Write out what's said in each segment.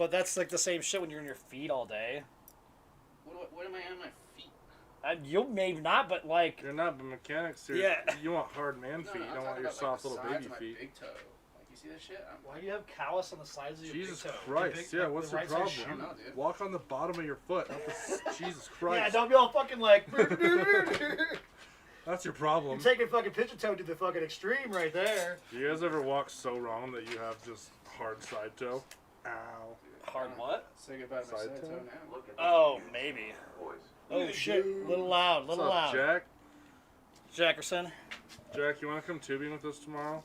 But that's like the same shit when you're in your feet all day. What am I on my feet? You maybe not, but like... You're not, but mechanics are... Yeah. You want hard man feet. You don't want your soft little baby feet. Big toe. Like, you see this shit? Why do you have callus on the sides of your Jesus big toe? Christ. Yeah, what's the problem? I don't know, dude. Walk on the bottom of your foot. Jesus Christ. Yeah, don't be all fucking like... That's your problem. You're taking fucking pigeon toe to the fucking extreme right there. Do you guys ever walk so wrong that you have just hard side toe? Ow. Hard what? Say goodbye to my Side side toe? toe now. Oh, maybe. Oh shit, little loud, What's little up, loud. Jack? Jackerson. Jack, you want to come tubing with us tomorrow?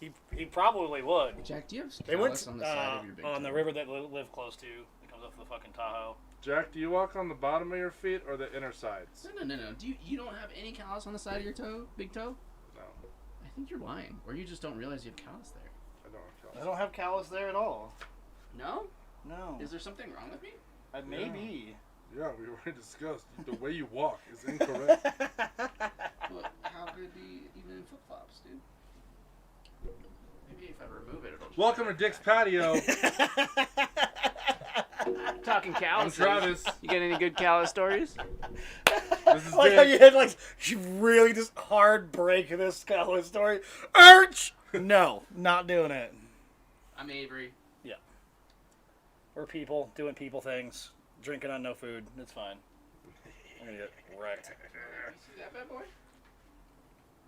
he probably would. Jack, do you have They went callus on the side of your big toe? on the river that live close to. It comes up the fucking Tahoe. Jack, do you walk on the bottom of your feet or the inner sides? No. Do you don't have any callus on the side of your toe, big toe? No, I think you're lying, or you just don't realize you have callus there. I don't have I callus. don't have callus there at all. No? No. Is there something wrong with me? Maybe. Yeah, we already discussed. The way you walk is incorrect. Well, how good do you even in flip flops, dude? Maybe if I remove it, it'll. Welcome to Dick's Patio. Talking I'm callus. Travis. You got any good callus stories? This is Like how Dick. you had like you really just hard break in this callus story. Arch! No, not doing it. I'm Avery. We're people doing people things, drinking on no food. It's fine. I'm gonna get wrecked. You see that bad boy?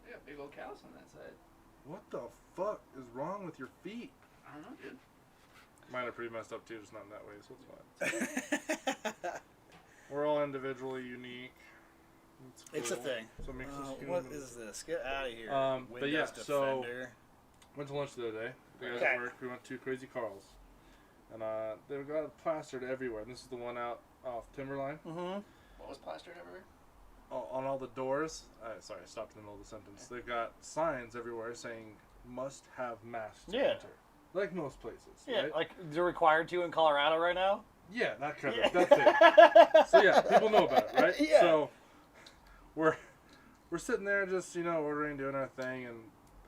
They got big old callus on that side. What the fuck is wrong with your feet? I don't know, dude. Mine are pretty messed up too, just not in that way, so it's fine. We're all individually unique. It's a cool. thing. So it makes us What human. is this? Get out of here. But yeah, Windows so Defender. went to lunch the other day. The guys Okay. at work, we went to Crazy Carl's. And they got it plastered everywhere. And this is the one out off Timberline. Mm-hmm. What was plastered everywhere? On all the doors. Sorry, I stopped in the middle of the sentence. They've got signs everywhere saying must have masks to Yeah. enter. Like most places. Yeah, right? like they're required to in Colorado right now. Yeah, that kind Yeah. of. That's it. So yeah, people know about it, right? Yeah. So we're sitting there just ordering, doing our thing, and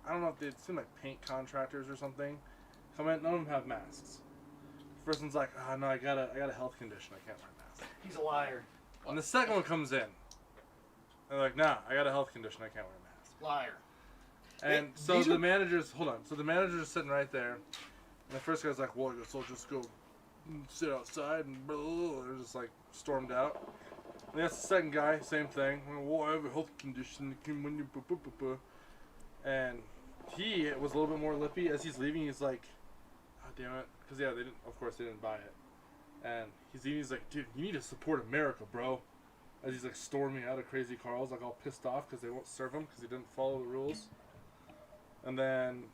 I don't know if they seem like paint contractors or something. Come in, none of them have masks. First one's like, oh no, I got a health condition, I can't wear a mask. He's a liar. And the second one comes in. They're like, nah, I got a health condition, I can't wear a mask. Liar. And Hey, so these the are- manager's, hold on, so the manager's sitting right there. And the first guy's like, well, I guess I'll just go sit outside, and blah, they're just like stormed out. And that's the second guy, same thing. Well, I have a health condition. And he was a little bit more lippy. As he's leaving, he's like, oh, damn it. Because, yeah, they didn't buy it. And he's like, dude, you need to support America, bro. As he's like storming out of Crazy Carl's, like all pissed off because they won't serve him because he didn't follow the rules. And then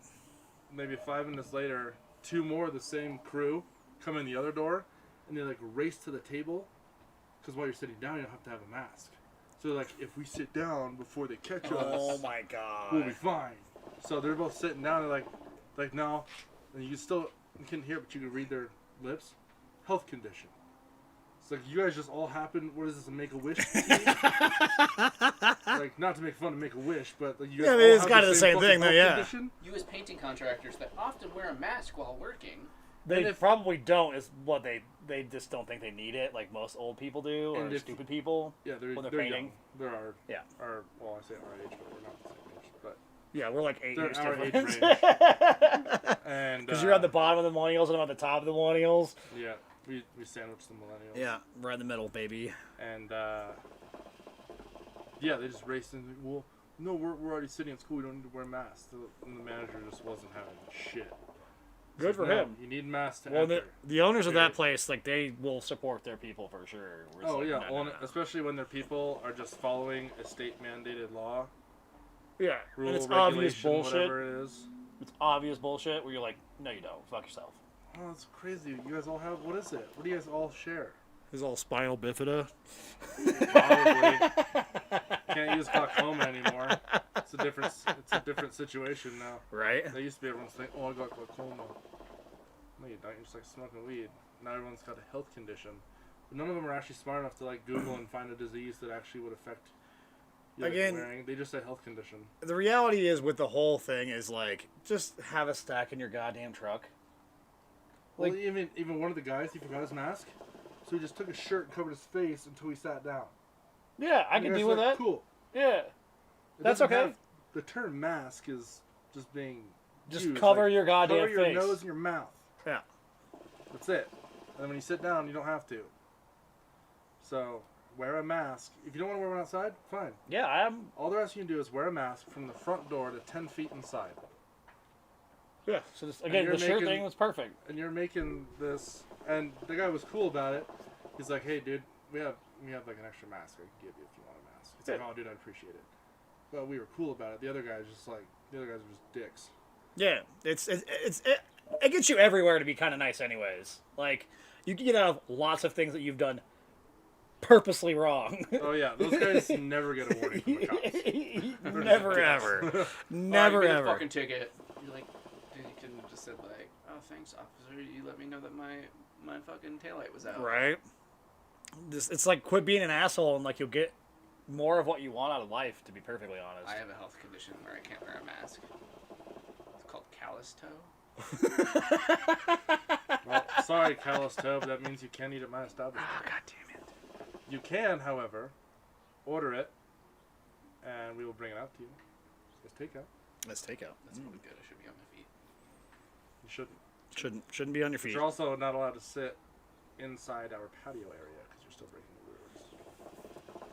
maybe 5 minutes later, 2 more of the same crew come in the other door, and they like race to the table because while you're sitting down, you don't have to have a mask. So like, if we sit down before they catch us, Oh my god. we'll be fine. So they're both sitting down. They're like no, and you couldn't hear, but you could read their lips. Health condition. It's like, you guys just all happen. What is this? A Make-A-Wish team? Like, not to make fun of Make-A-Wish, but like, you guys Yeah, all it's have kind of the same fucking thing, though. health Yeah. condition? You as painting contractors that often wear a mask while working. They probably don't. Is what they just don't think they need it, like most old people do, or And if- stupid people. Yeah, they're When they're they're painting. young. They're our Yeah. Well, I say our age, but we're not the same age. But Yeah, we're like 8 They're years our age different. and Because you're at the bottom of the millennials and I'm at the top of the millennials. yeah, we sandwich the millennials. Yeah, we're in the middle, baby. And yeah, they just raced in. Well, no, we're already sitting in school. We don't need to wear masks. And the manager just wasn't having shit. Good for No, him. You need masks to Well, enter. the owners of that Period. place, like, they will support their people for sure. Where it's Oh like, yeah, no, well, no, no. especially when their people are just following a state mandated law, Yeah, rule, and it's obvious regulation, bullshit. whatever it is. It's obvious bullshit where you're like, no, you don't. Fuck yourself. Oh, that's crazy. You guys all have, what is it? What do you guys all share? It's all spinal bifida. Probably. Can't use glaucoma anymore. It's a different situation now. Right? They used to be everyone's saying, oh, I got glaucoma. No, you don't. You're just like smoking weed. Now everyone's got a health condition. But none of them are actually smart enough to like Google and find a disease that actually would affect you like, Again- wearing. They just say health condition. The reality is with the whole thing is like, just have a stack in your goddamn truck. Well, Like, even one of the guys, he forgot his mask, so he just took his shirt and covered his face until he sat down. yeah, I And can the deal guy's with like, that. Cool. Yeah, It that's doesn't okay. have- the term mask is just being Just used, cover like, your goddamn cover your face. nose and your mouth. Yeah. That's it. And then when you sit down, you don't have to. So wear a mask. If you don't want to wear one outside, fine. Yeah, I'm. All the rest you can do is wear a mask from the front door to 10 feet inside. Yeah. So this, again, you're the shirt making- thing was perfect. And you're making this, and the guy was cool about it. He's like, "Hey, dude, we have like an extra mask I can give you if you want a mask." He's like, Yeah. "Oh, dude, I'd appreciate it." But we were cool about it. The other guys just like the other guys were just dicks. Yeah, it gets you everywhere to be kind of nice, anyways. Like you can get out of lots of things that you've done purposely wrong. Oh yeah, those guys never get a warning from the cops. Never ever, never Give me the ever. fucking ticket. You're like, dude, you couldn't have just said like, oh, thanks, officer. You let me know that my fucking taillight was out. Right. It's like quit being an asshole and like you'll get more of what you want out of life. To be perfectly honest. I have a health condition where I can't wear a mask. It's called callus toe. Well, sorry, callous toe, but that means you can't eat at my establishment. Oh, God damn it. You can, however, order it, and we will bring it out to you. It's takeout. Let's take out. That's probably good. I should be on my feet. You shouldn't. Shouldn't be on your But feet. you're also not allowed to sit inside our patio area because you're still breaking the rules.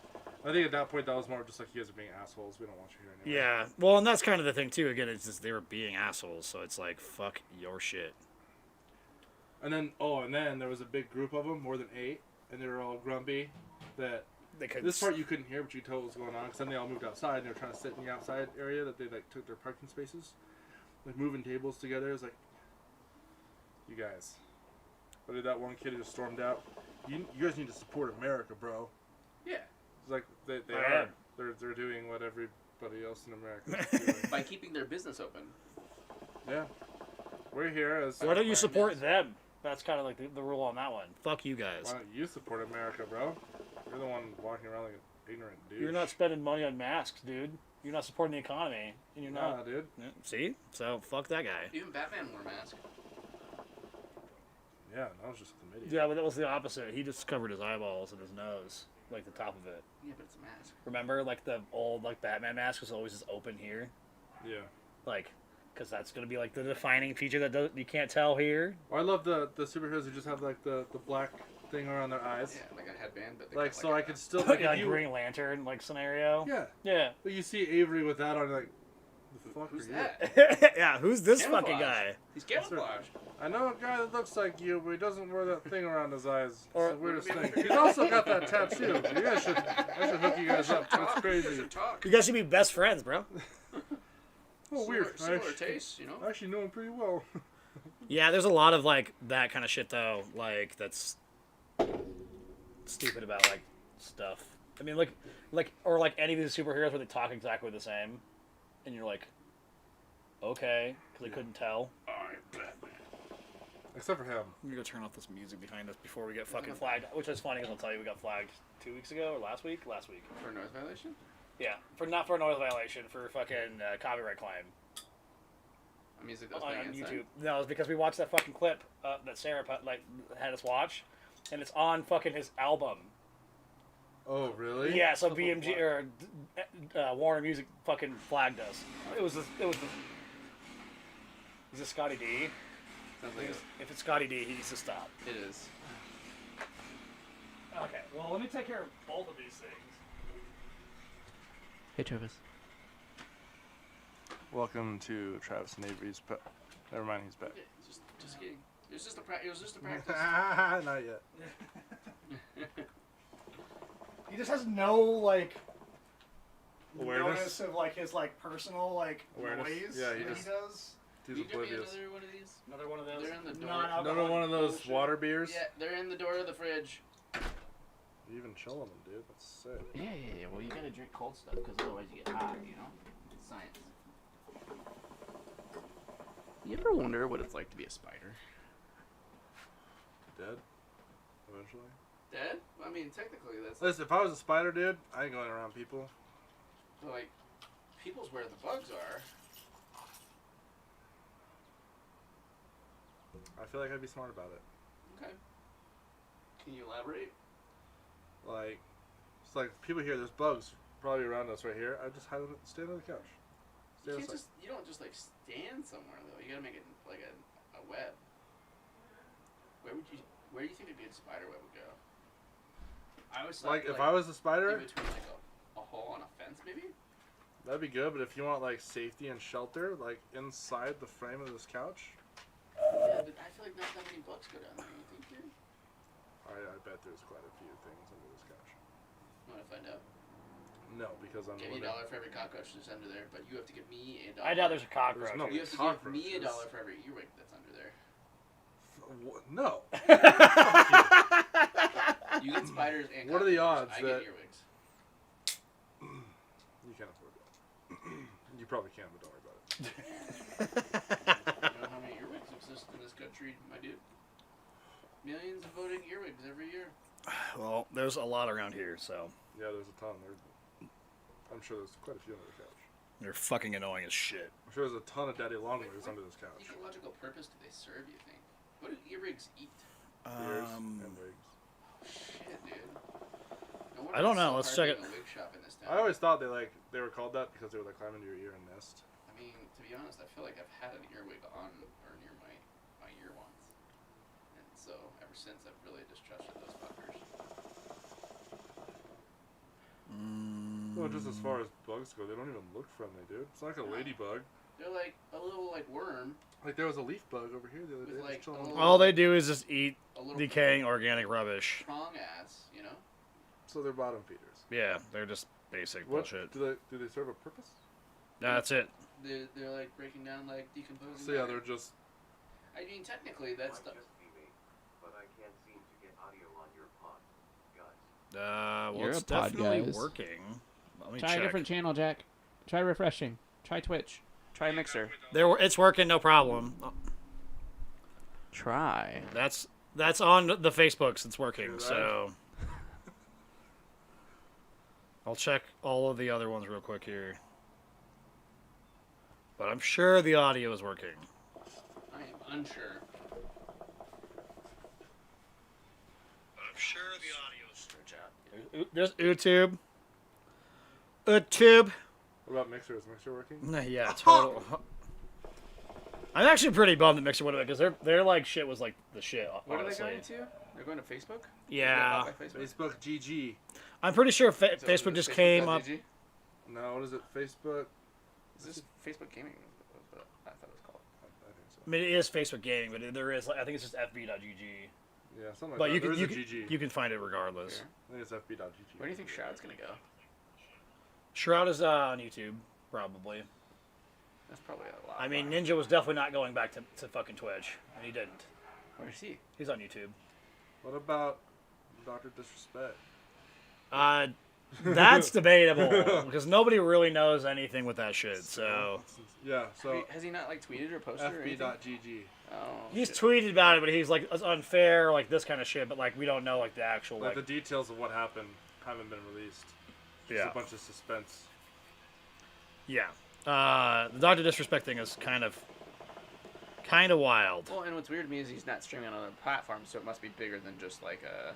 I think at that point that was more just like you guys are being assholes. We don't want you here anymore. Yeah. Well, and that's kind of the thing too. Again, it's just they were being assholes, so it's like fuck your shit. And then there was a big group of them, more than 8, and they were all grumpy. That They could. this part you couldn't hear, but you could tell what was going on. Because then they all moved outside and they were trying to sit in the outside area that they like took their parking spaces, like moving tables together. It was like, you guys. But did that one kid who just stormed out? You guys need to support America, bro. Yeah. It's like they I are. am. They're doing what everybody else in America is doing. By keeping their business open. Yeah. We're here as. Why don't you support Yes. them? That's kind of like the rule on that one. Fuck you guys. Why don't you support America, bro? You're the one walking around like an ignorant dude. You're not spending money on masks, dude. You're not supporting the economy, and you're Nah, not. dude. Yeah, see? So fuck that guy. Even Batman wore a mask. Yeah, that was just a committee. Yeah, but that was the opposite. He just covered his eyeballs and his nose, like the top of it. Yeah, but it's a mask. Remember, like the old like Batman mask was always just open here, Yeah. like, because that's gonna be like the defining feature that you can't tell here. Well, I love the superheroes who just have like the black thing around their eyes. Yeah, like a headband, but they Like got, so like I a- could still Like, like, if like you, Green Lantern like scenario. Yeah. Yeah. But you see Avery with that on, you're like, the fuck Who's are you? that? Yeah. Who's this fucking Camouflage. guy? He's camouflage. I know a guy that looks like you, but he doesn't wear that thing around his eyes. It's Or- the weirdest thing. He's also got that tattoo. You guys should, I should hook you guys up. That's crazy. Talk. You guys should be best friends, bro. Oh, weird. Similar tastes, you know. I actually know him pretty well. Yeah, there's a lot of like that kind of shit though. Like that's stupid about like stuff. I mean, like or like any of these superheroes where they talk exactly the same, and you're like, okay, because I couldn't tell. I'm Batman. Except for him. I'm gonna go turn off this music behind us before we get fucking flagged. Which is funny because I'll tell you we got flagged 2 weeks ago or last week. Last week. For a noise violation? Yeah, for not for a noise violation, for fucking copyright claim Music that was on playing inside. YouTube. No, it's because we watched that fucking clip that Sarah had us watch, and it's on fucking his album. Oh, really? Yeah, so BMG or Warner Music fucking flagged us. Is this Scotty D? Sounds like If it's Scotty D, he needs to stop. it is. Okay, well let me take care of both of these things. Hey, Travis. Welcome to Travis and Avery's pet. Never mind, he's back. Just kidding. It was just a practice. Not yet. He just has no like Awareness? notice of like his like personal like Awareness? noise Yeah, he that just- he does. He's Can you give me oblivious. another one of these? Another one of those. They're in the door. Non-alcoholic Another one of those bullshit. water beers? Yeah, they're in the door of the fridge. You even chilling them, dude. That's sick. Yeah. Well, you gotta drink cold stuff because otherwise you get hot, you know? It's science. You ever wonder what it's like to be a spider? Dead? Eventually? Dead? I mean, technically, that's Listen, if I was a spider, dude, I ain't going around people. like, people's where the bugs are. I feel like I'd be smart about it. Okay. Can you elaborate? Like, it's like people here. There's bugs probably around us right here. I just hide them, stay under the couch. Stay You can't outside. you don't just like stand somewhere though. You gotta make it like a web. Where do you think a good spider web would go? I always thought Like it'd if be, I was a spider, in between like a hole on a fence maybe. that'd be good. But if you want like safety and shelter, like inside the frame of this couch, Yeah, but I feel like not that many bugs go down there. You think, dude? I bet there's quite a few things under this couch. I want to find out. No, because I'm. Give you $1 for every cockroach that's under there, but you have to give me $1. I doubt there's a cockroach. no- You have to give me $1 cockroaches. for every earwig that's under there. No. You get spiders and What are the cockroaches. odds I that- get earwigs. You can't afford that. You probably can, but don't worry about it. You know how many earwigs exist in this country, my dude? Millions of voting earwigs every year. Well, there's a lot around here, so Yeah, there's a ton. I'm sure there's quite a few under the couch. they're fucking annoying as shit. I'm sure there's a ton of daddy longlegs under this couch. Ecological purpose do they serve, you think? What do earwigs eat? Ears and wigs. Oh, shit, dude. No I don't wonder know, it's let's so check hard it. being a wig shop in this town. I always thought they were called that because they would like climb into your ear and nest. I mean, to be honest, I feel like I've had an earwig on or near my ear once. And so, ever since, I've really distrusted those fuckers. Well, just as far as bugs go, they don't even look friendly, dude. It's like a ladybug. They're like a little, like, worm Like there was a leaf bug over here the other With, day. like, just chilling a on the little- All they do is just eat a little decaying organic rubbish. prong ass, you know? So they're bottom feeders. Yeah, they're just basic What bullshit. do they serve a purpose? That's it. They're like breaking down, like, decomposing So yeah, matter. they're just I mean, technically, that's the... Might just be me, but I can't seem to get audio on your pod, guys. Well, You're it's a pod, definitely guys. working. Let me Try check. a different channel, Jack. Try refreshing. Try Twitch. Try Mixer. It's working, no problem. Try. That's on the Facebooks. It's working. Right. So I'll check all of the other ones real quick here. But I'm sure the audio is working. I am unsure. I'm sure the audio is stretch out. There's YouTube. YouTube. what about Mixer? Is Mixer working? Yeah, total. I'm actually pretty bummed that Mixer went away because their like shit was like the shit. What honestly. are they going to? They're going to Facebook? Yeah, They got bought by Facebook? Facebook GG. I'm pretty sure So Facebook is just it came up. Facebook.gg? No, what is it? Facebook. Is this Facebook Gaming? Was what I thought it was called. I think so. I mean, it is Facebook Gaming, but there is. I think it's just FB.gg. Yeah, something like But that. you can There's you a can, GG. you can find it regardless. Here. I think it's FB.GG. Where do you think Shroud's going to go? Shroud is on YouTube, probably. That's probably a lot. I mean, Ninja was definitely not going back to fucking Twitch, and he didn't. Where is he? He's on YouTube. What about Dr. Disrespect? That's debatable because nobody really knows anything with that shit. So Yeah, so Has he not like tweeted or posted or anything? FB.GG. Oh, he's shit. tweeted about it, but he's like, it's unfair, like this kind of shit. But like, we don't know like the actual Like like. the details of what happened haven't been released. Just Yeah. a bunch of suspense. Yeah. The Dr. Disrespect thing is kind of wild. Well, and what's weird to me is he's not streaming on other platforms, so it must be bigger than just like a.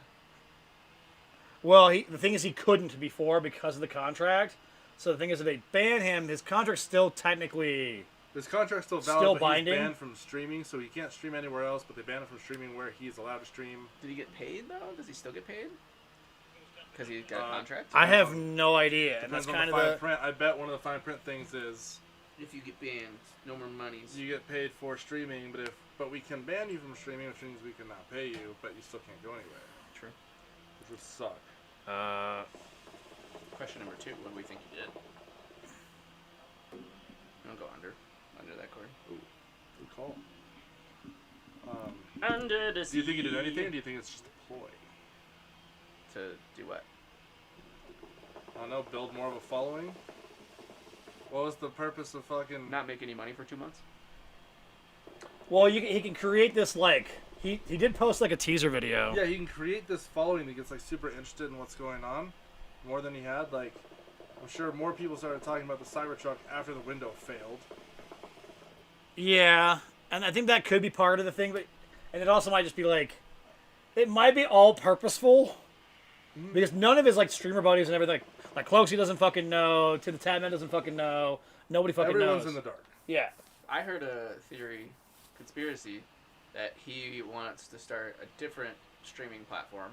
Well, the thing is, he couldn't before because of the contract. So the thing is, if they ban him, his contract's still technically. His contract's still valid, Still but binding? he's banned from streaming, so he can't stream anywhere else, but they ban him from streaming where he's allowed to stream. Did he get paid though? Does he still get paid? Because he got a contract. I have no idea, and Depends that's on kind the of fine the. print. I bet one of the fine print things is If you get banned, no more monies. you get paid for streaming, but we can ban you from streaming, which means we cannot pay you, but you still can't go anywhere, True. which would suck. Question number 2: what do we think he did? Don't go under that cord. Good call. Under the Do you think he did anything, or do you think it's just a ploy? To do what? I don't know, build more of a following? What was the purpose of fucking... Not make any money for 2 months? Well, he can create this like he did post like a teaser video. Yeah, he can create this following that gets like super interested in what's going on, more than he had. Like, I'm sure more people started talking about the Cybertruck after the window failed. Yeah, and I think that could be part of the thing, but And it also might just be like, it might be all purposeful. Because none of his like streamer buddies and everything, like Cloaksy doesn't fucking know, To the Tabman doesn't fucking know, nobody fucking Everyone's knows. in the dark. Yeah. I heard a conspiracy, that he wants to start a different streaming platform.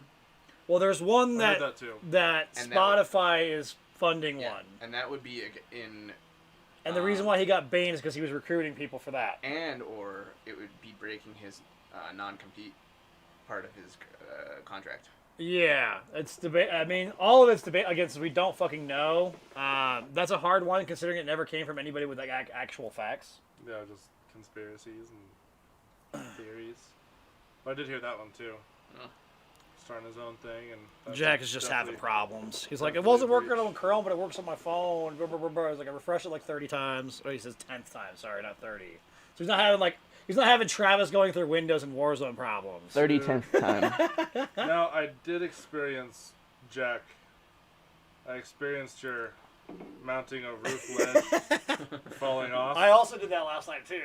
Well, there's one I heard that that too. that And Spotify is funding one. And that would be in... And the reason why he got Bane is because he was recruiting people for that. And or it would be breaking his non-compete part of his contract. Yeah, it's debate. I mean, all of it's debate. Again, since we don't fucking know. That's a hard one, considering it never came from anybody with like actual facts. Yeah, just conspiracies and theories. But I did hear that one too. Oh. Starting his own thing, and that's Jack is just having definitely- problems. He's like, it definitely wasn't a working breach. on Chrome, but it works on my phone. Blah, blah, blah, blah. I was like, I refreshed it like 30 times. Oh, he says 10th time. Sorry, not 30. So he's not having Travis going through Windows and Warzone problems. 30th time. Now, I did experience, Jack. I experienced your mounting a roof ledge, falling off. I also did that last night too.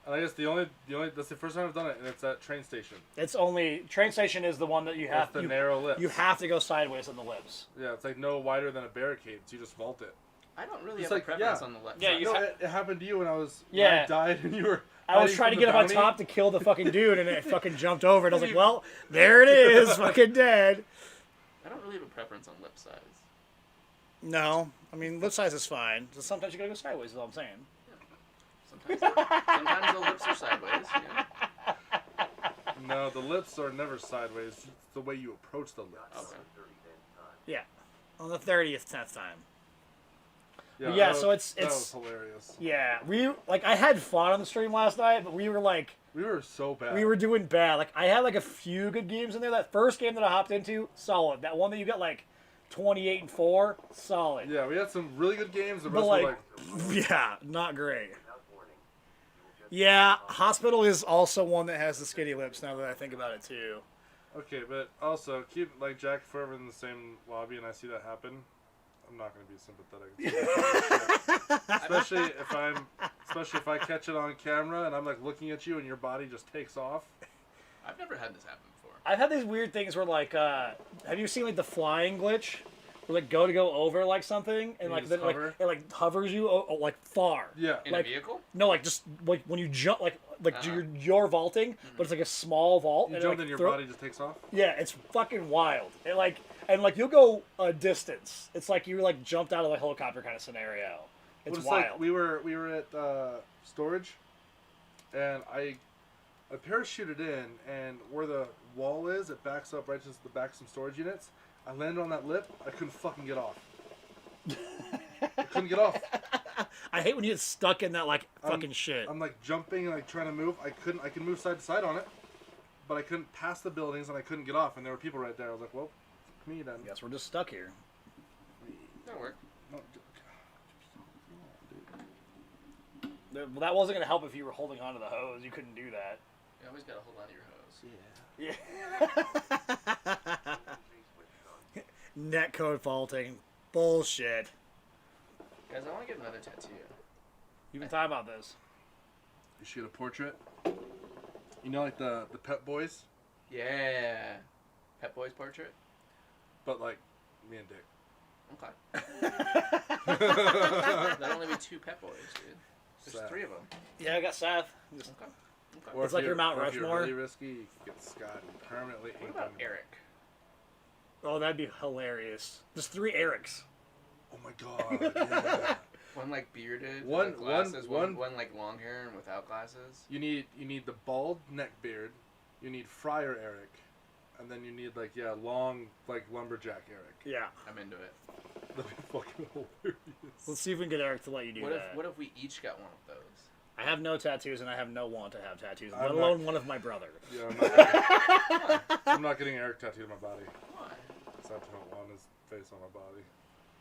And I guess the only that's the first time I've done it, and it's at train station. It's only train station is the one that you have With the narrow lips. You have to go sideways on the lips. Yeah, it's like no wider than a barricade, so you just vault it. I don't really It's have like, a preference yeah. on the left Yeah, side. you No, ha- it happened to you when I was Yeah. when I died, and you were. I was hiding trying to from get the up on bounty. top to kill the fucking dude, and it fucking jumped over, and I was like, well, there it is, fucking dead. I don't really have a preference on lip size. No, I mean, lip size is fine. Just sometimes you gotta go sideways, is all I'm saying. Sometimes the lips are sideways. Yeah. No, the lips are never sideways. It's the way you approach the lips. Okay. Yeah, on the 30th, 10th time. Yeah, that so was- it's- that was hilarious. Yeah, I had fun on the stream last night, but we were like, We were so bad. we were doing bad. Like, I had like a few good games in there. That first game that I hopped into, solid. That one that you got like 28-4, solid. Yeah, we had some really good games. The But rest like, were like, yeah, not great. Yeah, Hospital is also one that has the skinny lips. Now that I think about it too. okay, but also keep like Jack forever in the same lobby, and I see that happen. I'm not going to be sympathetic. especially if I catch it on camera and I'm like looking at you and your body just takes off. I've never had this happen before. I've had these weird things where like, have you seen like the flying glitch? Where like go over like something and You like just then like hover? it like hovers you like far. Yeah. In like- a vehicle? No, like just like when you jump, like Uh-huh. you're vaulting, but it's like a small vault. You and, jump like, and your throw- body just takes off. Yeah, it's fucking wild. It like and like you'll go a distance. It's like you like jumped out of a helicopter kind of scenario. It's Well, wild. like we were at storage, and I parachuted in, and where the wall is, it backs up right to the back of some storage units. I landed on that lip. I couldn't fucking get off. I couldn't get off. I hate when you get stuck in that like fucking shit. I'm like jumping and like trying to move. I could move side to side on it, but I couldn't pass the buildings and I couldn't get off. And there were people right there. I was like, well, fuck me then. Guess we're just stuck here. That'll work. No, Well, that wasn't gonna help if you were holding onto the hose. You couldn't do that. You always gotta hold on to your hose. Yeah. Netcode faulting. Bullshit. Guys, I want to get another tattoo. You've been talking about this. You should get a portrait. You know, like the Pet Boys, Yeah. Pet Boys portrait? but like me and Dick. Okay. That'll only be 2 Pet Boys, dude. There's Sad. 3 of them. Yeah, I got Seth. Just- Okay. Okay. Or It's if like your you're- Mount or if you're Rushmore. really risky, you can get Scott and permanently What ink about on. Eric? Oh, that'd be hilarious. Just 3 Erics. Oh my god. Yeah. One like bearded, One- with glasses. one- One like long hair and without glasses. You need the bald neck beard. You need Friar Eric, and then you need like long like lumberjack Eric. Yeah. I'm into it. That'd be fucking hilarious. Let's see if we can get Eric to let you do that. What if we each got one of those? I have no tattoos, and I have no want to have tattoos, I'm let not- alone one of my brother. Yeah, I'm not getting Eric tattooed on my body. Why? So I don't want his face on my body.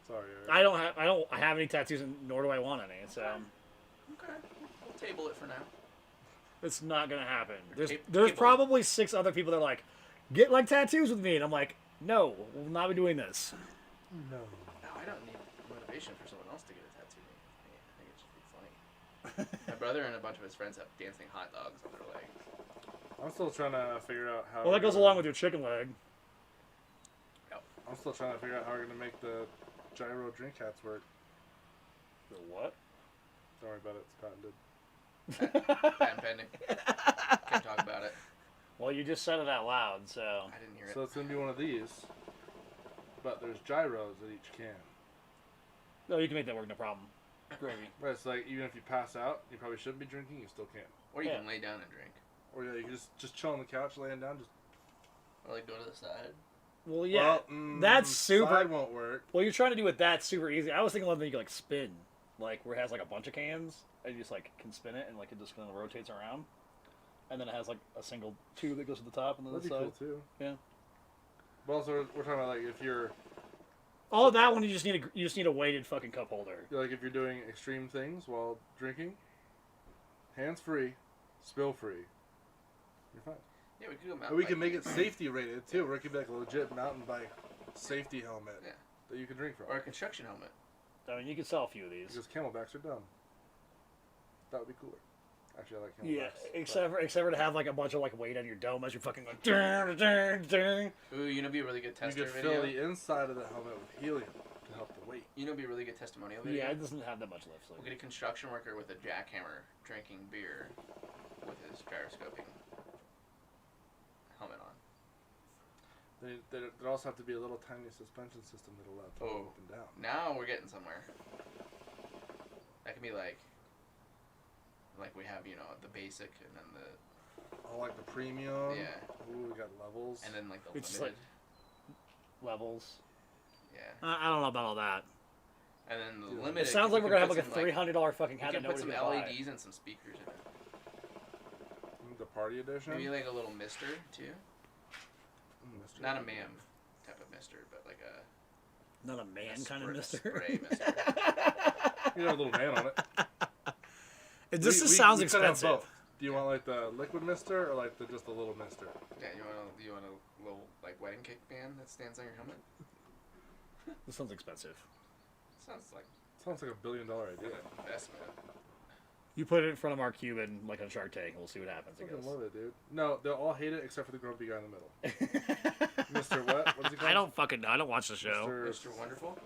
Sorry, Eric. I don't have any tattoos, and nor do I want any. So Okay. We'll table it for now. it's not gonna happen. There's Cable. probably 6 other people that are like, get like tattoos with me, and I'm like, no, we'll not be doing this. No. No, I don't need motivation for someone else to get a tattoo. I think it should be funny. My brother and a bunch of his friends have dancing hot dogs on their legs. I'm still trying to figure out how. Well, that goes along with your chicken leg. I'm still trying to figure out how we're gonna make the gyro drink hats work. The what? Don't worry about it. It's patented. Patent pending. Can't talk about it. Well, you just said it out loud, so. I didn't hear it. So it's gonna be one of these, but there's gyros at each can. No, you can make that work, no problem. Gravy. Right. It's like even if you pass out, you probably shouldn't be drinking. You still can. Or you Yeah. can lay down and drink. Or yeah, you can just chill on the couch, laying down. Just Or like go to the side. Well, yeah. well, that's super. Side won't work. Well, you're trying to do it that super easy. I was thinking one thing you could like spin, like where it has like a bunch of cans, and you just like can spin it, and like it just kind of rotates around, and then it has like a single tube that goes to the top and then the That'd be side. cool too. Yeah. But also, we're talking about like if you're All of that one, you just need a weighted fucking cup holder. like if you're doing extreme things while drinking, hands free, spill free, you're fine. Yeah, we could go mountain And we can biking. make it safety rated too, where it could be like a legit mountain bike safety helmet Yeah. that you can drink from. Or a construction helmet. I mean, you can sell a few of these. Because camelbacks are dumb. That would be cooler. Actually, I like camelbacks. Yeah, except for to have like a bunch of like weight on your dome as you're fucking going. Dun, dun, dun. Ooh, you know, be a really good You tester could video. fill the inside of the helmet with helium to help the weight. You know, be a really good testimonial video. Yeah, it doesn't have that much lift. So. We'll get a construction worker with a jackhammer drinking beer with his gyroscoping helmet on. There also have to be a little tiny suspension system that allows to go up and down. Now we're getting somewhere. That could be like we have, you know, the basic and then the Oh, like the premium. Yeah. Ooh, we got levels. and then like the It's limited. Levels. Yeah. I don't know about all that. And then the Dude, limited. It sounds like we we're can gonna have put like a some, $300 fucking We hat can that put some nobody's gonna buy. LEDs and some speakers in it. The party edition. Maybe like a little mister too. Mr. Not a man type of mister, but like a Not a man kind of spray- mister. spray mister. You have a little man on it. This just sounds we could have expensive. both. Do you want like the liquid mister or like just the little mister? Yeah, you want a little like wedding cake band that stands on your helmet? This sounds expensive. Sounds like Sounds like $1 billion an idea. investment. You put it in front of Mark Cuban like on Shark Tank, and we'll see what happens. I I fucking guess. love it, dude. No, they'll all hate it except for the grumpy guy in the middle. Mr. What? What's he called? I don't fucking know. I don't watch the show. Mr. Wonderful.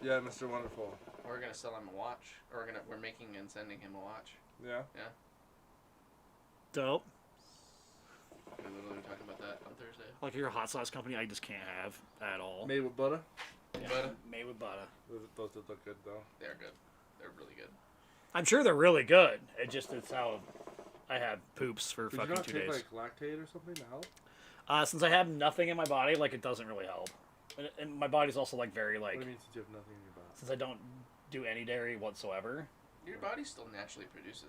Yeah, Mr. Wonderful. We're gonna sell him a watch, or we're making and sending him a watch. Yeah. Dope. We were literally talking about that on Thursday. Like you're a hot sauce company, I just can't have at all. Made with butter. Yeah, Butter. made with butter. Those did look good though. They're good. They're really good. I'm sure they're really good. It's how I had poops for Did you fucking not 2 take days. like lactate or something to help? Since I have nothing in my body, like it doesn't really help. And my body's also like very like What do you mean since you have nothing in your body? since I don't do any dairy whatsoever. Your body still naturally produces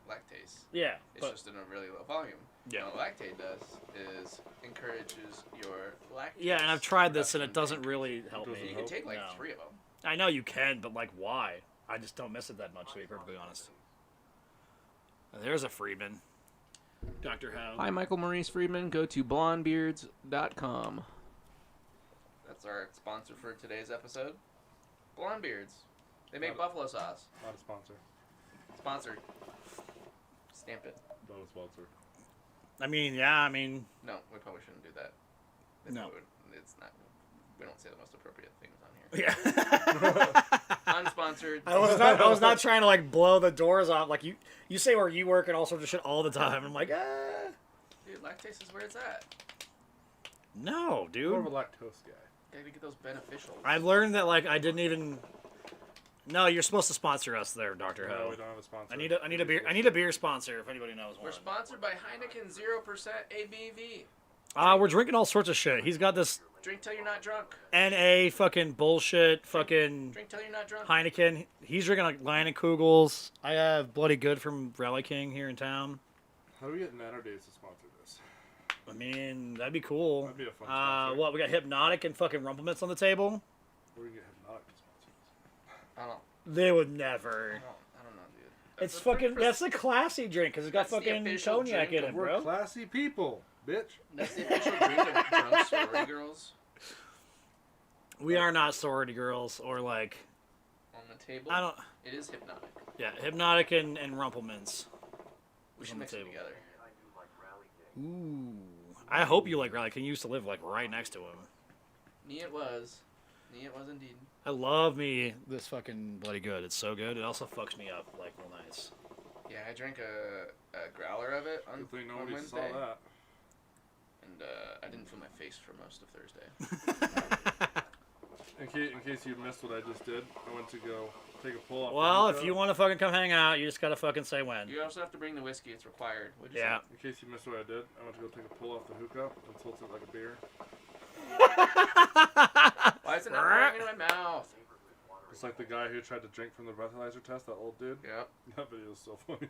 lactase. Yeah, It's but just in a really low volume. yeah, What lactate does is encourages your lactase. yeah. And I've tried this, and it production. doesn't really help Doesn't me. You can take like No. 3 of them. I know you can, but like, why? I just don't miss it that much, to be perfectly honest. There's a Friedman. Dr. Howe. Hi, Michael Maurice Friedman. Go to blondebeards.com. That's our sponsor for today's episode. Blonde Beards. They make Not- buffalo sauce. Not a sponsor. Sponsored. Stamp it. Not a sponsor. I mean, yeah, I mean, No, we probably shouldn't do that. No. It's not. We don't say the most appropriate things on here. yeah. Unsponsored. I was not trying to like blow the doors off. Like you say where you work and all sorts of shit all the time. I'm like, Dude, lactase is where it's at. no, More of dude. a lactose guy. Gotta get those beneficials. I've learned that like I didn't even. No, you're supposed to sponsor us there, Dr. No, Ho. we don't have a sponsor. I need a beer sponsor if anybody knows We're one. sponsored by Heineken 0% ABV. We're drinking all sorts of shit. He's got this Drink till you're not drunk. NA fucking bullshit fucking Drink till you're not drunk. Heineken. He's drinking like Kugels. I have Bloody Good from Rally King here in town. How do we get Nanodays to sponsor this? I mean, that'd be cool. That'd be a fun sponsor. What, we got Hypnotic and fucking Rumplements on the table? Where do we get Hypnotic to sponsor this? I don't They would never. I don't know, dude. It's the fucking, first- that's the classy drink because it's got That's the fucking official cognac drink in of it, We're bro. classy people, bitch. That's the official drink of drunk sorority girls We are not sorority girls or like, on the table. I don't, It is hypnotic. yeah, Hypnotic and Rumplements. We on should the mix it table. together. I do like rally day. Ooh. I hope you like Raleigh King. You used to live like right next to him. Me it was. Me it was indeed. I love me this fucking bloody good. It's so good. It also fucks me up like real nice. Yeah, I drank a growler of it on Good thing on nobody saw Wednesday. that. And I didn't feel my face for most of Thursday. In case you missed what I just did, I went to go take a pull off. Well, the if you want to fucking come hang out, you just gotta fucking say when. You also have to bring the whiskey. It's required. What'd you Yeah. In case you missed what I did, I went to go take a pull off the hookah and tilt it like a beer. say? Why is it not going into my mouth? It's like the guy who tried to drink from the breathalyzer test, that old dude. Yep. That video is so funny.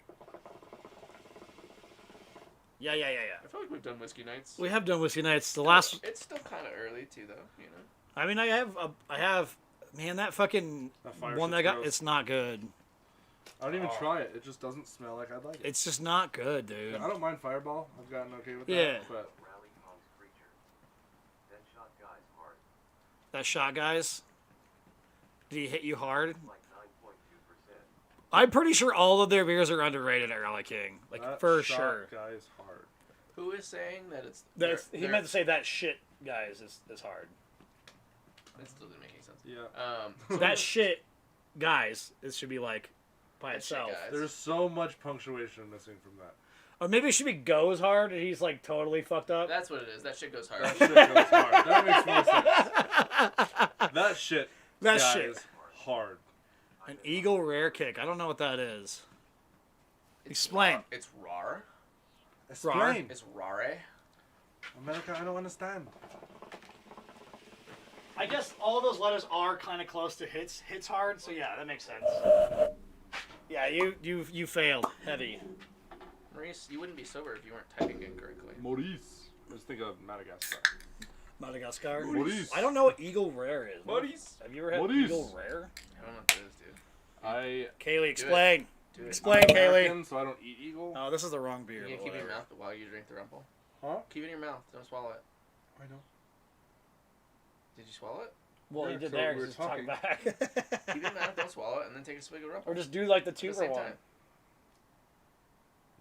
Yeah. I feel like we've done whiskey nights. We have done whiskey nights. The last, It's still kind of early too, though. You know. I mean, I have, man, that fucking That fire one that I shit's got, gross. it's not good. I don't even Oh. try it. It just doesn't smell like I'd like it. It's just not good, dude. I don't mind Fireball. I've gotten okay with Yeah. that. But Rally Kong's creature. Then shot guys hard. That shot, guys. Did he hit you hard? Like 9.2%. I'm pretty sure all of their beers are underrated at Rally King, like that for shot sure. guy is hard. Who is saying that it's? He meant to say that shit, guys, is hard. That still didn't make any sense. Yeah. That shit, guys, it should be like by That shit, itself. guys. There's so much punctuation missing from that. Or maybe it should be goes hard and he's like totally fucked up. That's what it is. That shit goes hard. That shit goes hard. That makes more sense. That shit, That guys, shit. hard. An Eagle Rare Kick. I don't know what that is. Explain. It's rar. Explain. It's rare. America, I don't understand. I guess all those letters are kind of close to hits hard, so yeah, that makes sense. Yeah, you failed heavy. Maurice, you wouldn't be sober if you weren't typing incorrectly. Maurice. Let's think of Madagascar. Madagascar. Maurice. I don't know what Eagle Rare is. Maurice. Have you ever had Maurice. Eagle Rare? I don't know what that is, dude. I Kaylee, explain. Do it. Explain, I'm Kaylee. American, so I don't eat eagle. Oh, this is the wrong beer. You can but keep it in your whatever. mouth while you drink the rumple. Huh? Keep it in your mouth. Don't swallow it. I know. Did you swallow it? Well, Yeah, you did so there we're because talk back. Keep it in your mouth. Don't swallow it, and then take a swig of rumple. Or just do like the At the two for same one. time.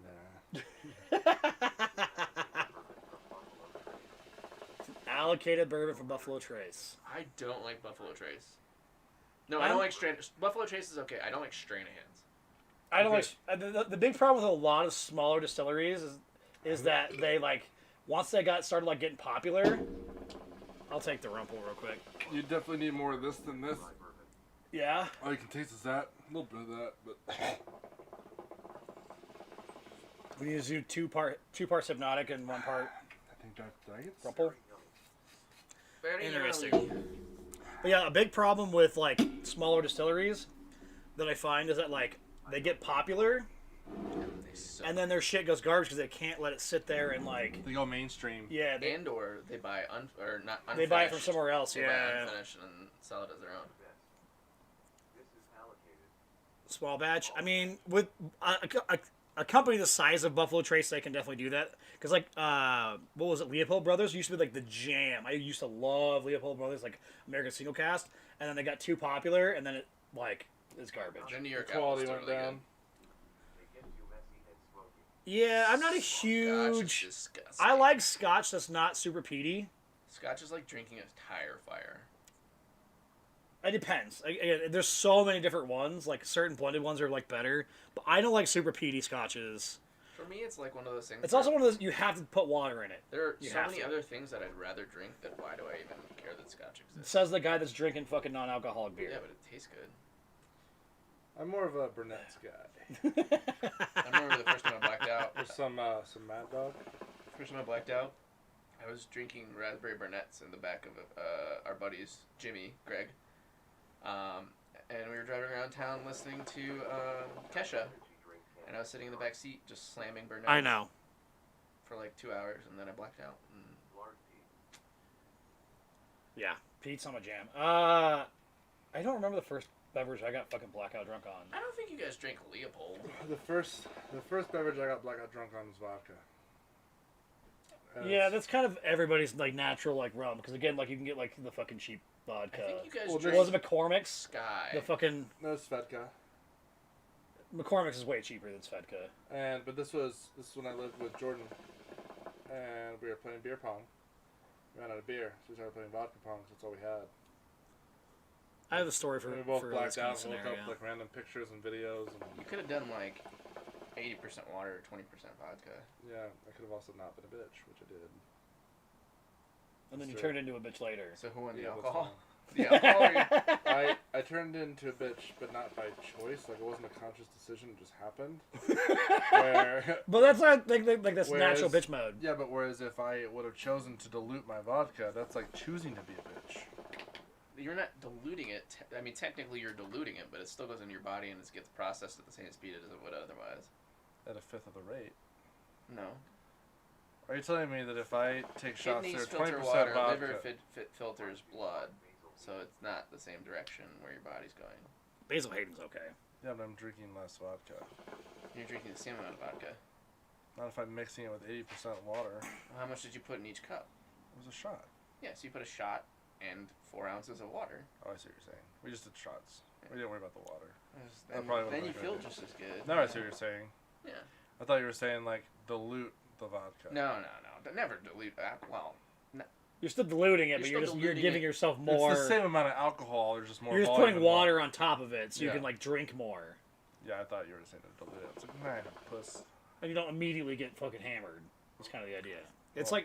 Nah. Allocated bourbon from Buffalo Trace. I don't like Buffalo Trace. No, I don't like strain. Buffalo Trace is okay. I don't like Stranahans. I don't Okay. like the big problem with a lot of smaller distilleries is that they like once they got started like getting popular. I'll take the Rumple real quick. You definitely need more of this than this. Yeah. All you can taste is that. A little bit of that, but We need to do two parts hypnotic and one part I think that did I get Rumple. Very Interesting. yummy. But yeah, a big problem with like smaller distilleries that I find is that like they get popular They suck. and then their shit goes garbage because they can't let it sit there and like They go mainstream. yeah they, And or they buy or not unfinished. they buy it from somewhere else. They buy Yeah, unfinished and sell it as their own. This is allocated. small batch. I mean, with a company the size of Buffalo Trace, they can definitely do that. Because like, what was it? Leopold Brothers used to be like the jam. I used to love Leopold Brothers, like American Single Cast, and then they got too popular, and then it like is garbage. The New The York Apple's quality still went really down. good. They get too messy and smoky. Yeah, I'm not a Gosh, it's huge. disgusting. I like Scotch that's not super peaty. Scotch is like drinking a tire fire. It depends. Again, there's so many different ones. Like certain blended ones are like better, but I don't like super peaty scotches. For me, it's like one of those things. It's where also one of those you have to put water in it. There are you so have many to. other things that I'd rather drink that why do I even care that Scotch exists? Says the guy that's drinking fucking non-alcoholic beer. Yeah, but it tastes good. I'm more of a Burnett's guy. I remember the first time I blacked out. There's some Mad Dog. First time I blacked out, I was drinking raspberry Burnett's in the back of our buddy's Jimmy, Greg. And we were driving around town listening to Kesha, and I was sitting in the back seat just slamming Burnett's. I know. For like 2 hours, and then I blacked out. And Large Pete. Yeah, Pete's on my jam. I don't remember the first beverage I got fucking blackout drunk on. I don't think you guys drank Leopold. The first beverage I got blackout drunk on was vodka. And Yeah, it's- that's kind of everybody's like natural like rum because again like you can get like the fucking cheap I vodka. think you guys Well, drank Was it McCormick's? Sky. The fucking no, it's Svedka. McCormick's is way cheaper than Svedka. But this is when I lived with Jordan. and we were playing beer pong. We ran out of beer, so we started playing vodka pong. So that's all we had. I have a story for And we both for blacked this kind out of and woke scenario. up with, like random pictures and videos. And You could have done like 80% water, 20% vodka. yeah, I could have also not been a bitch, which I did. And then you Sure. turned into a bitch later. So who won the Yeah, that's alcohol? fine. The alcohol. Or I turned into a bitch, but not by choice. Like it wasn't a conscious decision; it just happened. Where But that's not like that's Whereas- natural bitch mode. yeah, but whereas if I would have chosen to dilute my vodka, that's like choosing to be a bitch. You're not diluting it. I mean, technically you're diluting it, but it still goes into your body and it gets processed at the same speed as it would otherwise. At a fifth of the rate. No. Are you telling me that if I take shots Kidneys that are 20% filter water, vodka, liver filters blood, so it's not the same direction where your body's going. Basil Hayden's okay. yeah, but I'm drinking less vodka. You're drinking the same amount of vodka. Not if I'm mixing it with 80% water. Well, how much did you put in each cup? It was a shot. Yeah, so you put a shot and 4 ounces of water. Oh, I see what you're saying. We just did shots. We didn't worry about the water. Then, probably then would've you been feel good. just as good. Now I see what you're saying. Yeah. I thought you were saying like dilute the vodka. No. Never dilute that. Well, You're still diluting it, but You're you're still you're diluting giving it. yourself It's more. the same amount of alcohol. There's just more. You're just volume putting and water on top of it, so you Yeah. can like drink more, Yeah, I thought you were saying to dilute it. It's like, nah, puss. and you don't immediately get fucking hammered. That's kind of the idea. It's Well-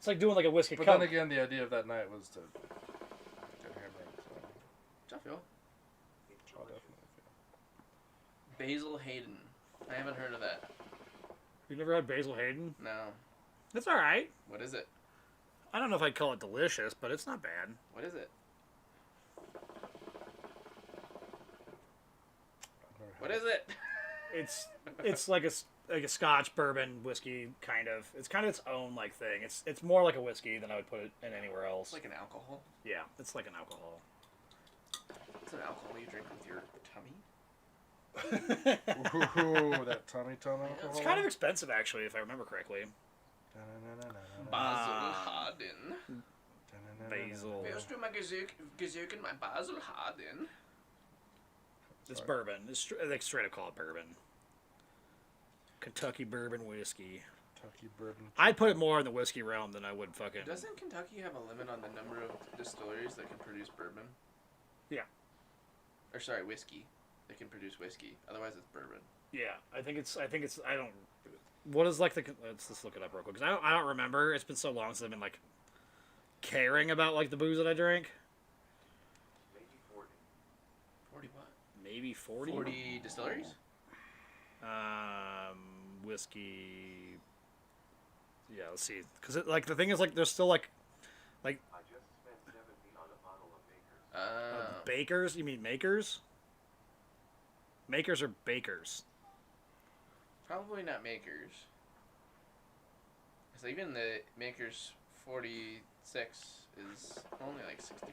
like doing like a whiskey But cup. then again, the idea of that night was to get hammered. So I feel. I'll definitely feel. Basil Hayden. I haven't heard of that. You've never had Basil Hayden? No. That's all right. What is it? I don't know if I'd call it delicious, but it's not bad. What is it? I've never What had is it? It's like a Scotch bourbon whiskey kind of. It's kind of its own like thing. It's more like a whiskey than I would put it in anywhere else. It's like an alcohol. Yeah, it's like an alcohol. It's an alcohol you drink with your tummy. Ooh, that tummy alcohol. It's kind of expensive actually, if I remember correctly. Basil Ah. Harden. Basil. Willst du mal gesuchen my Basil Harden? It's Sorry. bourbon. It's like straight up call it bourbon. Kentucky bourbon whiskey. Kentucky bourbon. I'd put it more in the whiskey realm than I would fucking. Doesn't Kentucky have a limit on the number of distilleries that can produce bourbon? Yeah. Or sorry, whiskey. That can produce whiskey. Otherwise, it's bourbon. Yeah, I think it's. I don't. What is like the? Let's just look it up real quick because I don't remember. It's been so long since I've been like caring about like the booze that I drink. Maybe 40. 40 what? Maybe 40. 40 distilleries? Whiskey. Yeah, let's see. Because like the thing is like there's still like I just spent 70 on a bottle of Baker's. bakers. You mean makers? Makers or bakers? Probably not Makers. Because even the Makers 46 is only like $60.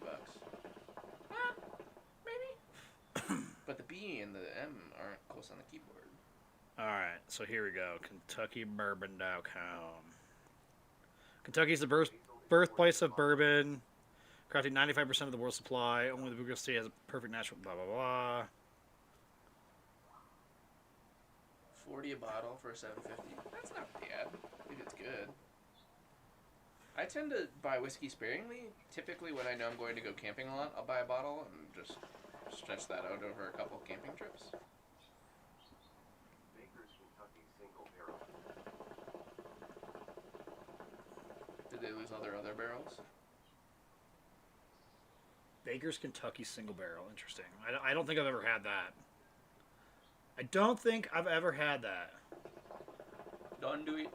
Maybe. But the B and the M aren't close on the keyboard. All right, so here we go. KentuckyBourbon.com. Kentucky is the birthplace of bourbon, crafting 95% of the world's supply. Only the Booker State has a perfect natural. Blah blah blah. 40 a bottle for $7.50. That's not bad if it's good. I tend to buy whiskey sparingly. Typically, when I know I'm going to go camping a lot, I'll buy a bottle and just stretch that out over a couple camping trips. Baker's Kentucky single barrel. Did they lose all their other barrels? Baker's Kentucky Single Barrel. Interesting. I don't think I've ever had that. I don't think I've ever had that. Don't do it.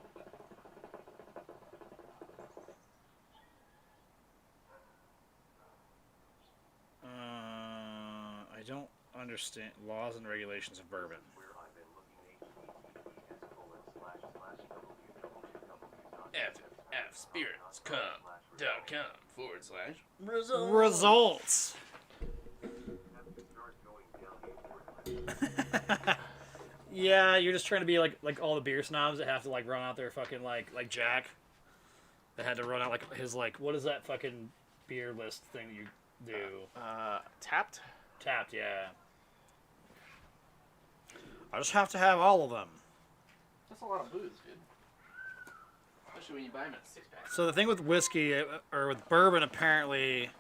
I don't understand laws and regulations of bourbon. Where I've been looking ffspiritscom.com/results. Results. start going down. Yeah, you're just trying to be like all the beer snobs that have to like run out their fucking like Jack. That had to run out like his like what is that fucking beer list thing that you do? Tapped? Tapped, yeah. I just have to have all of them. That's a lot of booze, dude. Especially when you buy them in a 6-pack. So the thing with whiskey or with bourbon, apparently,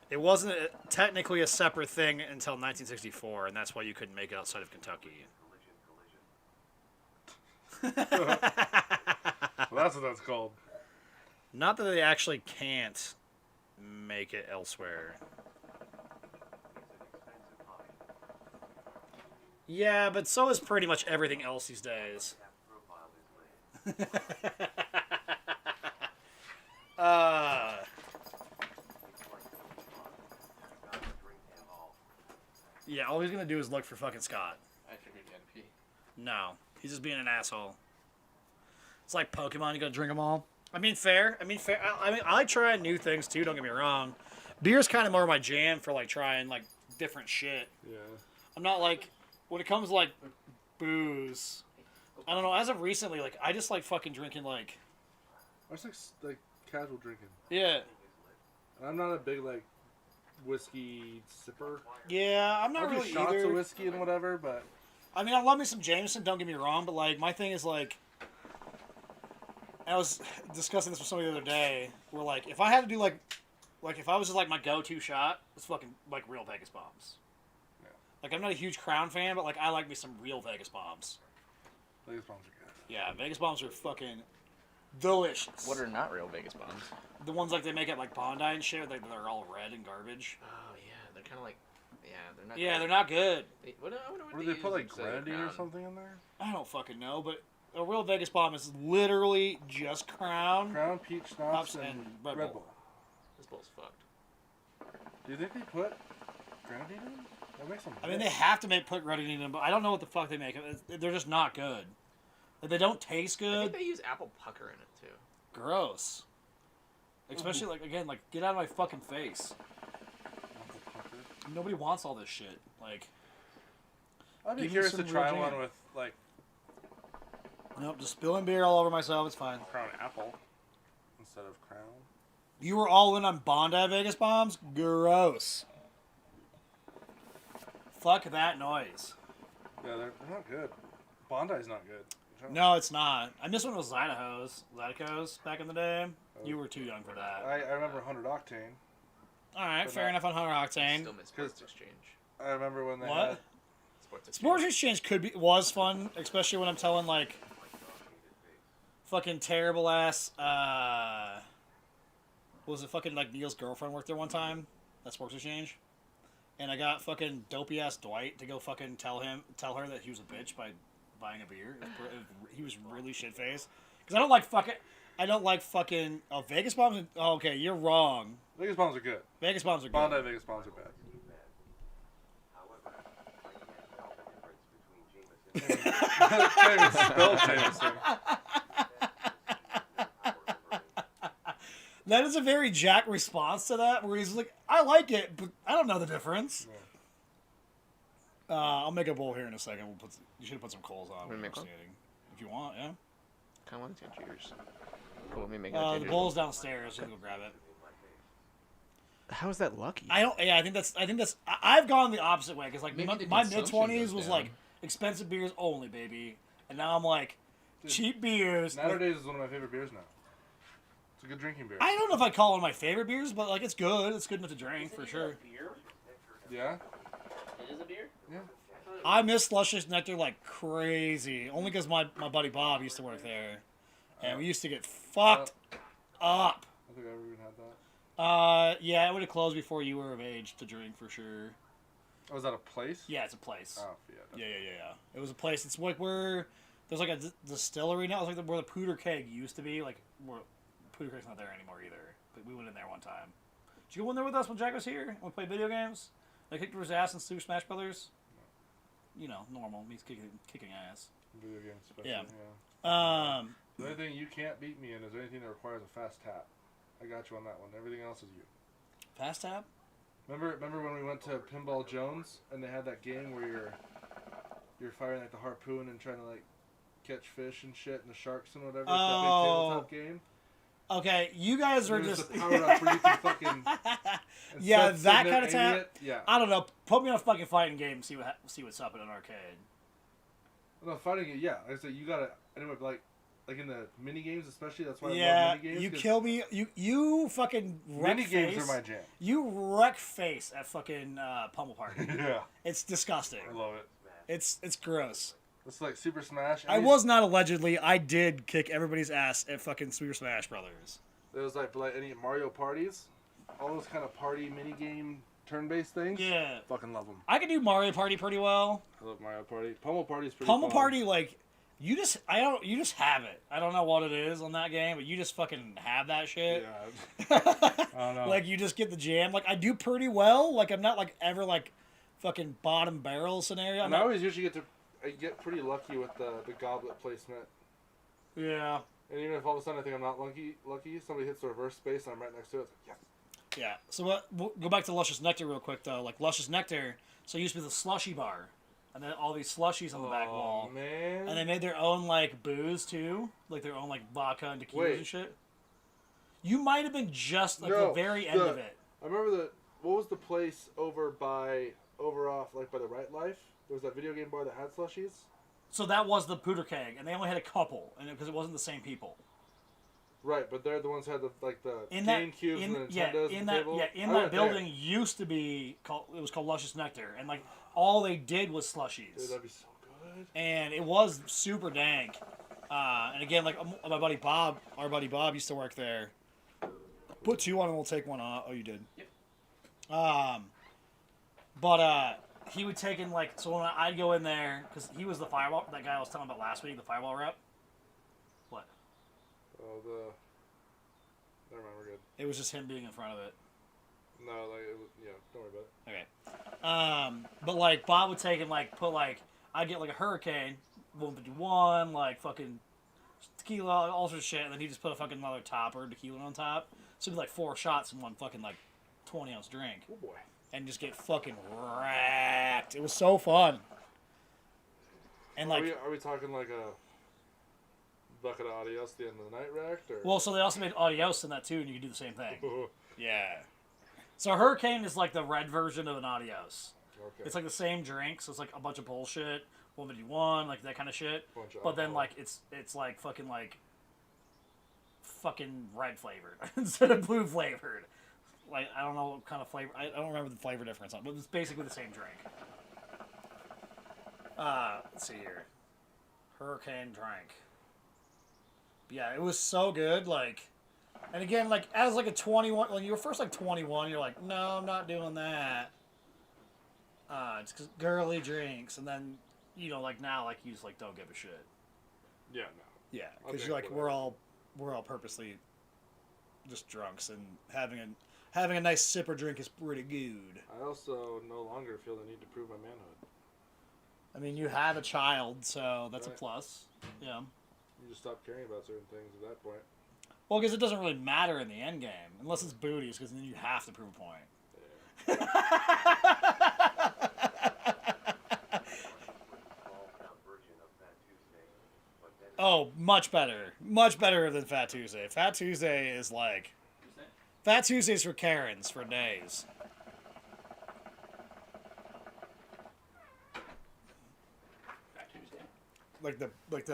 it wasn't technically a separate thing until 1964, and that's why you couldn't make it outside of Kentucky. Well, that's what that's called. Not that they actually can't make it elsewhere. Yeah, but so is pretty much everything else these days. Yeah, all he's gonna do is look for fucking Scott. I figured you had to pee. No, he's just being an asshole. It's like Pokemon, you gotta drink them all. I mean, fair. I mean, I like trying new things too. Don't get me wrong. Beer's kind of more my jam for like trying like different shit. Yeah. I'm not like when it comes to like booze. I don't know. As of recently, like I just like fucking drinking like. I just like casual drinking. Yeah. And I'm not a big like whiskey sipper. Yeah, I'm not I'll do really shots either. of whiskey and whatever, but I mean, I love me some Jameson. Don't get me wrong, but like my thing is like. I was discussing this with somebody the other day. Where like if I had to do like if I was just like my go-to shot, it's fucking like real Vegas bombs. Yeah. Like I'm not a huge Crown fan, but like I like me some real Vegas bombs. Vegas bombs are good. Yeah, Vegas bombs are fucking delicious. What are not real Vegas bombs? The ones like they make at like Bondi and shit? Like they're all red and garbage. Oh yeah, they're kind of like, they're not. Yeah, they're not good. I wonder what What do they put like use instead of grenadine or Crown. something in there? I don't fucking know, but a real Vegas bomb is literally just Crown. Crown, peach Hops schnapps, and and Red Red Bull. Bull. This bowl's fucked. Do you think they put grenadine in? That makes them. I mean, they have to put grenadine in them, but I don't know what the fuck they make. They're just not good. Like, they don't taste I think good. they use apple pucker in it too. Gross. Especially like again, like get out of my fucking face. Nobody wants all this shit. Like, I'd be Give me curious some to try real one jam. with like nope, just spilling beer all over myself. It's fine. Crown apple instead of Crown. You were all in on Bondi Vegas bombs? Gross. Fuck that noise. Yeah, they're not good. Bondi's not good. No, it's not. I miss when it was Zydeco's back in the day. You were too young for that. I remember 100 Octane. Alright, but fair not- enough on 100 Octane. Still miss Sports Exchange. I remember when they What? had. Sports Exchange. Sports Exchange was fun, especially when I'm telling like fucking terrible ass what was it fucking like Neil's girlfriend worked there one time at Sports Exchange, and I got fucking dopey ass Dwight to go fucking tell her that he was a bitch by buying a beer. He was really shit faced because I don't like fucking Vegas bombs. Oh, okay, you're wrong. Vegas bombs are good. Vegas bombs are good. Bondi Vegas bombs are bad. However, I can't tell the difference between Jameson Can't even spell Jameson. That is a very Jack response to that, where he's like, "I like it, but I don't know the difference." I'll make a bowl here in a second. You should have put some coals on. Wanna make one? If you want, yeah. Kind of want to change yours. Cool, let me make The that. bowl's downstairs. You can go grab it. How is that lucky? I don't. Yeah, I think that's. I've gone the opposite way because like Maybe the my consumption mid-20s goes was down. like expensive beers only, baby, and now I'm like Dude, cheap beers. Nowadays is one of my favorite beers now. It's a good drinking beer. I don't know if I call it one of my favorite beers, but like it's good. It's good enough to drink for sure. Beer? Yeah? It is a beer? Yeah. I miss Luscious Nectar like crazy. Only because my buddy Bob used to work there. And we used to get fucked up. I think I ever even had that. Yeah, it would have closed before you were of age to drink for sure. Oh, is that a place? Yeah, it's a place. Oh, yeah. Yeah. It was a place. It's like where there's like a distillery now. It's like where the Pooter Keg used to be. Like where Pooter Keg's not there anymore either. But we went in there one time. Did you go in there with us when Jack was here? And we played video games. They kicked his ass in Super Smash Brothers. You know, normal. He's kicking ass. Video games, especially. Yeah. Yeah. The only thing you can't beat me in is anything that requires a fast tap. I got you on that one. Everything else is you. Fast tap? Remember when we went to Pinball Jones and they had that game where you're firing like the harpoon and trying to like catch fish and shit and the sharks and whatever. It's that big tabletop game. Okay, you guys are And there's just. the power up where you can fucking. Yeah, instead of that sitting there kind of tap. aiming it, yeah. I don't know. Put me on a fucking fighting game and see what's up in an arcade. No, fighting it, yeah. Like I said, you gotta. Anyway, like like in the mini games, especially. That's why I Yeah, love mini games. you kill me. You fucking wreck Mini face. games are my jam. You wreck face at fucking Pummel Party. Yeah, It's disgusting. I love it. It's gross. It's like Super Smash. I was not allegedly. I did kick everybody's ass at fucking Super Smash Brothers. There was like any Mario parties, all those kind of party mini game turn-based things. Yeah. Fucking love them. I can do Mario Party pretty well. I love Mario Party. Pummel Party's pretty Pummel fun. Party, like, you just have it. I don't know what it is on that game, but you just fucking have that shit. Yeah. I don't know. Like, you just get the jam. Like, I do pretty well. Like, I'm not, like, ever, like, fucking bottom barrel scenario. And I always usually get pretty lucky with the goblet placement. Yeah. And even if all of a sudden I think I'm not lucky, somebody hits the reverse space and I'm right next to it. It's like, yes. Yeah. So we'll go back to Luscious Nectar real quick, though. Like, Luscious Nectar, so it used to be the slushy bar. And then all these slushies on the back wall. Man. And they made their own, like, booze, too. Like, their own, like, vodka and tequilas and shit. You might have been just, like, the very end of it. I remember what was the place over off, like, by the Right Life? There was that video game bar that had slushies. So that was the Pooter Keg, and they only had a couple, and because it wasn't the same people. Right, but they're the ones who had the In that, GameCubes and the yeah, Nintendos in at the that, table. yeah, in I that went building used to be called. It was called Luscious Nectar, and like all they did was slushies. Dude, that'd be so good. And it was super dank. And again, like my buddy Bob, our buddy Bob used to work there. Put two on and we'll take one off. Oh, you did. Yep. But he would take in like so when I'd go in there because he was the firewall. That guy I was telling about last week, the firewall rep. What? Oh, never mind, we're good. It was just him being in front of it. No, like, don't worry about it. Okay. But like Bob would take and like put like I'd get like a Hurricane 151, like fucking tequila, all sorts of shit, and then he'd just put a fucking another topper tequila on top. So it'd be like 4 shots in one fucking like 20-ounce drink. Oh boy. And just get fucking wrecked. It was so fun. And like, are we talking like a bucket of adios at the end of the night racked, or? well, so they also made adios in that too, and you could do the same thing. Yeah. So a Hurricane is like the red version of an adios. Okay. It's like the same drink, so it's like a bunch of bullshit, 151, like that kind of shit. Bunch of But then alcohol. like it's like fucking red flavored instead of blue flavored. Like I don't know what kind of flavor. I don't remember the flavor difference on it, but it's basically the same drink. Let's see here. Hurricane drink. Yeah, it was so good. Like, and again, like as like a 21, when you were first like 21, you're like, no, I'm not doing that. It's 'cause girly drinks, and then like now, like you just like don't give a shit. Yeah, no. Yeah, I'll because drink you're like whatever. we're all purposely just drunks, and having a nice sipper drink is pretty good. I also no longer feel the need to prove my manhood. I mean, you have a child, so that's Right. a plus. Yeah. You just stop caring about certain things at that point. Well, because it doesn't really matter in the end game, unless it's booties, because then you have to prove a point. Small town version of Fat Tuesday, but then Oh, much better than Fat Tuesday. Fat Tuesday is like Fat Tuesday's for Karens for days. Fat Tuesday. Like the Like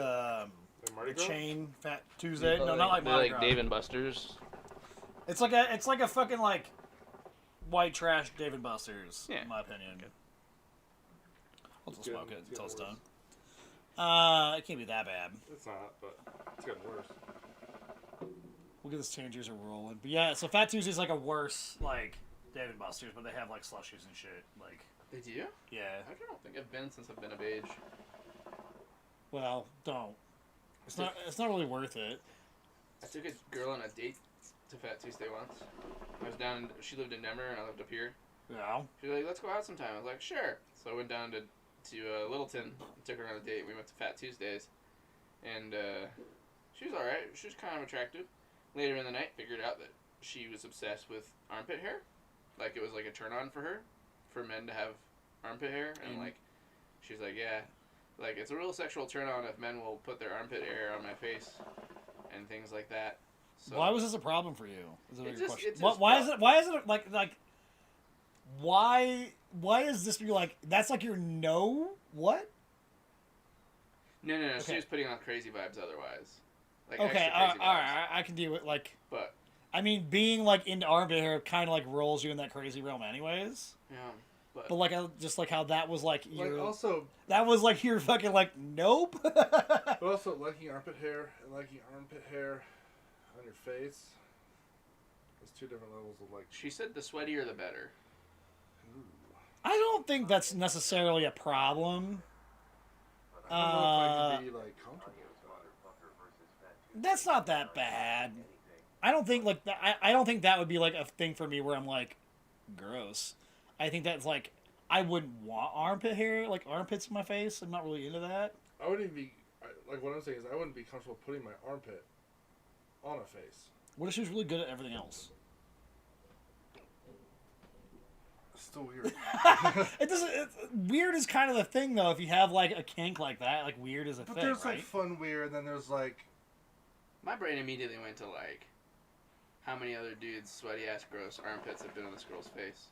Mardi the Gras? chain Fat Tuesday. No, not like Mardi Gras. Dave and Buster's. It's like a fucking like white trash Dave and Buster's, Yeah. in my opinion. I'll just It's smoke it getting- until it's getting done. It can't be that bad. It's not, but it's getting worse. We'll get this change juicer rolling. But yeah, so Fat Tuesday's like a worse like Dave and Buster's, but they have like slushies and shit. Like, They do? yeah. I don't think I've been since I've been of age. Well, don't. It's not really worth it. I took a girl on a date to Fat Tuesday once. I was down. She lived in Denver, and I lived up here. No. She was like, "Let's go out sometime." I was like, "Sure." So I went down to Littleton, took her on a date. We went to Fat Tuesdays, and she was all right. She was kind of attractive. Later in the night, figured out that she was obsessed with armpit hair, like it was like a turn on for her, for men to have armpit hair, and like she's like, "Yeah, like it's a real sexual turn on if men will put their armpit hair on my face, and things like that." So, Why was this a problem for you? Is a It bigger just- question. it just Why is it like why is this be like that's like your no what? No. She Okay. was putting on crazy vibes otherwise. Like Okay, extra all crazy right, I can deal with like. But I mean, being like into armpit hair kind of like rolls you in that crazy realm, anyways. yeah, but But like, just like how that was like Like your also, that was like your fucking like nope. but also liking armpit hair and liking armpit hair on your face. There's two different levels of like. she said the sweatier the better. Ooh. I don't think that's necessarily a problem. I don't know if I can be like comfortable with that. That's not that bad. I don't think like that. I don't think that would be like a thing for me where I'm like, gross. I think that's like I wouldn't want armpit hair, like armpits in my face. I'm not really into that. I wouldn't even be like what I'm saying is I wouldn't be comfortable putting my armpit on a face. What if she was really good at everything else? It's still weird. It doesn't. Weird is kind of the thing though. If you have like a kink like that, like weird is a But thing, there's right? like fun weird, then there's like My brain immediately went to like, how many other dudes' sweaty ass gross armpits have been on this girl's face?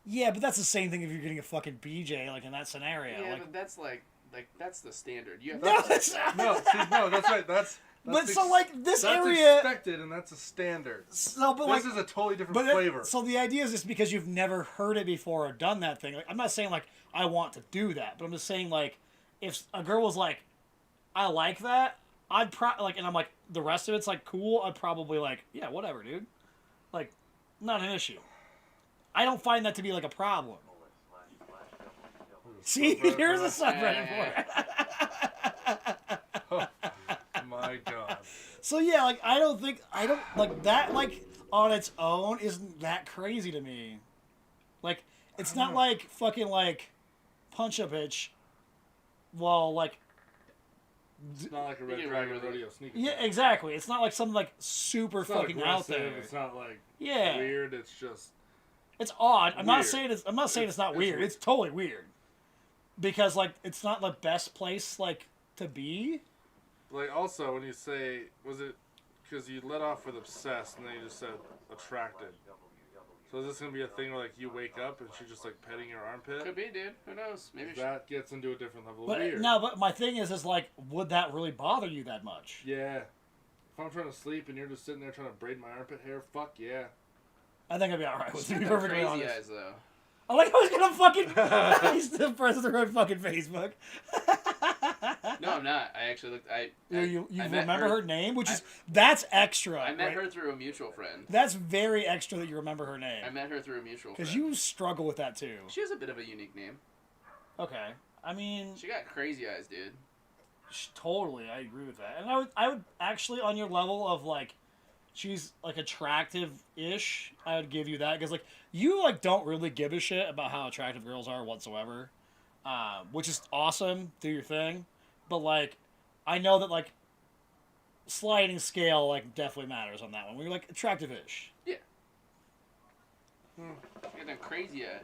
Yeah, but that's the same thing if you're getting a fucking BJ like in that scenario. Yeah, like, but that's like that's the standard. You have no, to that's not. no, that's right. That's But so like this that's area. expected and that's a standard. So, but like, This is a totally different but flavor. so the idea is just because you've never heard it before or done that thing. Like, I'm not saying like I want to do that, but I'm just saying like if a girl was like, I like that, I'd like, and I'm like the rest of it's like cool. I'd probably like, yeah, whatever, dude. Like, not an issue. I don't find that to be like a problem. See, here's a subreddit for it. Oh, my God. So yeah, like I don't like that like on its own isn't that crazy to me. Like it's not like fucking like punch a bitch while like It's not like a You Red get Dragon rid of it. rodeo sneak yeah, attack. exactly. It's not like something like super It's not fucking out aggressive, there. It's not like Yeah. weird. It's just It's odd. I'm not Weird. saying it's It's- not it's weird. weird. It's totally weird. Because like it's not the best place like to be. like also when you say was it because you let off with obsessed and then you just said attracted. So is this gonna be a thing where like you wake up and she's just like petting your armpit? Could be, dude. Who knows? Maybe she... That gets into a different level of But weird. no, but my thing is like, would that really bother you that much? Yeah. If I'm trying to sleep and you're just sitting there trying to braid my armpit hair, fuck yeah. I think I'd be alright with it, She's to be got perfectly crazy honest. eyes though. I like I was gonna fucking he's the president on fucking Facebook. No, I'm not. I actually looked. You I met remember her name, which is that's extra. I met right? her through a mutual friend. That's very extra that you remember her I name met her through a mutual friend. because you struggle with that too. She has a bit of a unique name. Okay, I mean, She got crazy eyes, dude. totally, I agree with that, and I would actually on your level of like, she's like attractive-ish. I would give you that because like you like don't really give a shit about how attractive girls are whatsoever, which is awesome. Do your thing, but like, I know that like sliding scale like definitely matters on that one. We're like attractive-ish. She got them crazy eyes.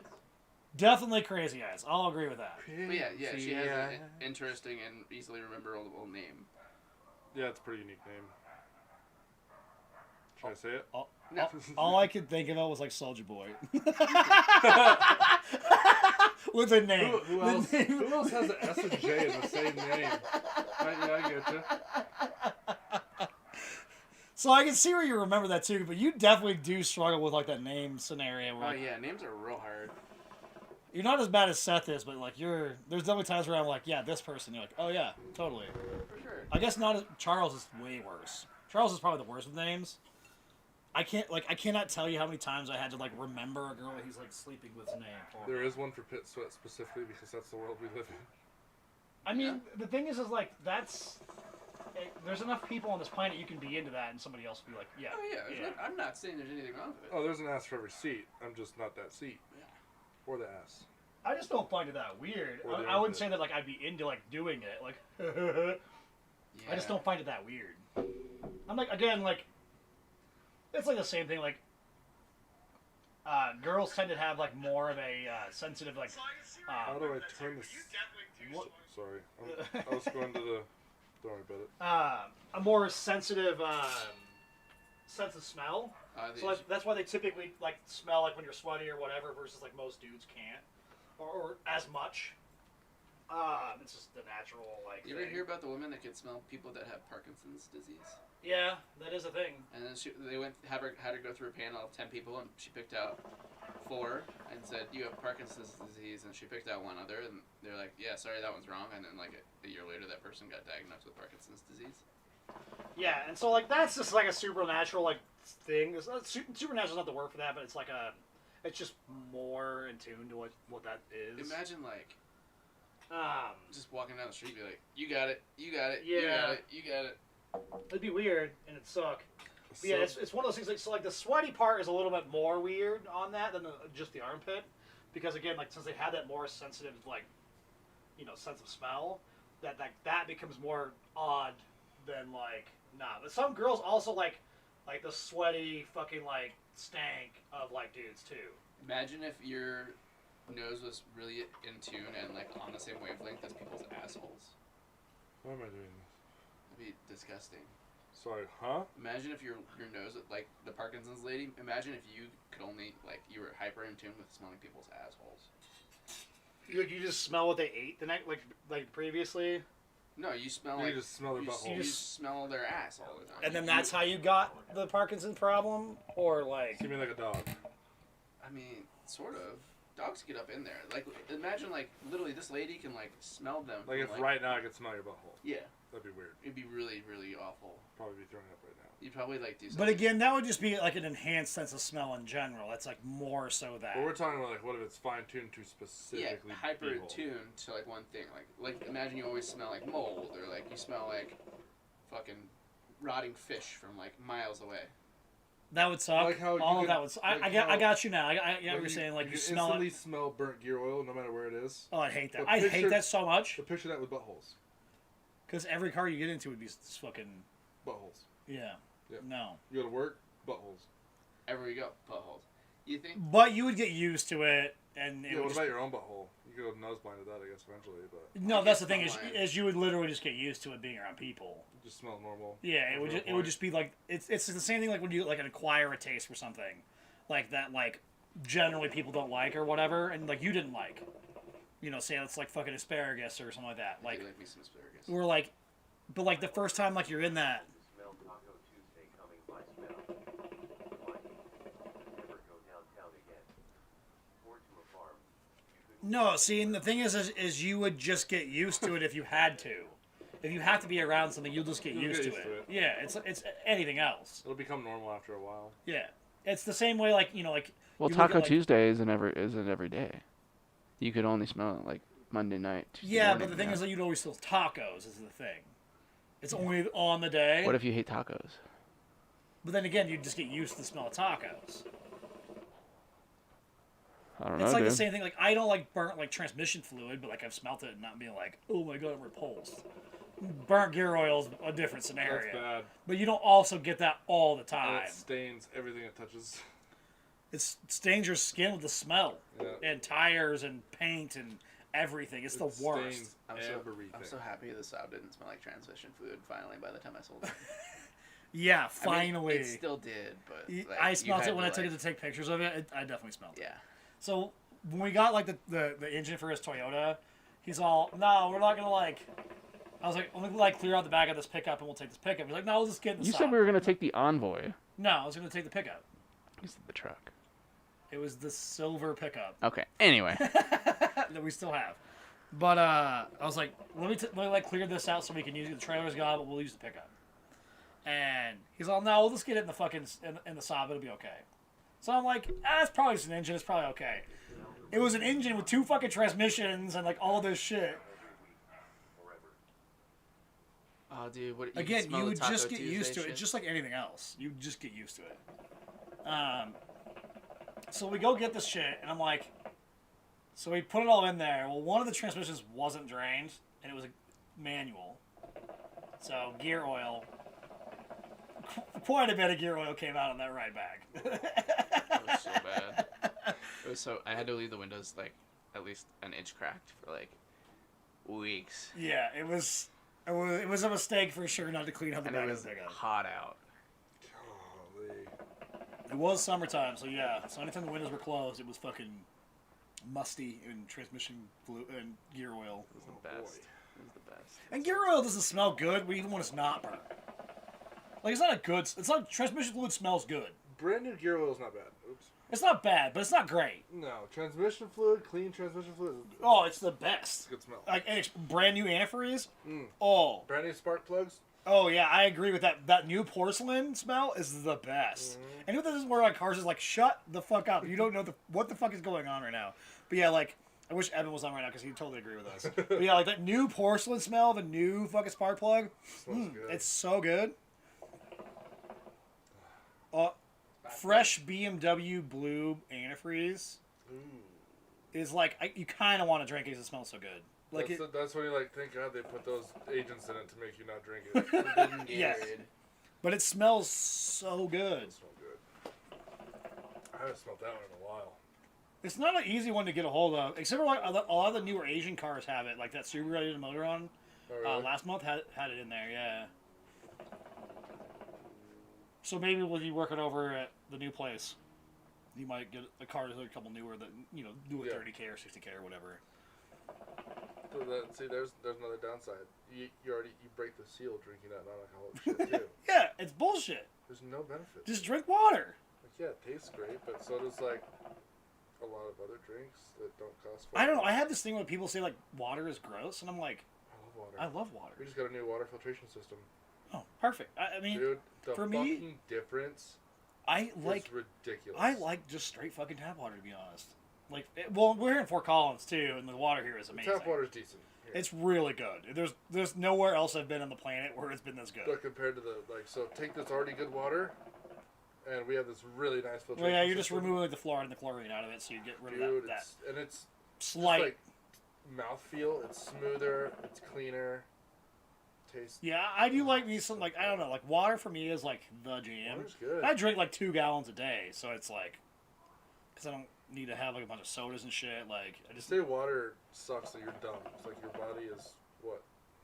Definitely crazy eyes. I'll agree with that. But yeah, she has an interesting and easily rememberable name. Yeah, it's a pretty unique name. Should I say it? No. All I could think about was like Soulja Boy. With the name. Who else? Who else has an S and J in the same name? Yeah, I get you. So I can see where you remember that too, but you definitely do struggle with like that name scenario. Where, Oh like, yeah, names are real hard. You're not as bad as Seth is, but like there's definitely times where I'm like, yeah, this person. You're like, oh yeah, totally. For sure. I guess not. Charles is way worse. Charles is probably the worst with names. I cannot tell you how many times I had to like remember a girl that he's like sleeping with's name. There is one for Pit Sweat specifically because that's the world we live in. I mean, the thing is like there's enough people on this planet you can be into that, and somebody else will be like, yeah. Oh yeah, I'm not saying there's anything wrong with it. Oh, there's an ass for every seat. I'm just not that seat. Yeah. Or the ass. I just don't find it that weird. Or the I wouldn't outfit. say that like I'd be into like doing it. Like I just don't find it that weird. I'm like again like it's like the same thing. Like girls tend to have like more of a sensitive like. How do I turn this? What? Sorry, I was going to the. Don't worry about it. A more sensitive sense of smell. So like, that's why they typically like smell like when you're sweaty or whatever, versus like most dudes can't, or as much. It's just the natural like. You ever thing. hear about the woman that could smell people that have Parkinson's disease? Yeah, that is a thing. And then they had her go through a panel of 10 people, and she picked out 4 and said, "You have Parkinson's disease," and she picked out one other, and they're like, "Yeah, sorry, that one's wrong." And then like a year later, that person got diagnosed with Parkinson's disease. Yeah, and so like that's just like a supernatural like thing. Supernatural's not the word for that, but it's like it's just more in tune to what that is. Imagine like Um, just walking down the street, be like, "You got it, you got it, Yeah. you got it, you got it." it'd be weird and it'd suck. But So, yeah, it's one of those things. Like, so like the sweaty part is a little bit more weird on that than just the armpit, because again, like since they have that more sensitive like, sense of smell, that becomes more odd than like not. But some girls also like the sweaty fucking like stank of like dudes too. Imagine if your nose was really in tune and like on the same wavelength as people's assholes. why am I doing this? It'd be disgusting. Sorry, huh? Imagine if your nose, like the Parkinson's lady, imagine if you could only, like, you were hyper in tune with smelling people's assholes. You just smell what they ate the night like previously, No, you smell You like, just smell their you butthole. smell their ass all the time. and then that's how you got the Parkinson's problem, or like. You mean like a dog? I mean, sort of. Dogs get up in there. Like, imagine, like, literally this lady can, like, smell them. Like from, if right now I could smell your butthole. Yeah. That'd be weird. It'd be really, really awful. Probably be throwing up right now. You'd probably, like, do something. But again, that would just be like an enhanced sense of smell in general. That's like more so that. But we're talking about like what if it's fine tuned to Yeah, specifically hyper beehole. attuned to, like, one thing. Like, imagine you always smell like mold, or, like, you smell like fucking rotting fish from, like, miles away. That would suck. Like how you All of could- that would. I like got. I how- got you now. I get what you're you, saying. Like you can smell instantly it. smell burnt gear oil no matter where it is. Oh, I hate that. But I hate picture- that so much. So picture that with buttholes. Because every car you get into would be fucking. Buttholes. Yeah. Yeah. No. You go to work, buttholes. Everywhere you go, buttholes. You think? But you would get used to it, and it Yeah, would what just, about your own butthole? You could go nose blind to that, I guess, eventually, but No, I that's guess the thing not mine. is you would literally just get used to it being around people. it just smells normal. Yeah, That's it would the just, it point. would just be like it's the same thing like when you like acquire a taste for something, like that like generally people don't like or whatever, and like you didn't like, say it's like fucking asparagus or something like that. I Like do like me some asparagus. we're like, but like the first time like you're in that. Smell Taco Tuesday coming by smell. Like, never go downtown again. Or to a farm. You couldn't No, see, and the thing is you would just get used to it if you had to. If you have to be around something, you'll just get You'll used get to used it. to it. Yeah, it's anything else. It'll become normal after a while. Yeah, it's the same way like like. Well, you look Taco at, like- Tuesday isn't every day. You could only smell it like Monday night. Tuesday Yeah, morning, but the thing yeah. is that you'd always still tacos is the thing. It's only on the day. What if you hate tacos? But then again, you just get used to the smell of tacos. I don't know, It's like dude. the same thing. Like I don't like burnt like transmission fluid, but like I've smelt it and not being like, oh my god, I'm repulsed. Burnt gear oil is a different scenario. That's bad. But you don't also get that all the And time. it stains everything it touches. It stains your skin with the smell Yeah. and tires and paint and everything. It's the It worst. stains I'm everything. so happy the Saab didn't smell like transmission fluid finally by the time I sold it. Yeah, I mean, finally. it still did, but like, I you smelled had it when I took like, it to take pictures of it. I definitely smelled it. Yeah. So when we got like the engine for his Toyota, he's all, no, we're not gonna like. I was like, let me like clear out the back of this pickup and we'll take this pickup. He's like, no, we'll just get in the You Saab. said we were gonna take the Envoy. No, I was gonna take the pickup. You said the truck. It was the silver pickup Okay. Anyway, that we still have. But I was like, let me like clear this out so we can use it. The trailer's gone, but we'll use the pickup. And he's all, no, we'll just get it in the fucking in the Saab. It'll be okay. So I'm like, it's probably just an engine. It's probably okay. It was an engine with 2 fucking transmissions and like all this shit. Oh, dude, what? You Again, smell you the would Taco just get used Tuesday to it, shit? just like anything else. You just get used to it. So we go get this shit, and I'm like, so we put it all in there. Well, one of the transmissions wasn't drained, and it was a manual. So gear oil, quite a bit of gear oil came out on that ride back. It was so bad. It was so. I had to leave the windows like at least an inch cracked for like weeks, Yeah, it was a mistake for sure not to clean out the and it back of was the pickup. hot out. Golly. It was summertime, so yeah. So anytime the windows were closed, it was fucking musty and transmission fluid and gear oil. It was Oh, the best. boy. It was the best. And gear oil doesn't smell good, but even when it's not burnt. Like, it's not a good... It's not... Transmission fluid smells good. Brand new gear oil is not bad. Oops. It's not bad, but it's not great. No, transmission fluid, clean transmission fluid. Oh, it's the It's best. a good smell. Like, and it's brand new antifreeze. Mm. Oh. Brand new spark plugs. Oh, yeah, I agree with that. That new porcelain smell is the best. Mhm. And this is where, like, cars is like, shut the fuck up. You don't know what the fuck is going on right now. But yeah, like, I wish Evan was on right now because he'd totally agree with us. But yeah, like, that new porcelain smell, the new fucking spark plug, Smells good. it's so good. Fresh BMW blue antifreeze Ooh. is like, you kind of want to drink it because it smells so good. Like That's when you like, thank God they put those agents in it to make you not drink it. Forbidden Yes. Gatorade. But it smells so good. It smells good. I haven't smelled that one in a while. It's not an easy one to get a hold of, except for like a lot of the newer Asian cars have it. Like that Subaru I did a motor on Oh, really? last month had it in there. Yeah. So maybe when you work it over at the new place, you might get a car that's a couple newer that do a Yeah. 30K or 60K or whatever. So see, there's another downside. You break the seal drinking that non-alcoholic shit too. Yeah, it's bullshit. There's no benefit. Just drink water. Like, yeah, it tastes great, but so does like a lot of other drinks that don't cost. I don't know. I have this thing when people say like water is gross, and I'm like, I love water. I love water. We just got a new water filtration system. Oh, perfect. I mean, Dude, the for fucking me, difference I like is ridiculous. I like just straight fucking tap water, to be honest. Like, well, we're here in Fort Collins too, and the water here is amazing. Tap water's decent. Here. It's really good. There's nowhere else I've been on the planet where it's been this good. But compared to the so take this already good water, and we have this really nice filtration. Well, yeah, you're just system. removing like the fluoride and the chlorine out of it, so you get rid Dude, of that it's slight. like mouthfeel. It's smoother. It's cleaner. Taste. Yeah, I do like me some like I don't know, like water for me is like the jam. Water's good. I drink like 2 gallons a day, so it's like because I don't need to have like a bunch of sodas and shit. Like I just Say water sucks that you're dumb. It's like your body is what?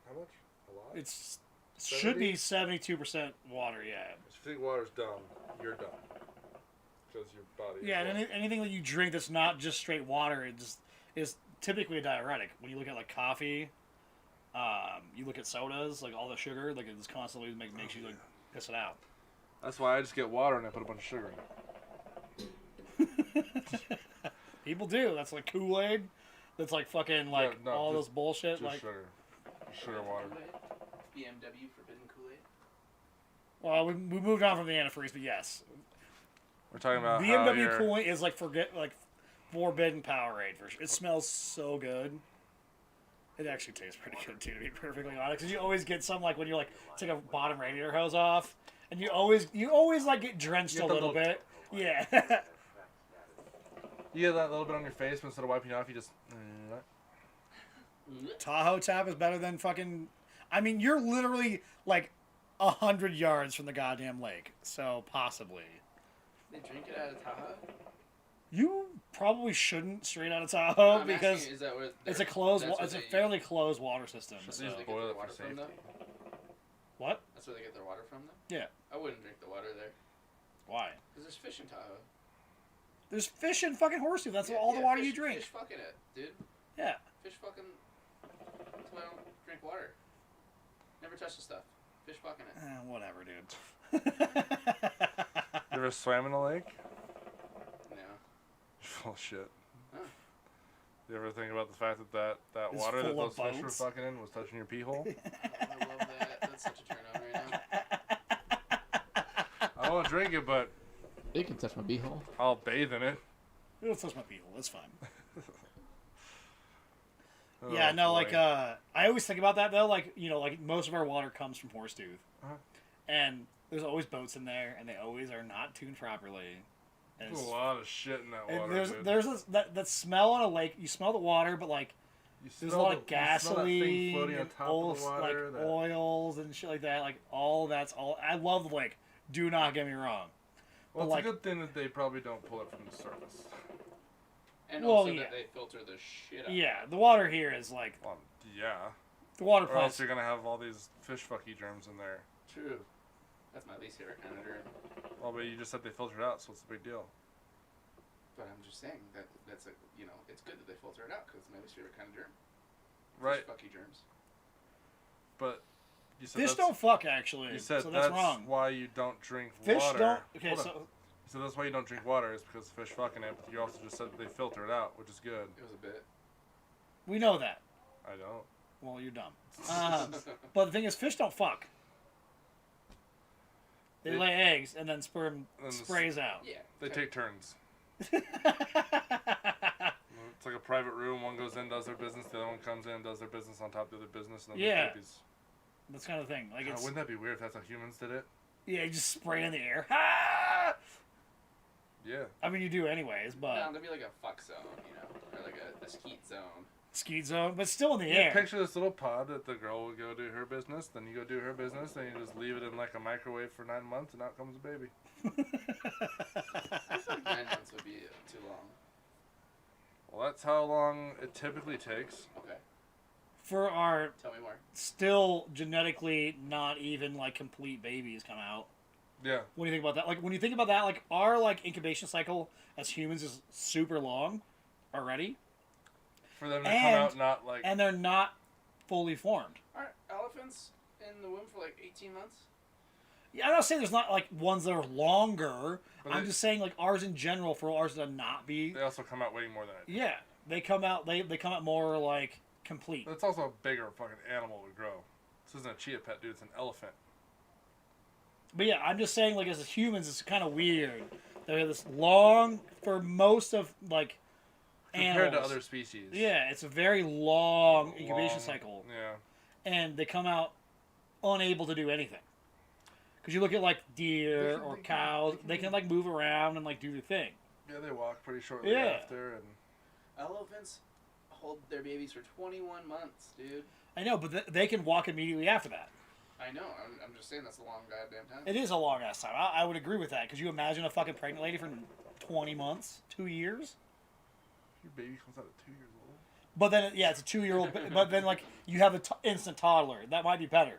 How much? A lot. it's should be 72% water. Yeah. If you think water's dumb, you're dumb. Because your body. Yeah, is and anything that you drink that's not just straight water, it just is typically a diuretic. When you look at like coffee, you look at sodas, like all the sugar, like it just constantly makes you like piss it out. That's why I just get water and I put a bunch of sugar in it. People do. That's like Kool-Aid. That's like fucking like no, all just- this bullshit. Just Like, sugar. Sugar water. BMW Forbidden Kool-Aid. well, we moved on from the antifreeze, but yes, We're talking about how BMW you're- Kool-Aid is like forbidden Powerade for sure. It smells so good. It actually tastes pretty good too, to be perfectly honest. Because you always get some like when you like take a bottom radiator hose off, and you always like get drenched You a get the little little- bit. Yeah. You get that little bit on your face, but instead of wiping it off, you just. Tahoe tap is better than fucking. I mean, you're literally like 100 yards from the goddamn lake, so possibly. They drink it out of Tahoe? You probably shouldn't straight out of Tahoe I'm because asking, is that where it's a they're- closed. that's where It's a they- fairly closed water system. Just So. use they get boil their it for water from safety. them? What? That's where they get their water from, though? Yeah. I wouldn't drink the water there. Why? Because there's fish in Tahoe. There's fish in fucking Horseshoe. That's Yeah, all the yeah, water fish, you drink. Fish fucking it, dude. Yeah. Fish fucking. That's why I don't drink water. Never touch the stuff. Fish fucking it. Whatever, dude. You ever swam in a lake? No. Full of shit. Huh. You ever think about the fact that It's water that full of those fish were boats. fucking in was touching your pee hole? I love that. That's such a turn on right now. I won't drink it, but It can touch my beehole. I'll bathe in it. It'll touch my people. That's fine. Oh, Yeah, no, boy. like, I always think about that, though. Like, like, most of our water comes from Horsetooth. Uh-huh. And there's always boats in there, and they always are not tuned properly. And There's it's- a lot of shit in that and water. there's dude. there's this, that smell on a lake. You smell the water, but, like, You there's a smell lot the- of you smell that thing gasoline floating on and top oil, of the water. like, oils and shit like that. Like, all that's all. I love the lake. Do not get me wrong. Well, it's like- a good thing that they probably don't pull it from the surface. And Well, also yeah. that they filter the shit out. Yeah, the water here is, like, Well, yeah. the water Or else plants. you're gonna have all these fish fucky germs in there. True. That's my least favorite kind of germ. Well, but you just said they filter it out, so what's the big deal? But I'm just saying that's a it's good that they filter it out because it's my least favorite kind of germ. Right. Fish fucky germs. But you said Fish that's, don't fuck, actually. you said so that's wrong. why you don't drink Fish water. don't. Okay, Hold on. so You said that's why you don't drink water is because fish fucking it. But you also just said that they filter it out, which is good. It was a bit. we know that. I don't. Well, you're dumb. But the thing is, fish don't fuck. They lay eggs and then sperm And sprays out. Yeah. They take turns. It's like a private room. One goes in, does their business. The other one comes in, does their business on top of the other business, and then Yeah. there's babies. That's kind of thing. Like it's Wouldn't that be weird if that's how humans did it? yeah, you just spray in the air. Ah! Yeah. I mean, you do anyways, but No, there'd be like a fuck zone, or like a skeet zone. skeet zone, but still in the You air. picture this little pod that the girl would go do her business, then you go do her business, then you just leave it in like a microwave for 9 months, and out comes a baby. I feel like 9 months would be too long. Well, that's how long it typically takes. Okay. For our Tell me more. still genetically not even like complete babies come out. Yeah. What do you think about that? Like when you think about that, like our like incubation cycle as humans is super long already, For them to And- come out not like. and they're not fully formed. Aren't elephants in the womb for like 18 months? Yeah, I'm not saying there's not like ones that are longer. But I'm they- just saying like ours in general for ours to not be. They also come out waiting more than I do. Yeah, they come out. They come out more like complete. But it's also a bigger fucking animal to grow. This isn't a chia pet, dude. It's an elephant. But yeah, I'm just saying like as humans, it's kind of weird. They're this long for most of like Compared to animals. other species. Yeah, it's a very long incubation Long- cycle, Yeah. and they come out unable to do anything. Because you look at like deer They or can- cows, they they can- can like move around and like do their thing. Yeah, they walk pretty shortly Yeah. after, and Elephants hold their babies for 21 months, dude. I know, but they can walk immediately after that. I know. I'm just saying that's a long goddamn time. It is a long ass time. I would agree with that. Could you imagine a fucking pregnant lady for 20 months, 2 years? your baby comes out at 2 years old. But then, yeah, it's a 2-year-old. But then, like, you have an instant toddler. That might be better.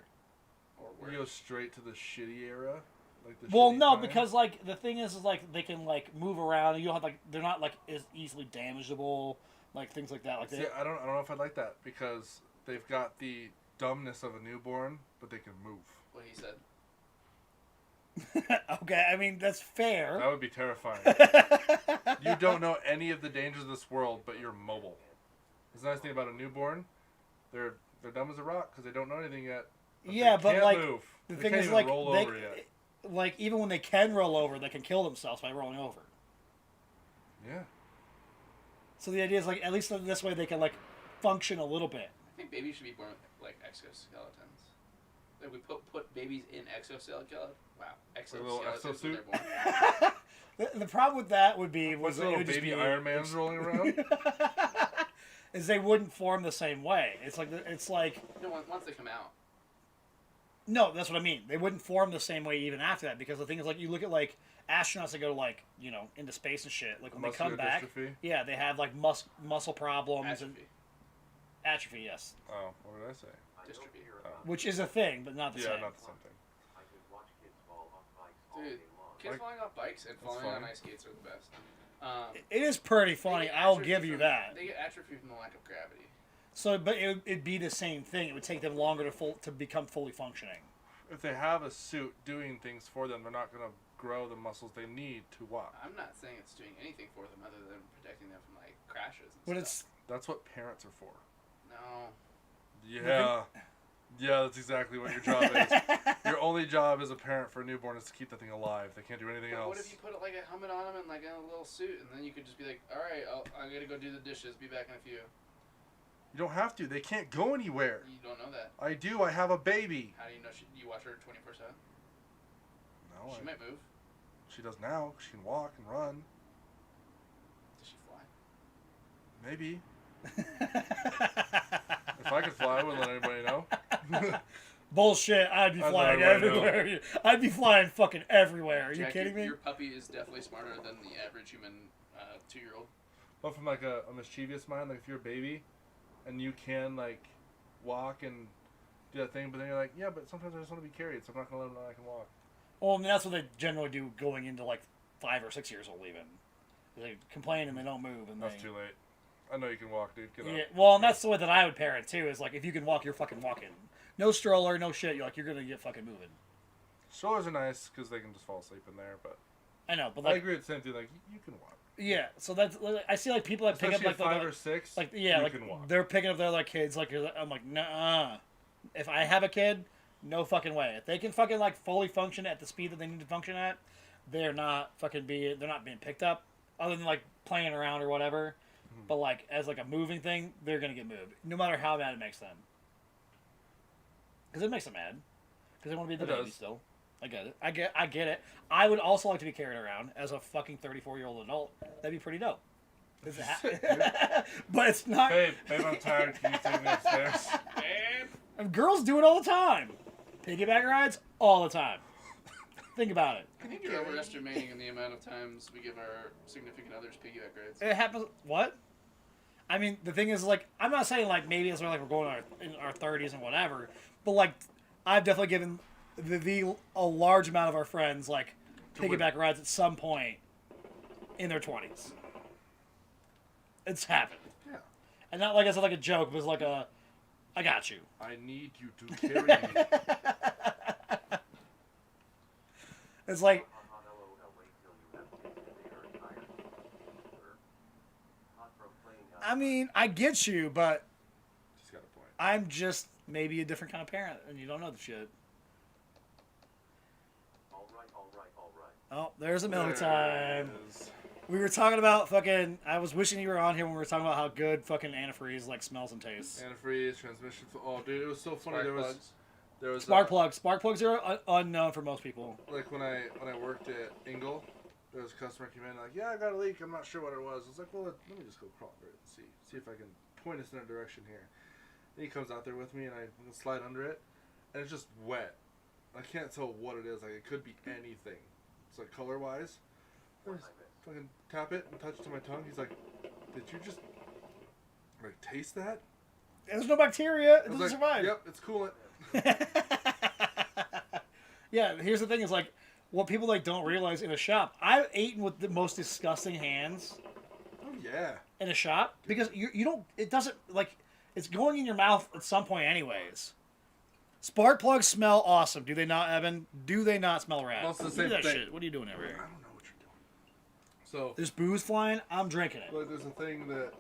Or We go straight to the shitty era, like the. Well, shitty no, time. because like the thing is like they can like move around. And you don't have like they're not like as easily damageable, like things like that. Like See, they, I don't know if I'd like that because they've got the dumbness of a newborn, but they can move. what he said. okay, I mean that's fair. That would be terrifying. You don't know any of the dangers of this world, but you're mobile. That's the nice thing about a newborn. They're dumb as a rock because they don't know anything yet. Yeah, they but can't like move. the They thing can't is even like roll they, over yet. like even when they can roll over, they can kill themselves by rolling over. Yeah. So the idea is like at least this way they can like function a little bit. I think babies should be born with like exoskeletons. Like we put babies in exoskeleton. Wow, little exoskeletons when exosuit? they're born. The problem with that would be What's was it little would just baby be Iron Man's rolling around? is they wouldn't form the same way. It's like No, once they come out. no, that's what I mean. They wouldn't form the same way even after that because the thing is like you look at like astronauts that go like into space and shit. Like when they come Muscular back, dystrophy? yeah, they have like muscle problems and Atrophy. atrophy. Yes, Oh, what did I say? Dystrophy. which is a thing, but not the Yeah, same. not the same thing. I could watch kids fall off bikes all Dude, day long. Kids Like- falling off bikes and That's falling on funny. ice skates are the best. It is pretty They funny. get I'll atrophy give you from- that. They get atrophy from the lack of gravity. So, but it'd be the same thing. It would take them longer to become fully functioning. If they have a suit doing things for them, they're not going to grow the muscles they need to walk. I'm not saying it's doing anything for them other than protecting them from like crashes and But stuff. That's what parents are for. No. Yeah. Yeah, that's exactly what your job is. Your only job as a parent for a newborn is to keep that thing alive. They can't do anything But else. what if you put like a helmet on them and like a little suit, and then you could just be like, all right, I'm gonna go do the dishes. Be back in a few. You don't have to. They can't go anywhere. You don't know that. I do. I have a baby. How do you know? You watch her 24/7. No, She might move. she does now. She can walk and run. Does she fly? Maybe. If I could fly, I wouldn't let anybody know. Bullshit! I'd be I'd flying let everybody everywhere. I'd be flying fucking everywhere. Are you Jack, kidding me? Your puppy is definitely smarter than the average human 2-year-old. But from like a mischievous mind, like if you're a baby and you can like walk and do that thing, but then you're like, yeah, but sometimes I just want to be carried, so I'm not gonna let them know I can walk. Well, I mean, that's what they generally do going into like 5 or 6 years old, even. They complain and they don't move, and That's they. too late. I know you can walk, dude. Get Yeah, up. well, and that's the way that I would parent too. Is like if you can walk, you're fucking walking. No stroller, no shit. You're gonna get fucking moving. Strollers are nice because they can just fall asleep in there, but I know, but I like, agree with the same thing. Like you can walk. yeah. So that's I see like people that pick up Especially like at 5 the, or 6. like yeah, you like can walk. they're picking up their like kids. Like I'm like, nah. If I have a kid, no fucking way. If they can fucking like fully function at the speed that they need to function at, they're not being picked up, other than like playing around or whatever. But like as like a moving thing, they're gonna get moved, no matter how mad it makes them. Because it makes them mad. Because they want to be the It baby does. still. I get it. I get it. I would also like to be carried around as a fucking 34-year-old adult. That'd be pretty dope. But it's not. Babe, I'm tired. Can you take me upstairs? And girls do it all the time. Piggyback rides all the time. Think about it. I think you're overestimating in the amount of times we give our significant others piggyback rides. It happens. What? I mean, the thing is, like, I'm not saying like maybe it's like we're going in our 30s and whatever, but like, I've definitely given a large amount of our friends like piggyback rides at some point in their 20s. It's happened. Yeah. And not like it's like a joke, but it's like a, I got you. I need you to carry me. It's like, I mean, I get you, but She's got a point. I'm just maybe a different kind of parent, and you don't know the shit. All right. Oh, there's a milk There time. it is. We were talking about fucking. I was wishing you were on here when we were talking about how good fucking antifreeze like smells and tastes. Antifreeze, transmission. Oh, dude, it was so funny. Spark There was Spark plugs. Spark plugs are unknown for most people. like when I worked at Ingle, there was a customer came in like, yeah, I got a leak. I'm not sure what it was. I was like, well, let me just go crawl under it and see if I can point us in a direction here. And he comes out there with me, and I slide under it, and it's just wet. I can't tell what it is. Like it could be anything. It's like color wise. I just fucking tap it and touch it to my tongue. He's like, did you just like taste that? There's no bacteria. It I was doesn't like, survive. yep, it's coolant. Yeah, here's the thing: is like what people like don't realize in a shop. I've eaten with the most disgusting hands Oh yeah. in a shop because you don't. It doesn't like it's going in your mouth at some point, anyways. Spark plugs smell awesome. Do they not, Evan? Do they not smell rad? Well, it's the Do same that thing. shit. What are you doing over I here? don't know what you're doing. So, There's booze flying. I'm drinking it. like, there's a thing that,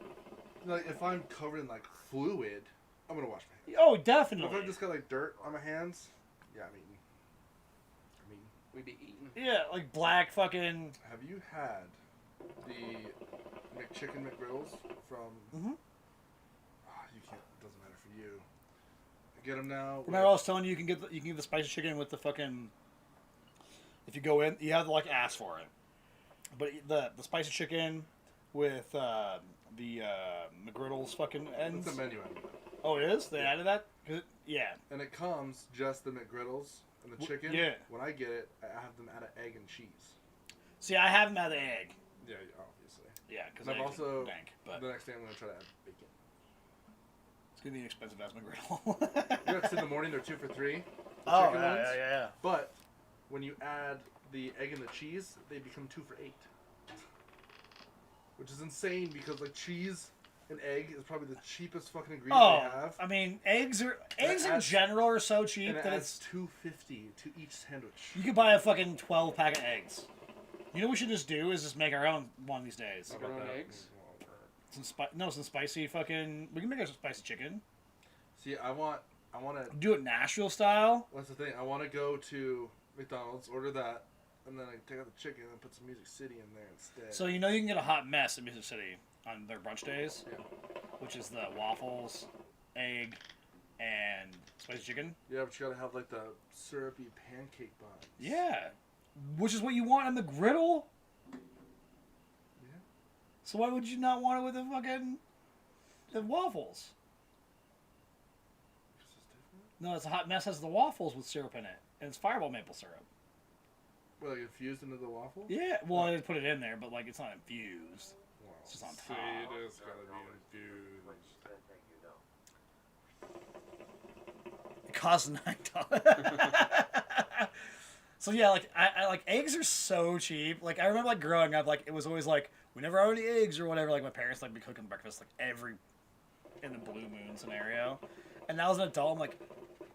like, if I'm covered in like fluid, I'm gonna wash my hands. Oh, But if definitely. I've just got like dirt on my hands, yeah, I'm eating. We'd be eating. Yeah, like black fucking. Have you had the McChicken McGriddles from? Mhm. You can't. It doesn't matter for you. I get them now. Remember, I was telling you, you can get the spicy chicken with the fucking. If you go in, you have to like ask for it. But the spicy chicken with the McGriddles fucking ends. It's a menu item, Oh, it is. They added that. Yeah. and it comes just the McGriddles and the chicken. yeah. When I get it, I have them add an egg and cheese. See, I have them at the egg. Yeah, obviously. Yeah, because I've also dank, but the next day I'm gonna try to add bacon. it's gonna be an expensive ass McGriddle. You know, it's in the morning. They're 2 for $3. The Oh, chicken ones. yeah. But when you add the egg and the cheese, they become 2 for $8. Which is insane because like cheese and egg is probably the cheapest fucking ingredient Oh, they have. I mean, eggs in adds- general are so cheap And it that adds it's $2.50 to each sandwich. you could buy a fucking 12 pack of eggs. You know what we should just do is just make our own one these days. Our own eggs? Some spicy fucking. We can make some spicy chicken. See, I want to. Do it Nashville style. That's the thing. I want to go to McDonald's, order that, and then I take out the chicken and put some Music City in there instead. So you know you can get a hot mess in Music City on their brunch days, Yeah. which is the waffles, egg, and spicy chicken. Yeah, but you gotta have like the syrupy pancake buns. Yeah, which is what you want on the griddle. Yeah. So why would you not want it with the waffles? It's just different. No, it's a hot mess has the waffles with syrup in it, and it's Fireball maple syrup. Well, like infused into the waffle? Yeah, well, I put it in there, but like it's not infused. Well, It's just on see, top. it is gotta be infused. It costs $9. So yeah, like I like eggs are so cheap. Like I remember like growing up, like it was always like we never had any eggs or whatever. Like my parents like be cooking breakfast like every in the blue moon scenario. And now as an adult, I'm like,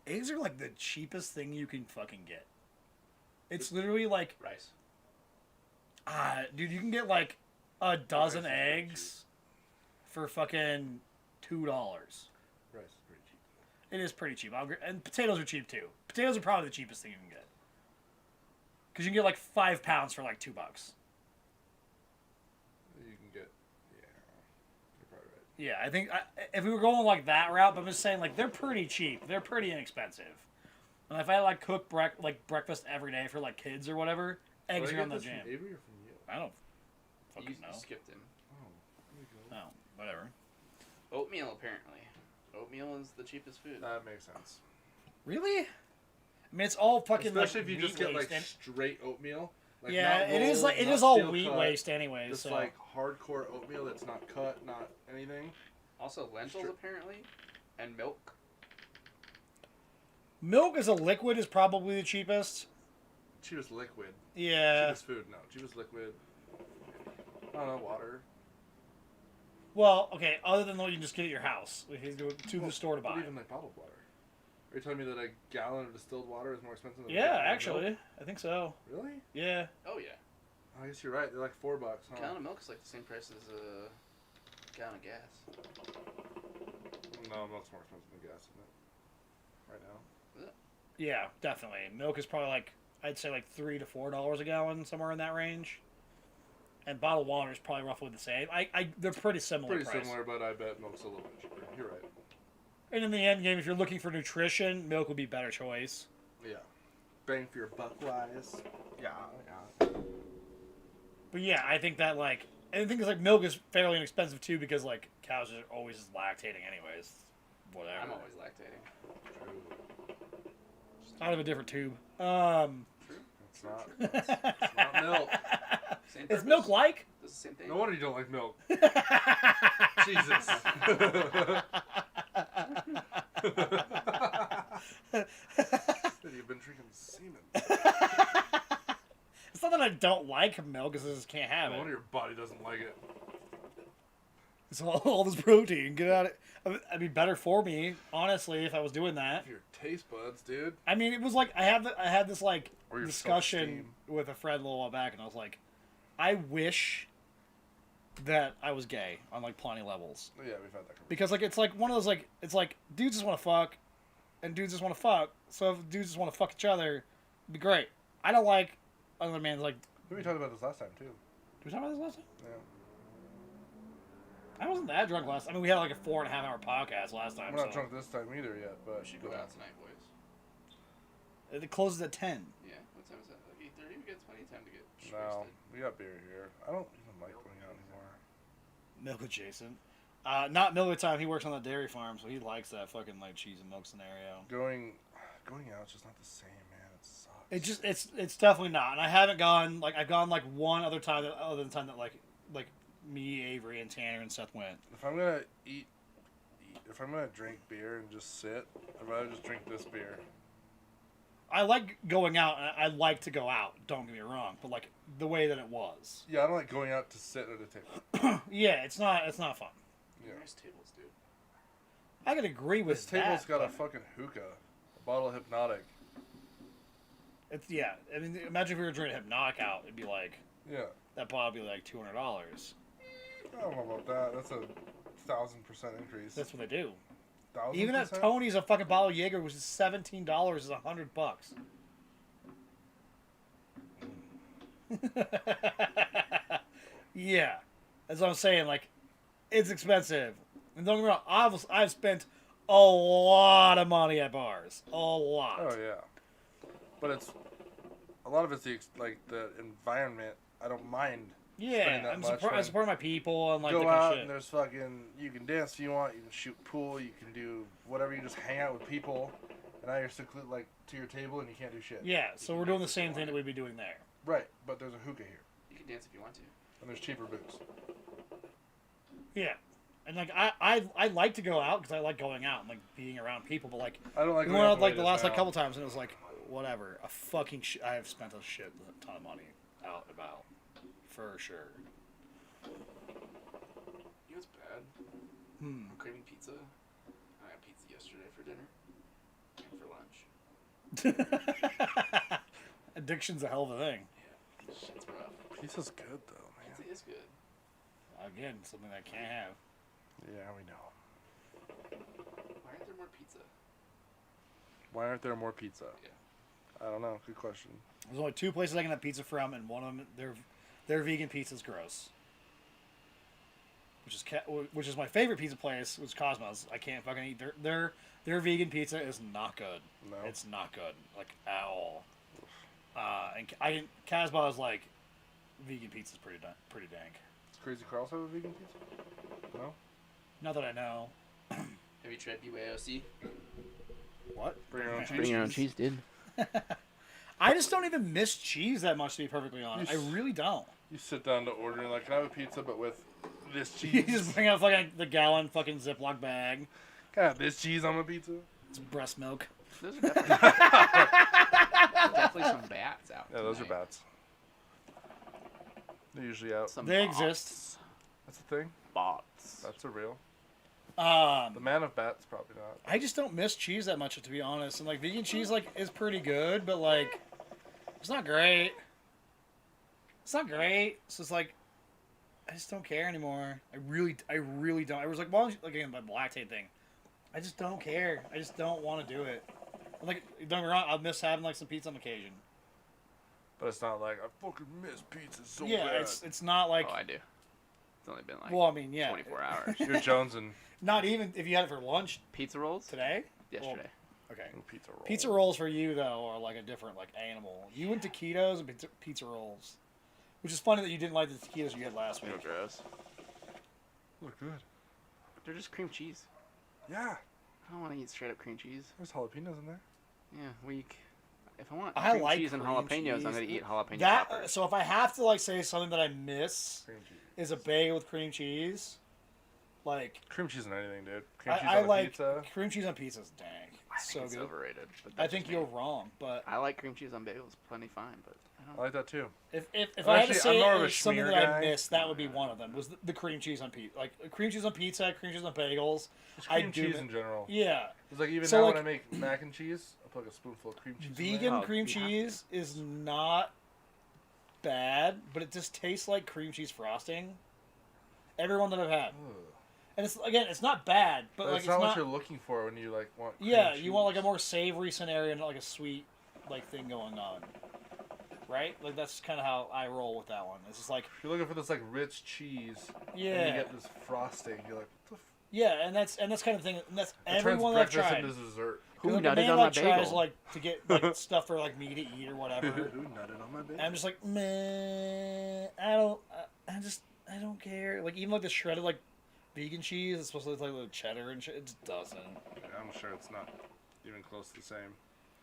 eggs are like the cheapest thing you can fucking get. It's literally like, Rice. dude, you can get like a dozen Rice is pretty eggs for fucking $2. Rice is pretty cheap. It is pretty cheap. And potatoes are cheap too. Potatoes are probably the cheapest thing you can get. Because you can get like 5 pounds for like $2. You can get, yeah, you're probably right. Yeah, I think if we were going like that route, but I'm just saying like they're pretty cheap. They're pretty inexpensive. And if I like cook breakfast every day for like kids or whatever, eggs Did are I on the get this jam. from Avery or from you? I don't You fucking know. skipped him. Oh, there you go. Oh, whatever. Oatmeal, apparently. Oatmeal is the cheapest food. That makes sense. Really? I mean, it's all fucking Especially like if you just wheat get like waste straight oatmeal. Like yeah, not it is rolled, like it not is all steel wheat cut, waste anyway. Just So like hardcore oatmeal that's not cut, not anything. Also, lentils, apparently. And milk. milk as a liquid is probably the cheapest. Cheapest liquid. Yeah. Cheapest food, no. Cheapest liquid. I don't know, water. Well, okay. Other than what you can just get at your house, if you go to the store to But buy. even like bottled water. Are you telling me that a gallon of distilled water is more expensive than a Yeah, gallon of actually, milk? I think so. Really? Yeah. Oh, yeah. I guess you're right. They're like $4, A huh? gallon of milk is like the same price as a gallon of gas. No, milk's more expensive than gas, isn't it? Right now. Yeah, definitely. Milk is probably like I'd say like $3 to $4 a gallon, somewhere in that range. And bottled water is probably roughly the same. They're pretty similar. Pretty price. similar, but I bet milk's a little bit cheaper. You're right. And in the end game, if you're looking for nutrition, milk would be a better choice. Yeah. Bang for your buck wise. Yeah. But yeah, I think that like I think it's like milk is fairly inexpensive too because like cows are always just lactating anyways. Whatever. I'm always lactating. True. Out of a different tube. It's not. It's not milk. Same Is purpose. milk like? Does the same thing. No wonder you don't like milk. Jesus. You've been drinking semen. It's not that I don't like milk, because I just can't have No it. wonder your body doesn't like it. It's all this protein. Get out of it'd be better for me, honestly, if I was doing that. Your taste buds, dude. I mean, it was like I had this like Or your discussion self-esteem. with a friend a little while back, and I was like, I wish that I was gay on like plenty levels, Oh, yeah, we've had that conversation. because like it's like one of those like it's like dudes just want to fuck, and dudes just want to fuck. So if dudes just want to fuck each other, it'd be great. I don't like other man's like. We talked about this last time, too. Did we talk about this last time? Yeah. I wasn't that drunk last. I mean, we had like a 4.5 hour podcast last time. We're not so. drunk this time either yet, but We should go out tonight, boys. It closes at 10. Yeah. What time is that? Like 8:30. We got plenty of time to get No, wasted. we got beer here. I don't even like going out anymore. Milk adjacent. Not milk time. He works on the dairy farm, so he likes that fucking like cheese and milk scenario. Going out is just not the same, man. It sucks. It's definitely not. And I haven't gone like I've gone like one other time other than the time that like me, Avery, and Tanner and Seth went. If I'm gonna if I'm gonna drink beer and just sit, I'd rather just drink this beer. I like going out. And I like to go out. Don't get me wrong, but like the way that it was. Yeah, I don't like going out to sit at a table. Yeah, it's not fun. Yeah. Nice tables, dude. I can agree with This table's that, got a but fucking hookah, a bottle of Hypnotic. It's yeah. I mean, imagine if we were drinking Hypnotic out. It'd be like Yeah. that bottle would be like $200. I don't know about that. That's a 1,000% increase. That's what they do. 1,000%? Even at Tony's, a fucking bottle of Jaeger, which is $17, is $100. Yeah, that's what I'm saying. Like, it's expensive, and don't get me wrong. I've spent a lot of money at bars, a lot. Oh yeah, but it's a lot of it's the environment. I don't mind. Yeah, spending that I'm much I when- support my people and like Go that kind out of and shit. there's fucking. You can dance if you want. You can shoot pool. You can do whatever. You just hang out with people, and now you're secluded like to your table and you can't do shit. Yeah, so we're doing the same thing that we'd be doing there. Right, but there's a hookah here, You can dance if you want to. and there's cheaper booze. Yeah, and like I like to go out because I like going out and like being around people, but like I don't like. we going went out out the like way the it is last like now. couple times and it was like, whatever. A fucking I have spent a shit ton of money out and about. For sure. You know what's bad? I'm craving pizza. I had pizza yesterday for dinner. And for lunch. Addiction's a hell of a thing. Yeah. Shit's rough. Pizza's good though, man. Pizza is good. Again, something I can't have. Yeah, we know. Why aren't there more pizza? Why aren't there more pizza? Yeah. I don't know. Good question. There's only 2 places I can have pizza from, and one of them, their vegan pizza's gross. Which is my favorite pizza place, which is Cosmos. I can't fucking eat their vegan pizza is not good. No. It's not good, like at all. And Casbah's like vegan pizza's pretty dank. Does Crazy Carl's have a vegan pizza? No. Not that I know. Have you tried BYOC? What? Bring your own cheese. Bring your own cheese, dude. I just don't even miss cheese that much, to be perfectly honest. I really don't. You sit down to order and like, can I have a pizza but with this cheese? You just bring out fucking the gallon fucking Ziploc bag. Can I have this cheese on my pizza? It's breast milk. Those are definitely, definitely some bats out. Yeah, those are tonight. bats. They're usually out. Some They bots. exist. That's the thing. Bots. That's a real. The man of bats probably not. I just don't miss cheese that much, to be honest. And like vegan cheese, like is pretty good, but like it's not great. It's not great. So it's like I just don't care anymore. I really don't. I was like, well, again, my lactate thing. I just don't care. I just don't want to do it. Like, don't get me wrong, I'll miss having like some pizza on occasion. But it's not like I fucking miss pizza so Yeah, bad. it's not like. Oh, I do. It's only been like Well, I mean, yeah. 24 hours. You're Jones and Not even if you had it for lunch Pizza rolls? today. Yesterday. Okay. pizza roll. Pizza rolls for you though are like a different like animal. You went taquitos and pizza rolls, which is funny that you didn't like the taquitos you had last week. Real gross. Look good. They're just cream cheese. Yeah. I don't want to eat straight up cream cheese. There's jalapenos in there. Yeah, weak. If I want I cream like cheese and cream jalapenos, cheese. I'm gonna eat jalapeno That poppers. so if I have to like say something that I miss Cream cheese. is a bagel with cream cheese. Like Cream cheese on anything, dude. Cream cheese I on a like pizza. cream cheese on pizza's dang. I It's think so it's good. overrated. But I that's think just you're me. wrong, but I like cream cheese on bagels plenty fine, but I I don't. like that too. if I'm I had to actually- say I'm more of a something schmear that guy. I missed, that would be one of them. Was the cream cheese on pizza, like cream cheese on pizza, cream cheese on bagels. Just I cream do cheese mi- in general. Yeah, It's like even So, now like- when I make mac and cheese, I put like a spoonful of cream cheese. in vegan there. Oh, cream you have cheese is not bad, but it just tastes like cream cheese frosting. Everyone that I've had, Ugh. and it's not bad, but But like it's not what not. you're looking for when you like want. Cream Yeah, you want like a cheese. more savory scenario and like a sweet like thing going on, right? Like that's kind of how I roll with that one. It's just like If you're looking for this like rich cheese, and yeah, you get this frosting, you're like, what the yeah, and that's kind of thing. And that's it turns everyone that I've breakfast tried. into dessert. Who Like, a nutted man on that my tries bagel? like to get like stuff for like me to eat or whatever. Who nutted on my And bagel? I'm just like, man, I don't care. Like even like the shredded like vegan cheese, it's supposed to look like little cheddar and shit. It just doesn't. Yeah, I'm sure it's not even close to the same.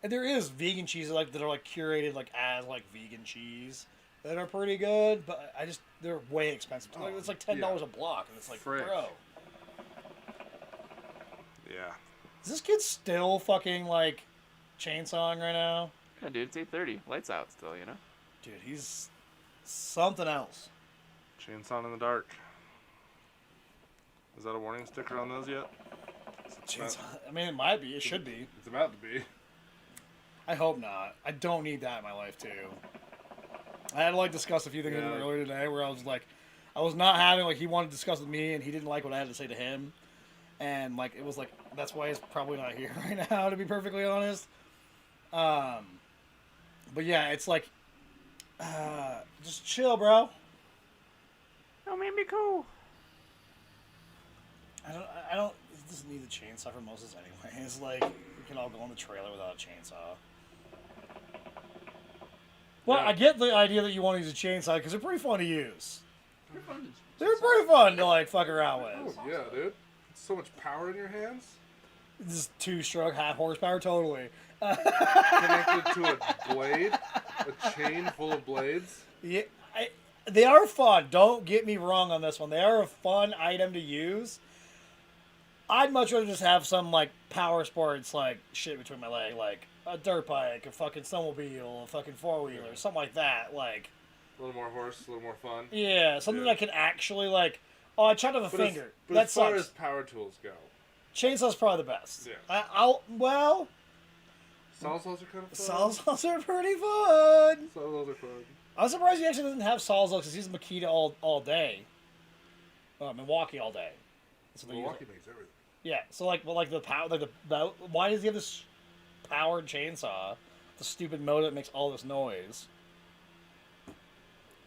And there is vegan cheeses like that are like curated like as like vegan cheese that are pretty good, but they're way expensive. Like, it's like $10 a block, and it's like, Frick. bro, Yeah. is this kid still fucking like chainsawing right now? Yeah, dude, it's 8:30. Lights out still, you know. Dude, he's something else. Chainsaw in the dark. Is that a warning sticker on those yet? Chainsaw. I mean, it might be. It should be. It's about to be. I hope not. I don't need that in my life too. I had to like discuss a few things with him Yeah. earlier today where I was like, I was not having like he wanted to discuss with me and he didn't like what I had to say to him, and like it was like that's why he's probably not here right now, to be perfectly honest. But yeah, it's like, just chill, bro. Oh, man, be cool. I don't. It doesn't need the chainsaw for Moses anyway. It's like we can all go on the trailer without a chainsaw. Well, Yeah. I get the idea that you want to use a chainsaw because they're pretty fun to use. You're fun. They're pretty fun to like fuck around with. Oh yeah, dude. So much power in your hands. Just 2-stroke, half horsepower, totally. Connected to a blade, a chain full of blades. Yeah, they are fun. Don't get me wrong on this one. They are a fun item to use. I'd much rather just have some like power sports like shit between my leg, like a dirt bike, a fucking snowmobile, a fucking four-wheeler, something like that. Like, A little more horse, a little more fun. yeah, something that can actually, like, oh, I tried to have a finger. But That as far sucks. as power tools go, Chainsaw's probably the best. Yeah. Well, sawzalls are kind of fun. sawzalls are pretty fun. Sawzalls are fun. I'm surprised he actually doesn't have sawzalls because he's in Makita all day. Milwaukee all day. So they use Milwaukee it. makes everything. Yeah, so like the power, like the why does he have this powered chainsaw? The stupid motor that makes all this noise.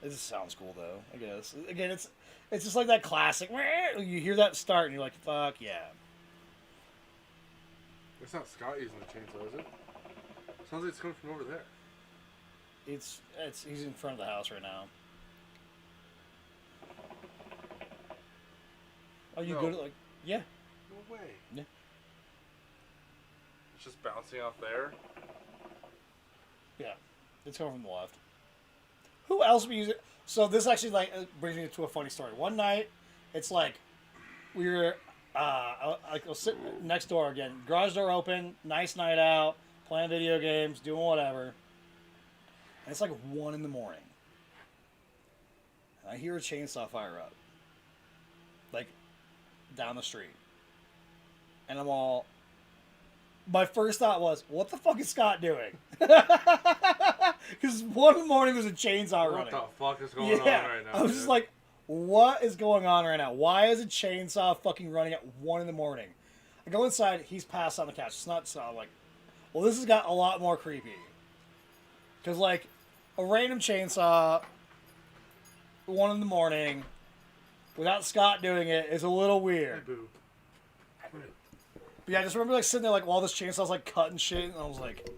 It just sounds cool though. I guess again, it's just like that classic. You hear that start and you're like, fuck yeah. It's not Scott using the chainsaw, is it? Sounds like it's coming from over there. It's he's in front of the house right now. Oh, you No. go to like yeah. No way. Yeah. It's just bouncing off there. Yeah, it's coming from the left. Who else would use it? So this actually like brings me to a funny story. One night, it's like we were I was sitting next door again, garage door open, nice night out, playing video games, doing whatever. And it's like 1 a.m. And I hear a chainsaw fire up, like down the street, and I'm all. My first thought was, what the fuck is Scott doing? Because 1 a.m. there's a chainsaw running. What the fuck is going on right now? I was dude? just like, what is going on right now? Why is a chainsaw fucking running at 1 a.m? I go inside, he's passed on the couch. It's not so I'm like, well, this has got a lot more creepy. Because, like, a random chainsaw, 1 a.m, without Scott doing it is a little Hey, weird. boo. But yeah, I just remember like sitting there like while this chainsaw's like cutting shit, and I was like,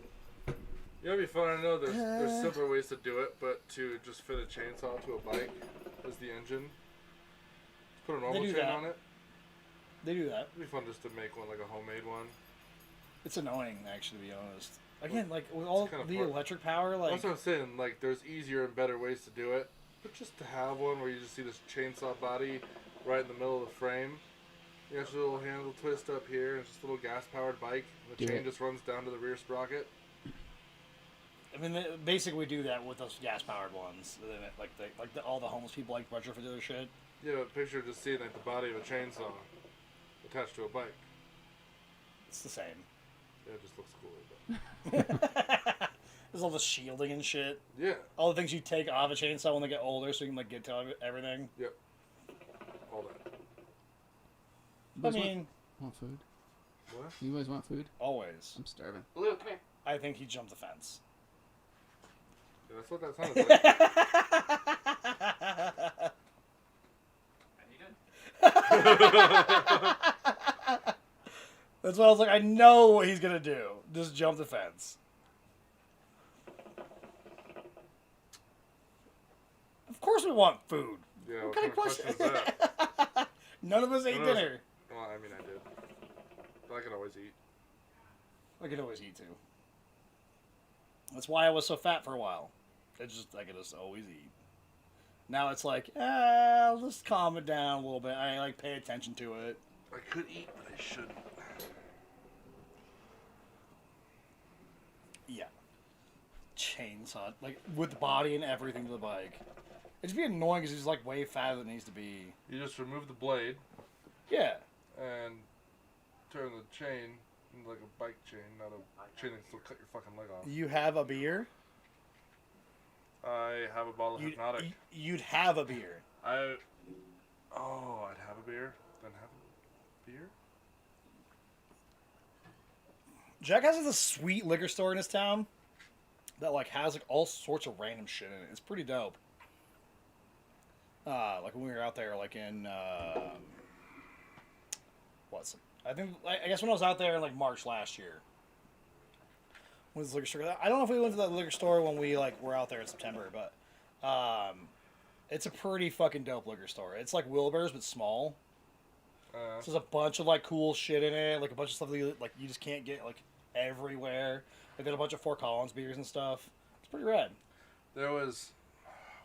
You know, it'd be fun. I know there's simpler ways to do it, but to just fit a chainsaw to a bike as the engine, just put a normal do chain that. on it. they do that. It'd be fun just to make one like a homemade one. It's annoying, actually, to be honest. Again, like with all kind of the fun. electric power, like That's what I'm saying. Like, there's easier and better ways to do it, but just to have one where you just see this chainsaw body right in the middle of the frame. You got your little handle twist up here, and it's just a little gas-powered bike. And the Do chain it. just runs down to the rear sprocket. I mean, basically we do that with those gas-powered ones. All the homeless people like retrofit their shit. Yeah, but picture just seeing like the body of a chainsaw attached to a bike. It's the same. Yeah, it just looks cooler. But There's all the shielding and shit. yeah, All the things you take off a chainsaw when they get older, so you can like get to everything. yep, all that. I mean, Want food? What? You guys want food? always. I'm starving. Blue, come here. I think he jumped the fence. Yeah, that's what that sounded like. That's why I was like, I know what he's gonna do. Just jump the fence. Of course we want food. Yeah, What kind of question is that? None of us ate None of us- dinner. Well, I mean, I did. But I could always eat. I could always eat too. That's why I was so fat for a while. I could just always eat. Now it's like, I'll just calm it down a little bit. I like pay attention to it. I could eat, but I shouldn't. Yeah. Chainsaw, like with the body and everything to the bike. It'd be annoying because he's like way fatter than he needs to be. You just remove the blade Yeah. and turn the chain into like a bike chain, not a chain that can still cut your fucking leg off. You have a beer. I have a bottle of Hypnotic. You'd have a beer. I'd have a beer, then have a beer? Jack has this sweet liquor store in his town that like has like all sorts of random shit in it. It's pretty dope. Like when we were out there, like in I guess when I was out there in like March last year. With the liquor store, I don't know if we went to that liquor store when we like were out there in September, but it's a pretty fucking dope liquor store. It's like Wilbur's but small. So there's a bunch of like cool shit in it, like a bunch of stuff that you just can't get like everywhere. They got a bunch of Fort Collins beers and stuff. It's pretty rad. That's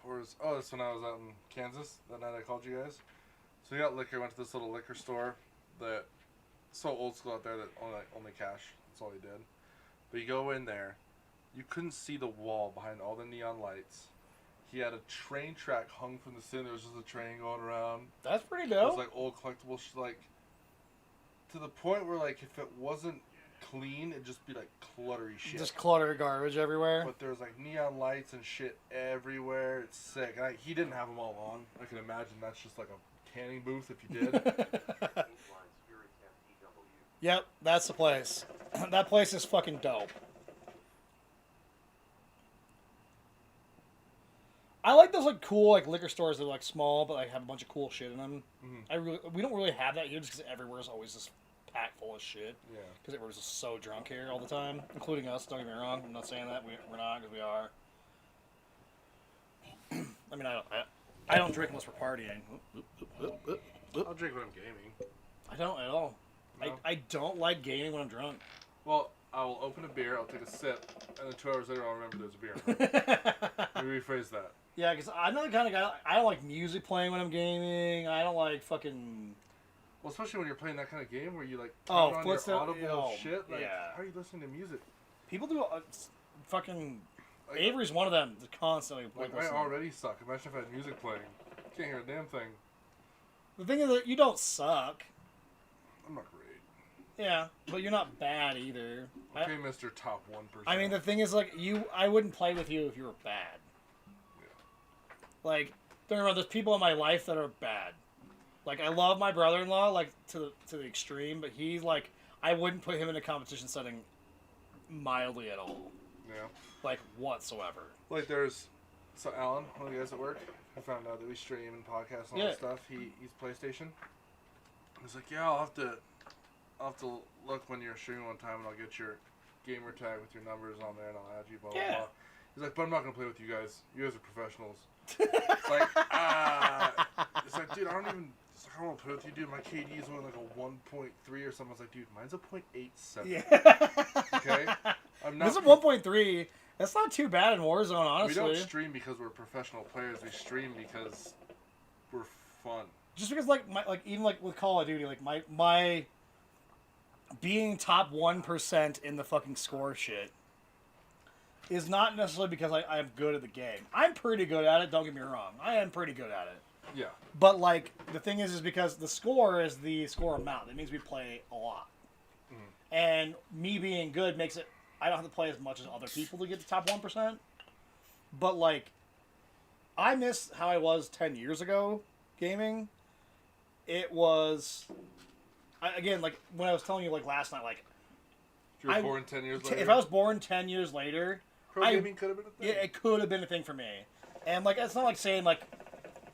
when I was out in Kansas that night I called you guys. So we got liquor, went to this little liquor store that so old school out there that only cash. That's all he did. But you go in there, you couldn't see the wall behind all the neon lights. He had a train track hung from the ceiling. There was just a train going around. That's pretty It was dope. like old collectible like to the point where like if it wasn't clean, it'd just be like cluttery shit. Just clutter garbage everywhere. But there's like neon lights and shit everywhere. It's sick. And he didn't have them all on. I can imagine that's just like a canning booth if you did. Yep, that's the place. That place is fucking dope. I like those like cool like liquor stores that are like small but like have a bunch of cool shit in them. Mm-hmm. We don't really have that here just because everywhere's always just packed full of shit. Yeah. Because everyone's just so drunk here all the time, including us. Don't get me wrong. I'm not saying that we're not, because we are. I mean, I don't drink unless we're partying. I'll drink when I'm gaming. I don't at all. No? I don't like gaming when I'm drunk. Well, I will open a beer, I'll take a sip, and then 2 hours later I'll remember there's a beer in front. Let me rephrase that. Yeah, because I'm not the kind of guy. I don't like music playing when I'm gaming. I don't like fucking. Well, especially when you're playing that kind of game where you like Oh, turn on your footstep- audible oh, shit. Like, yeah. how are you listening to music? People do fucking. Like, Avery's one of them. That constantly. like I listening. already suck. Imagine if I had music playing. Can't hear a damn thing. The thing is that you don't suck. I'm not great. Yeah, but you're not bad either. Okay, Mr. Top 1%. I mean, the thing is, like, I wouldn't play with you if you were bad. Yeah. Like, don't get me wrong, there's people in my life that are bad. Like, I love my brother-in-law, like, to the extreme, but he's, like, I wouldn't put him in a competition setting mildly at all. Yeah. Like, whatsoever. Like there's, so Alan, one of the guys at work, who found out that we stream and podcast and all Yeah. that stuff. He's PlayStation. He's like, yeah, I'll have to look when you're streaming one time and I'll get your gamer tag with your numbers on there and I'll add you, blah, blah, Yeah. blah. He's like, but I'm not going to play with you guys. You guys are professionals. It's like, it's like, dude, I don't want to play with you, dude. My KD is only like a 1.3 or something. I was like, dude, mine's a 0.87. Yeah. Okay? I'm not. This is 1.3. That's not too bad in Warzone, honestly. We don't stream because we're professional players. We stream because we're fun. Just because, like, even like with Call of Duty, like my being top 1% in the fucking score shit is not necessarily because I'm good at the game. I'm pretty good at it, don't get me wrong. I am pretty good at it. Yeah. But, like, the thing is because the score is the score amount. That means we play a lot. Mm-hmm. And me being good makes it, I don't have to play as much as other people to get the top 1%. But, like, I miss how I was 10 years ago gaming. It was... again, like, when I was telling you, like, last night, like... If you were born 10 years later. If I was born 10 years later... Pro gaming could have been a thing. Yeah, it could have been a thing for me. And, like, it's not like saying, like,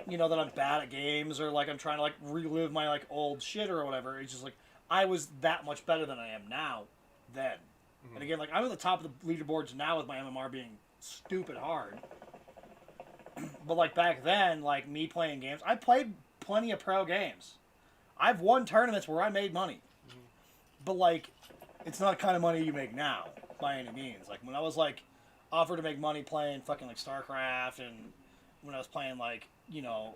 you know, that I'm bad at games or, like, I'm trying to, like, relive my, like, old shit or whatever. It's just, like, I was that much better than I am now then. Mm-hmm. And, again, like, I'm at the top of the leaderboards now with my MMR being stupid hard. But, like, back then, like, me playing games... I played plenty of pro games. I've won tournaments where I made money. Mm-hmm. But, like, it's not the kind of money you make now, by any means. Like, when I was, like, offered to make money playing fucking, like, StarCraft, and when I was playing, like, you know,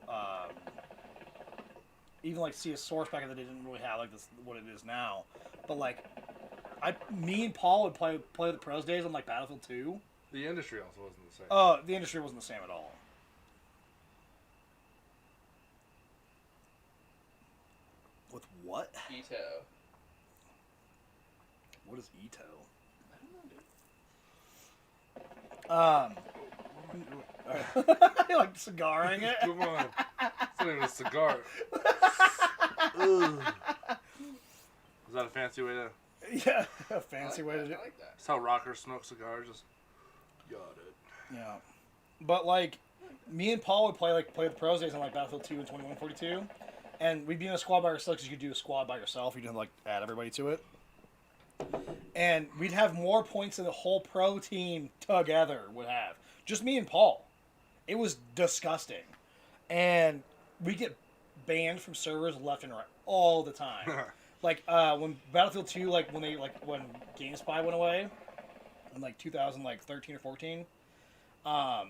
even, like, CS Source back then, they didn't really have, like, this, what it is now. But, like, me and Paul would play the pros days on, like, Battlefield 2. The industry also wasn't the same. Oh, the industry wasn't the same at all. With what? Ito. What is Ito? You like cigaring it? Come on. It's not even a cigar. Is that a fancy way to... Yeah, a fancy way to do I it. like that. That's how rockers smoke cigars. Just... Got it. Yeah. But, like, me and Paul would play the pros days on, like, Battlefield 2 and 2142. And we'd be in a squad by ourselves because you could do a squad by yourself. You didn't, like, add everybody to it. And we'd have more points than the whole pro team together would have. Just me and Paul. It was disgusting. And we get banned from servers left and right all the time. Like, when Battlefield 2, like, when GameSpy went away, in, like, 2013 or 14, Paul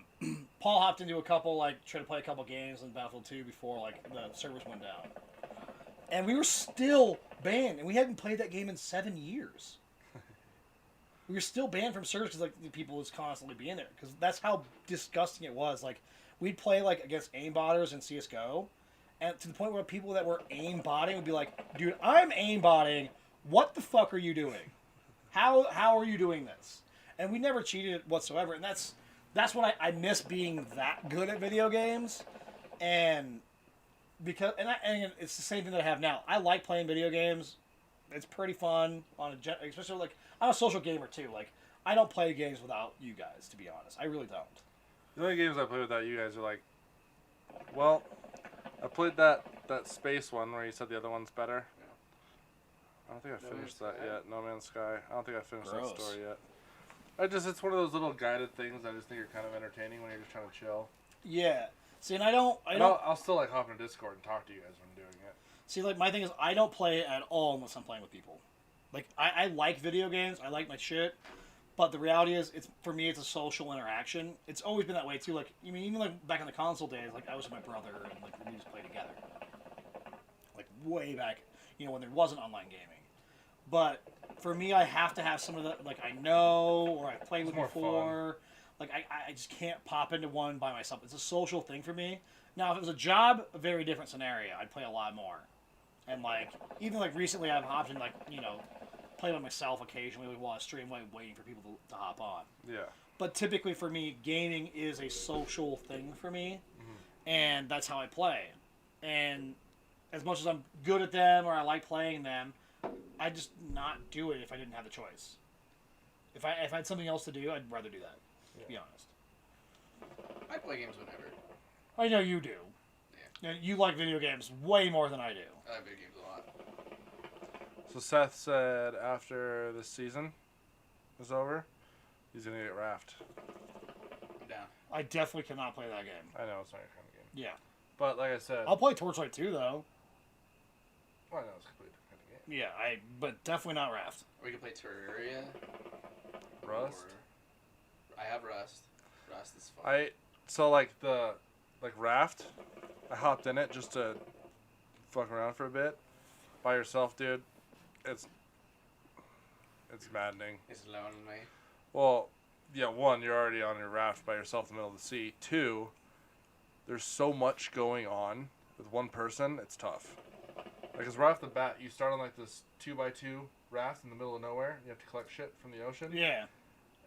hopped into a couple, like, tried to play a couple games in Battlefield 2 before, like, the servers went down. And we were still banned, and we hadn't played that game in 7 years. we were still banned from servers because like the people was constantly being there because that's how disgusting it was. Like we'd play like against aimbotters in CS:GO, and to the point where people that were aimbotting would be like, "Dude, I'm aimbotting. What the fuck are you doing? How are you doing this?" And we never cheated whatsoever, and that's what I miss being that good at video games, and because and it's the same thing that I have now. I like playing video games. It's pretty fun especially like I'm a social gamer too. Like I don't play games without you guys, to be honest. I really don't. The only games I play without you guys are like, well, I played that space one where you said the other one's better. I don't think I finished that yet. No Man's Sky. I don't think I finished that story yet. It's one of those little guided things I just think are kind of entertaining when you're just trying to chill. Yeah. See, and I'll still like hop in Discord and talk to you guys when I'm doing it. See, like my thing is I don't play it at all unless I'm playing with people. Like I like video games. I like my shit. But the reality is, for me, it's a social interaction. It's always been that way too. Like, I mean, even like back in the console days, like I was with my brother and like we just played together. Like way back, when there wasn't online gaming. But for me, I have to have some of the like I know or I've played with before. Like I just can't pop into one by myself. It's a social thing for me. Now, if it was a job, a very different scenario. I'd play a lot more. And like even like recently, I've hopped in like play by myself occasionally while I stream, waiting for people to hop on. Yeah. But typically for me, gaming is a social thing for me, and that's how I play. And as much as I'm good at them or I like playing them, I just not do it if I didn't have the choice. If I had something else to do, I'd rather do that. To be honest. I play games whenever. I know you do. Yeah. You like video games way more than I do. I like video games a lot. So Seth said after this season is over, he's gonna get Raft. I'm down. I definitely cannot play that game. I know it's not your kind of game. Yeah. But like I said, I'll play Torchlight 2 though. well, I know it's a completely different kind of game. Yeah, but definitely not Raft. We can play Terraria. Rust. I have Rust. Rust is fun. Raft, I hopped in it just to fuck around for a bit. By yourself, dude, it's maddening. It's lonely. Well, yeah, one, you're already on your raft by yourself in the middle of the sea. Two, there's so much going on with one person, it's tough. Because right off the bat, you start on like this 2x2 raft in the middle of nowhere. You have to collect shit from the ocean. Yeah.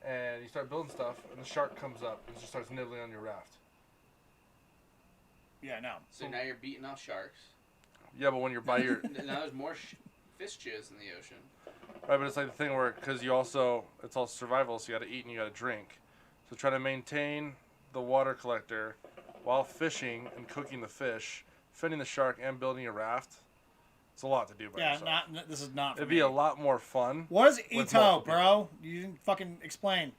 And you start building stuff, and the shark comes up and just starts nibbling on your raft. Yeah, no. So now you're beating off sharks. Yeah, but when you're by your... Now there's more fish jizz in the ocean. Right, but it's like the thing where, because you also, it's all survival, so you gotta eat and you gotta drink. So try to maintain the water collector while fishing and cooking the fish, fending the shark, and building a raft. It's a lot to do by yourself. This is not for It'd me. be a lot more fun. What is with Ito, multiple bro? You didn't fucking explain.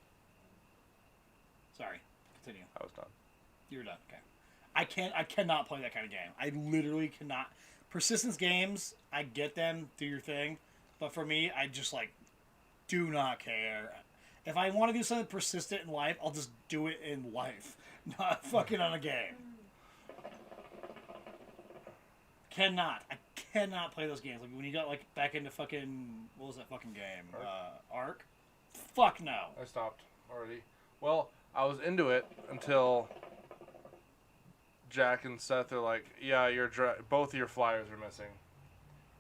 Sorry. Continue. I was done. You're done. Okay. I cannot play that kind of game. I literally cannot. Persistence games, I get them, do your thing. But for me, I just do not care. If I want to do something persistent in life, I'll just do it in life. Not fucking on a game. I cannot play those games. Like when you got back into fucking, what was that fucking game? Ark? Fuck no. I stopped already. Well, I was into it until Jack and Seth are like, yeah, both of your flyers are missing.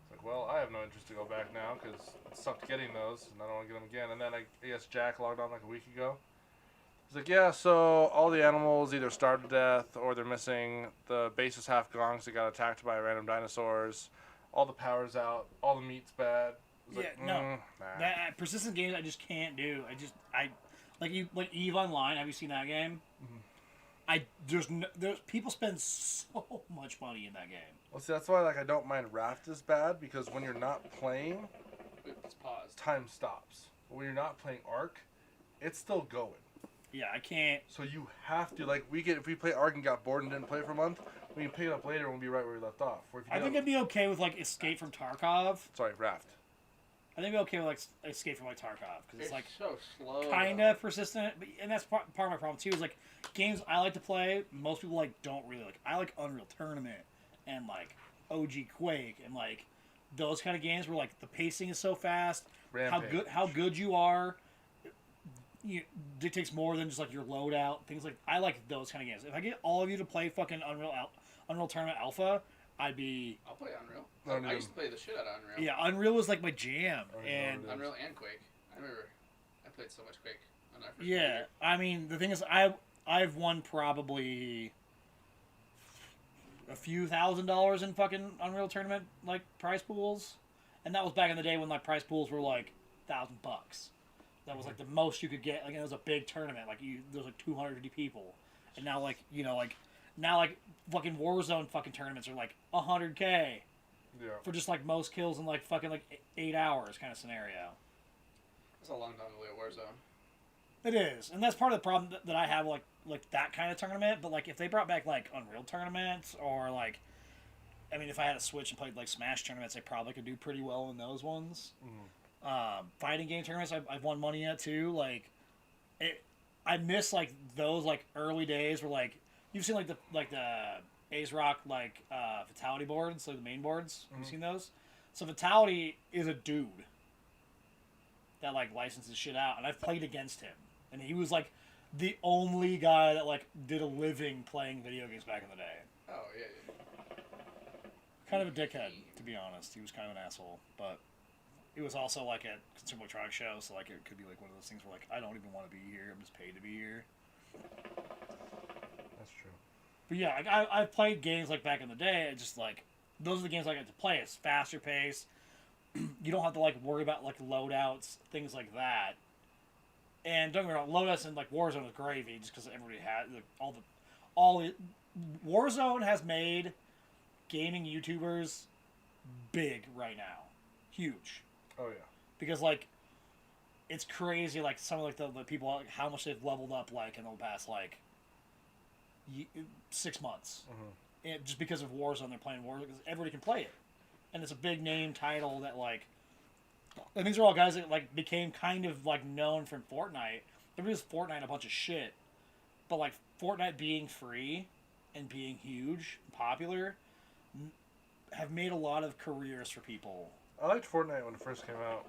It's like, well, I have no interest to go back now because it sucked getting those, and I don't want to get them again. And then I guess Jack logged on a week ago. He's like, yeah, so all the animals either starved to death or they're missing. The base is half gone because it got attacked by random dinosaurs. All the power's out. All the meat's bad. No. Nah. That persistent games I just can't do. Like EVE Online. Have you seen that game? Mm-hmm. There's people spend so much money in that game. Well, see, that's why I don't mind Raft as bad, because when you're not playing, It's paused. time stops. But when you're not playing Ark, it's still going. Yeah, I can't. So you have to if we play Ark and got bored and didn't play for a month, we can pick it up later and we'll be right where we left off. Or if you I think I'd be okay with Escape from Tarkov. Sorry, Raft. I think I'd be okay with Escape from Tarkov because it's so slow. Kinda persistent, and that's part of my problem too. Is games I like to play, most people don't really like. I like Unreal Tournament and OG Quake and those kind of games where the pacing is so fast. Rampage. How good you are. dictates more than just like your loadout, things like I like those kind of games. If I get all of you to play fucking Unreal Tournament Alpha, I'd be. I'll play Unreal. I don't I even- used to play the shit out of Unreal. Yeah, Unreal was like my jam, I don't even know and what it is. Unreal and Quake. I remember I played so much Quake when I first yeah, I mean the thing is I've won probably a few $1,000s in fucking Unreal Tournament like prize pools, and that was back in the day when like prize pools were like $1,000. That was like the most you could get. Like it was a big tournament. Like there was like 250 people, and now like now like fucking Warzone fucking tournaments are like 100K Yeah. for just like most kills in like fucking like 8 hours kind of scenario. It's a long time to play at Warzone. It is, and that's part of the problem that I have like that kind of tournament. But like if they brought back like Unreal tournaments or like, I mean, if I had a Switch and played like Smash tournaments, I probably could do pretty well in those ones. Fighting game tournaments, I've won money at too. Like, I miss like those like early days where like you've seen like the A's Rock like Fatality boards, like the main boards. Have you seen those? So Fatality is a dude that like licenses shit out, and I've played against him, and he was like the only guy that like did a living playing video games back in the day. Oh yeah. Kind of a dickhead, to be honest. He was kind of an asshole, but it was also like a Consumer Electronics show, so like it could be like one of those things where like I don't even want to be here. I'm just paid to be here. That's true. But yeah, like, I've played games like back in the day. It's just like those are the games I get to play. It's faster paced. You don't have to like worry about like loadouts, things like that. And don't get me wrong, loadouts in like Warzone is gravy, just because everybody had like, all the Warzone has made gaming YouTubers big right now, huge. Oh yeah. Because like it's crazy, like some of like the people, like, how much they've leveled up like in the past like 6 months, and just because of Warzone, they're playing Warzone because everybody can play it, and it's a big name title that like, and these are all guys that like became kind of like known from Fortnite. There was Fortnite a bunch of shit, but like Fortnite being free and being huge, and popular, have made a lot of careers for people. I liked Fortnite when it first came out.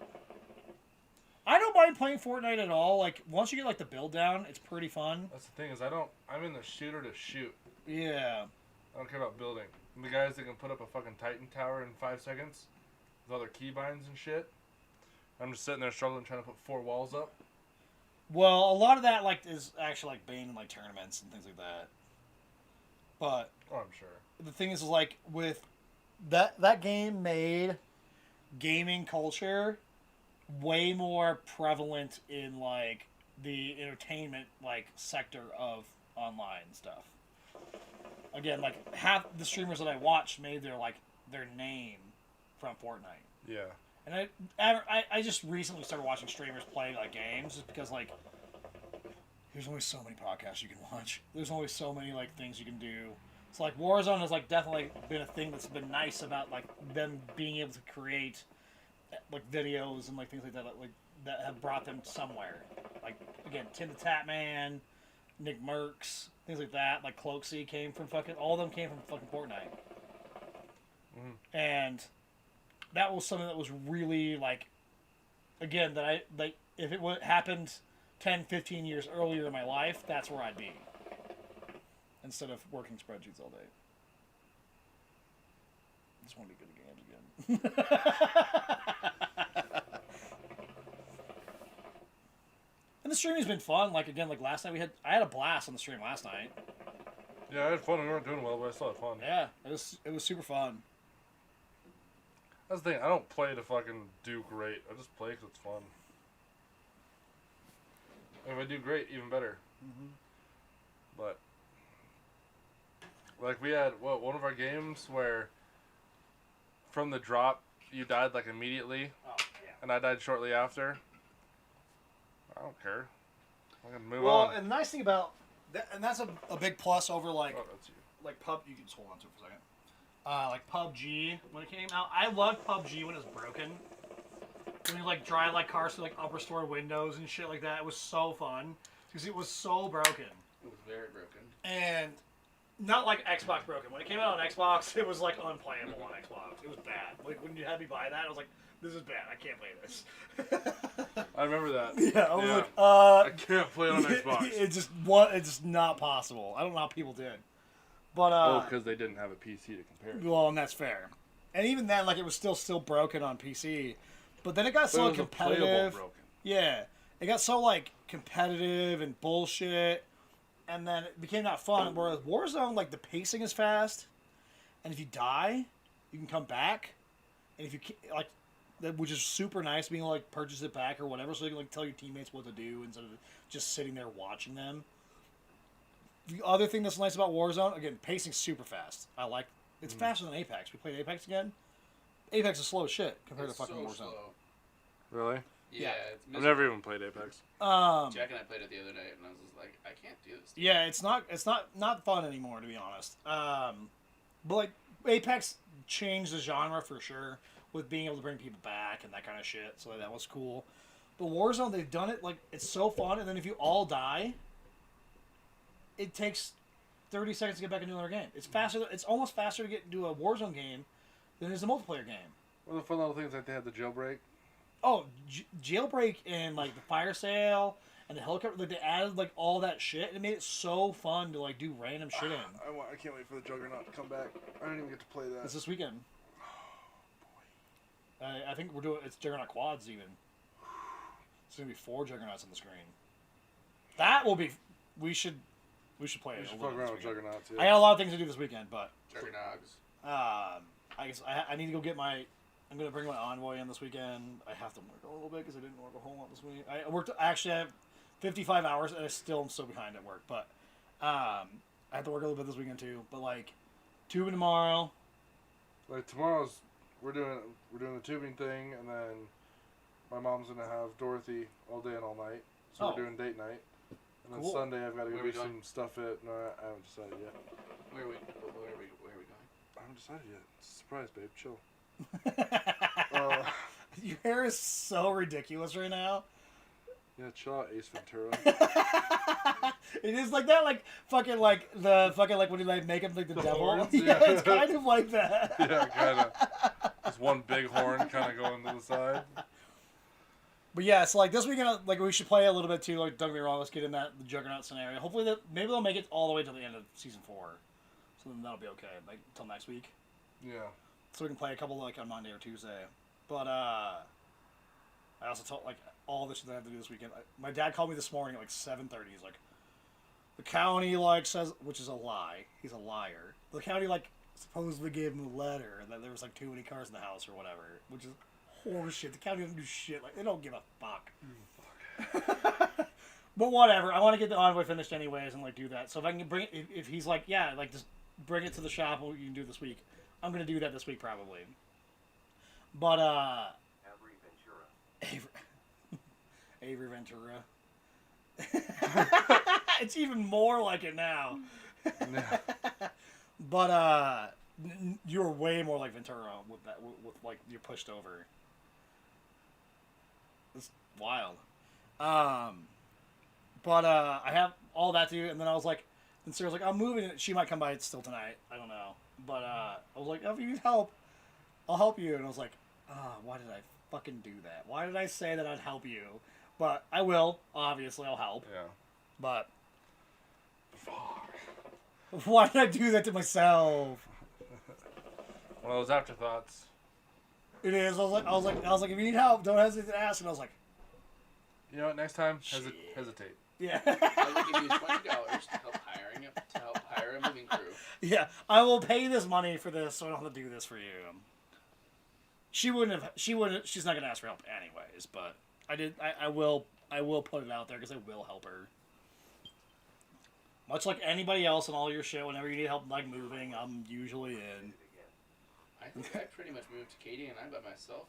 I don't mind playing Fortnite at all. Like once you get like the build down, it's pretty fun. That's the thing is I'm in the shooter to shoot. Yeah. I don't care about building. And the guys that can put up a fucking Titan tower in 5 seconds with all their keybinds and shit. I'm just sitting there struggling trying to put 4 walls up. Well, a lot of that like is actually like banned in like tournaments and things like that. But Oh, I'm sure. the thing is like with that game made gaming culture way more prevalent in like the entertainment like sector of online stuff. Again, like half the streamers that I watched made their name from Fortnite. Yeah. And I just recently started watching streamers play like games just because like there's only so many podcasts you can watch. There's only so many like things you can do. So like Warzone has like definitely been a thing that's been nice about like them being able to create like videos and like things like that have brought them somewhere. Like again, Tim the Tap Man, Nick Merckx, things like that. Like Cloaksy came from all of them came from fucking Fortnite. And that was something that was really like, again, that I like if it happened 10, 15 years earlier in my life, that's where I'd be. Instead of working spreadsheets all day. I just want to be good at games again. And the streaming's been fun. Like again, like last night I had a blast on the stream last night. Yeah, I had fun. We weren't doing well, but I still had fun. Yeah, it was super fun. That's the thing. I don't play to fucking do great. I just play because it's fun. If I do great, even better. But like we had one of our games where from the drop you died like immediately, and I died shortly after. I don't care. I can move on. And the nice thing about that, and that's a big plus over like Oh, that's you. like you can just hold on to it for a second. Like PUBG when it came out, I loved PUBG when it was broken. When you like drive like cars through like upper store windows and shit like that, it was so fun because it was so broken. It was very broken. And not like Xbox broken. When it came out on Xbox, it was like unplayable on Xbox. It was bad. Like when you had me buy that, I was like, this is bad. I can't play this. I remember that. Yeah, I was like, I can't play on Xbox. It's just not possible. I don't know how people did. But because they didn't have a PC to compare. well, and that's fair. And even then, like it was still broken on PC. But then it got so it was competitive. a playable broken. Yeah, it got so like competitive and bullshit, and then it became not fun. Whereas Warzone, like the pacing is fast, and if you die, you can come back, and if you like, which is super nice, being able to like purchase it back or whatever, so you can like tell your teammates what to do instead of just sitting there watching them. The other thing that's nice about Warzone, again, pacing's super fast. I like it's faster than Apex. We played Apex again. Apex is slow as shit compared It's to fucking so Warzone. slow. Really? Yeah, it's I've never even played Apex. Jack and I played it the other night, and I was just like, I can't do this. Yeah, it's not fun anymore, to be honest. But like Apex changed the genre for sure with being able to bring people back and that kind of shit. So that was cool. But Warzone, they've done it like it's so fun, and then if you all die, it takes 30 seconds to get back into another game. It's faster. It's almost faster to get into a Warzone game than it is a multiplayer game. One of the fun little things like they had the jailbreak. Oh, jailbreak and like the fire sale and the helicopter, like they added like all that shit. It made it so fun to like do random shit in. I can't wait for the Juggernaut to come back. I didn't even get to play that. It's this weekend. I think we're doing it's Juggernaut quads even. It's gonna be 4 Juggernauts on the screen. That will be. We should play it. We should a fuck little around this with weekend. Juggernaut too. I got a lot of things to do this weekend, but Juggernauts. I guess I need to go get my. I'm gonna bring my Envoy in this weekend. I have to work a little bit because I didn't work a whole lot this week. I worked actually. I have 55 hours and I still am so behind at work, but I have to work a little bit this weekend too. But like, tubing tomorrow. Like tomorrow's, we're doing the tubing thing, and then my mom's gonna have Dorothy all day and all night. So Oh. we're doing date night. And then Cool. Sunday I've got to go Where are we do going? some stuff at. No, I haven't decided yet. Where are we going? I haven't decided yet. It's a surprise, babe. Chill. Your hair is so ridiculous right now. Yeah, chill out, Ace Ventura. It is like that, like fucking like the fucking like when you like make him like the devil. horns? Yeah, Yeah. it's kind of like that. Yeah, kind of. Just one big horn kind of going to the side. But yeah, so like this weekend, like we should play a little bit too. Like don't get me wrong, let's get in the Juggernaut scenario. Hopefully that maybe they'll make it all the way to the end of season 4, so then that'll be okay. Like till next week, Yeah. so we can play a couple like on Monday or Tuesday. But I also told like all this shit that I have to do this weekend. My dad called me this morning at like 7:30. He's like, the county like says, which is a lie. He's a liar. The county like supposedly gave him a letter that there was like too many cars in the house or whatever, which is horseshit. The county doesn't do shit. Like they don't give a fuck. But whatever. I want to get the Envoy finished anyways and like do that. So if I can bring it, if he's like, yeah, like just bring it to the shop, what you can do this week. I'm gonna do that this week probably. But Avery Ventura. Avery Ventura. It's even more like it now. Yeah. But you're way more like Ventura with that. With like you're pushed over. It's wild. But I have all that to do, and then I was like, and Sarah's like, I'm moving. She might come by still tonight. I don't know. But I was like, oh, if you need help, I'll help you. And I was like, why did I fucking do that? Why did I say that I'd help you? But I will. Obviously, I'll help. Yeah. But why did I do that to myself? One of those afterthoughts. It is. I was like, if you need help, don't hesitate to ask. And I was like, You know what? Next time, Shit. hesitate. yeah, I will give you $20 to help hire a moving crew. yeah. I will pay this money for this, so I don't have to do this for you. She wouldn't have. She wouldn't. She's not gonna ask for help anyways. But I did. I will put it out there because I will help her. Much like anybody else and all your shit, whenever you need help like moving, I'm usually in. I think I pretty much moved to Katie and I'm by myself.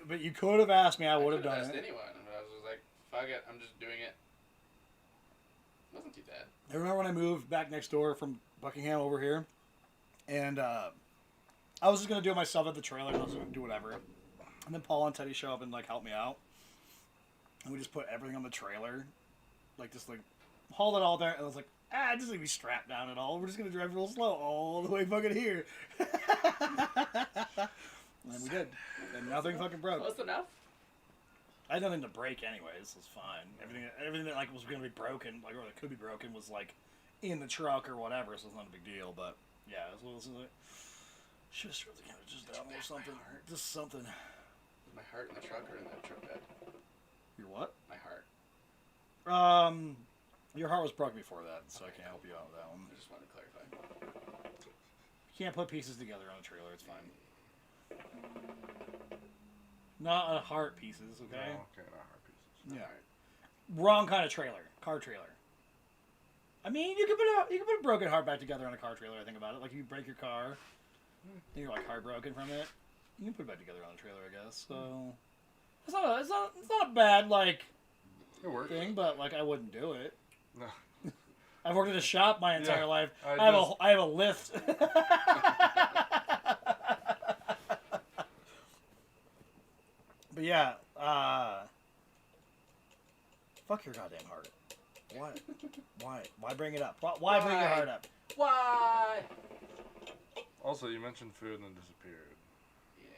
But you could have asked me. I would have could've done asked it. anyone, but I was just like, fuck it, I'm just doing it. It wasn't too bad. I remember when I moved back next door from Buckingham over here, and I was just gonna do it myself at the trailer, and I was gonna do whatever. And then Paul and Teddy show up and like help me out, and we just put everything on the trailer, like just like hauled it all there. And I was like, it doesn't need to be strapped down at all. We're just gonna drive real slow all the way fucking here. And we did, and nothing fucking broke. Close enough. I had nothing to break anyways. It's fine. Everything that like was gonna be broken, like or that could be broken, was like in the truck or whatever. So it's not a big deal. But yeah, as well as like, should have stripped the camera just down or something. Just something. Is my heart in the truck or in the truck bed? Your what? My heart. Your heart was broken before that, so I can't help you out with that one. I just wanted to clarify. You can't put pieces together on a trailer. It's fine. Not a heart pieces, okay? No, okay, not hard pieces. Yeah. Alright. Wrong kind of trailer. Car trailer. I mean, you can put a broken heart back together on a car trailer. I think about it. Like you break your car, and you're like heartbroken from it. You can put it back together on a trailer, I guess. So it's not a bad like It worked. thing, but like I wouldn't do it. No. I've worked at a shop my entire Yeah, life. I I have a lift. But yeah, fuck your goddamn heart. Why bring it up? Why bring your Why? heart up? Why? Also, you mentioned food and then disappeared. Yeah.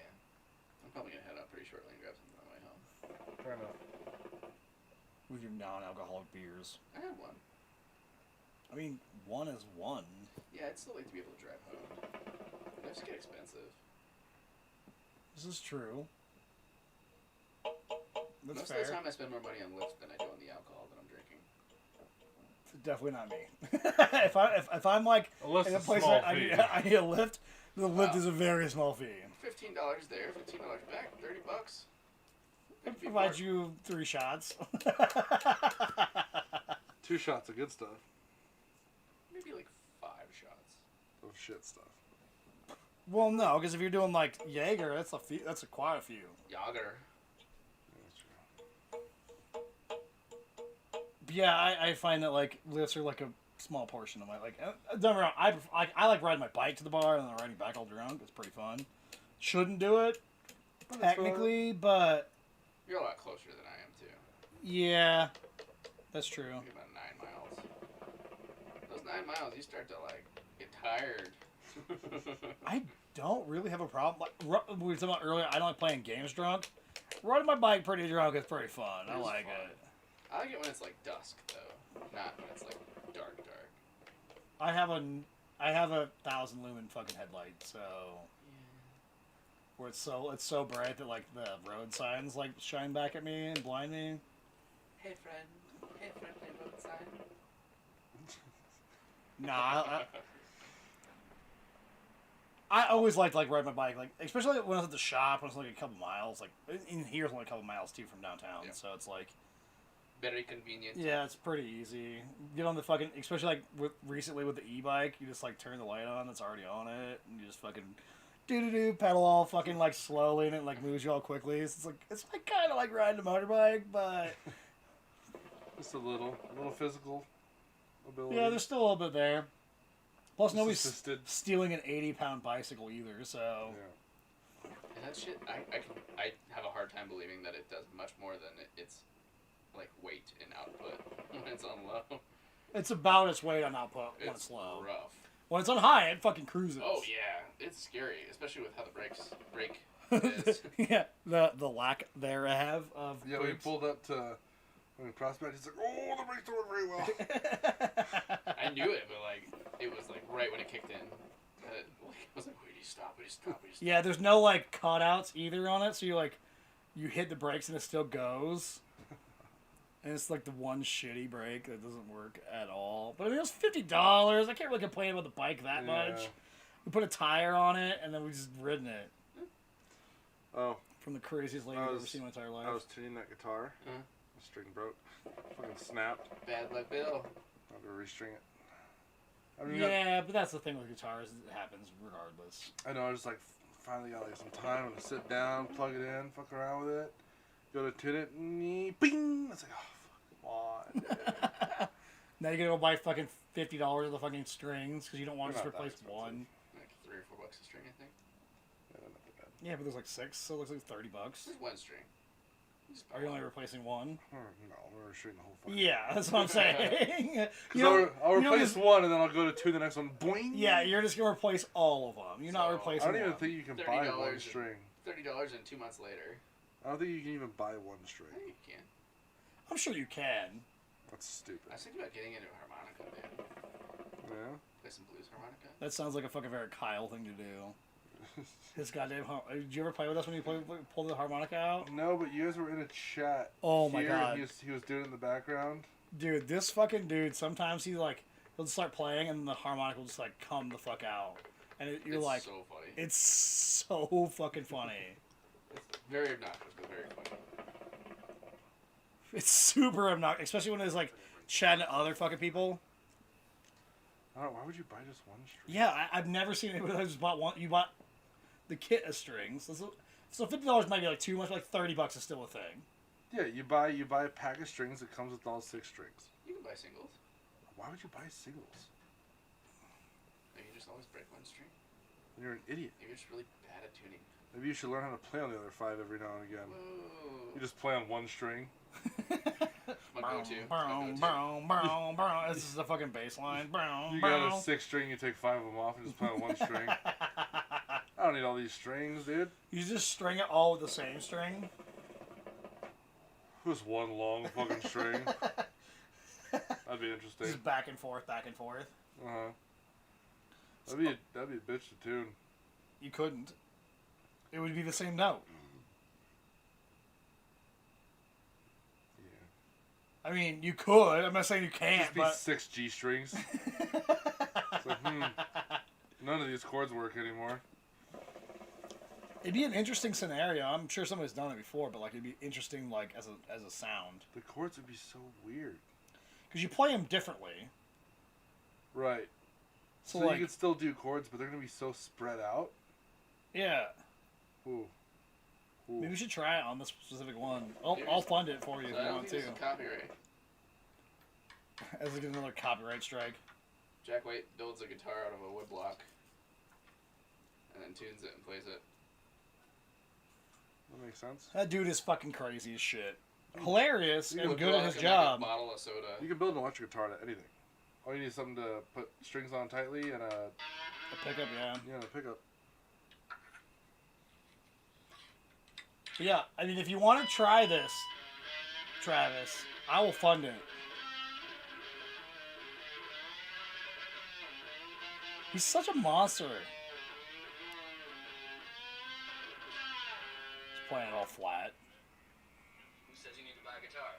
I'm probably gonna head out pretty shortly and grab something on the way home. Fair enough. With your non-alcoholic beers. I have one. I mean, one is one. Yeah, I'd still like to be able to drive home. They just get expensive. This is true. That's Most fair. of the time I spend more money on Lyft than I do on the alcohol that I'm drinking. Definitely not me. if I'm like Unless in a it's a place small where I fee. I need a lift, the lift Wow. is a very small fee. $15 there, $15 back, $30. It provides you 3 shots. 2 shots of good stuff. Maybe like 5 shots. Of shit stuff. Well, no, because if you're doing like Jaeger, that's quite a few. Yager. Yeah, But yeah, I find that like lifts are like a small portion of my like. Don't get me wrong, I like riding my bike to the bar and then riding back all drunk. It's pretty fun. Shouldn't do it technically, but You're a lot closer than I am too. yeah, that's true. Maybe about 9 miles. Those 9 miles, you start to like get tired. I don't really have a problem. Like we were talking about earlier, I don't like playing games drunk. Riding my bike pretty drunk is pretty fun. I It is like fun. it. I like it when it's like dusk though, not when it's like dark. I have a 1,000 lumen fucking headlight, so where it's so bright that like the road signs like shine back at me and blind me. Hey friend, play road sign. Nah, I always liked like riding my bike, like especially when I was at the shop. When it's like a couple miles, like in here's only a couple miles too from downtown, Yeah. so it's like Very convenient. yeah, it's pretty easy. Get on the fucking, especially like recently with the e-bike, you just like turn the light on that's already on it, and you just fucking do pedal all fucking like slowly, and it like moves you all quickly. So it's like kind of like riding a motorbike, but Just a little physical ability. yeah, there's still a little bit there. Plus, Just nobody's assisted. stealing an 80-pound bicycle either, so Yeah. And that shit, I have a hard time believing that it does much more than its like weight and output when it's on low. it's about its weight on output when It's it's low. rough. When it's on high, it fucking cruises. Oh yeah, it's scary, especially with how the brakes brake is. yeah, the lack thereof of Yeah, we brakes. pulled up to Prospect. He's like, "Oh, the brakes don't work very well." I knew it, but like it was like right when it kicked in. I was like, wait, stop. Yeah, there's no like cutouts either on it, so you hit the brakes and it still goes. And it's like the one shitty brake that doesn't work at all. But I mean, it was $50. I can't really complain about the bike that much. We put a tire on it and then we just ridden it. Oh, From the craziest lady I've ever seen in my entire life. I was tuning that guitar. Uh-huh. The string broke. Fucking snapped. Bad luck, Bill. I had to restring it. I mean, Yeah, but that's the thing with guitars. It happens regardless. I know. I just like finally got like some time to sit down, plug it in, fuck around with it, go to tune it, and bing. It's like, oh, fuck, come on. Now you're gonna go buy fucking $50 of the fucking strings because you don't want to They're just not that replace expensive. one. Like $3 or $4 a string, I think. Yeah, they're not that bad. Yeah, but there's like 6, so it looks like $30. There's one string. Are you only replacing one? No, we're restraining the whole fucking. Yeah, that's what I'm saying. I'll replace one and then I'll go to two the next one. Boing. Yeah, you're just gonna replace all of them. You're not So, replacing. I don't even one. think you can buy one string. $30 and 2 months later. I don't think you can even buy one string. I think you can. I'm sure you can. That's stupid. I was thinking about getting into a harmonica, dude. Yeah. Play some blues harmonica. That sounds like a fucking very Kyle thing to do. His goddamn. Did you ever play with us when you pulled the harmonica out? No, but you guys were in a chat. Oh my God. And he was doing it in the background. Dude, this fucking dude. Sometimes he'll just start playing and the harmonica will just come the fuck out, and you're It's like, so funny. it's so fucking funny. It's very obnoxious, but very funny. It's super obnoxious, especially when it's like chatting to other fucking people. I don't know, why would you buy just one string? Yeah, I've never seen anybody that just bought one. You bought the kit of strings. So $50 might be like too much. Like $30 is still a thing. Yeah, you buy a pack of strings that comes with all 6 strings. You can buy singles. Why would you buy singles? Maybe you just always break one string. You're an idiot. Maybe you're just really bad at tuning. Maybe you should learn how to play on the other 5 every now and again. Whoa. You just play on one string. My go-to. This is the fucking bass line. You got a 6 string, you take 5 of them off and just play on one string. I don't need all these strings, dude. You just string it all with the same string. Just one long fucking string. That'd be interesting. Just back and forth, back and forth. That'd be a bitch to tune. You couldn't. It would be the same note. Yeah. I mean, you could. I'm not saying you can't, Just be but 6 G strings. It's like, none of these chords work anymore. it'd be an interesting scenario. I'm sure somebody's done it before, but like it'd be interesting, like as a sound, The chords would be so weird. because you play them differently. Right. So, So like, you could still do chords, but they're gonna be so spread out. yeah, Ooh. Ooh. maybe we should try it on this specific one. I'll fund it for you if I you don't want think to. this is copyright. As like another copyright strike. Jack White builds a guitar out of a wood block. And then tunes it and plays it. That makes sense. That dude is fucking crazy as shit. Hilarious You and would good at his Like job. a bottle of soda. You can build an electric guitar to anything. All you need is something to put strings on tightly and a A pickup, yeah. a pickup. But yeah, I mean, if you want to try this, Travis, I will fund it. He's such a monster. He's playing it all flat. Who says you need to buy a guitar?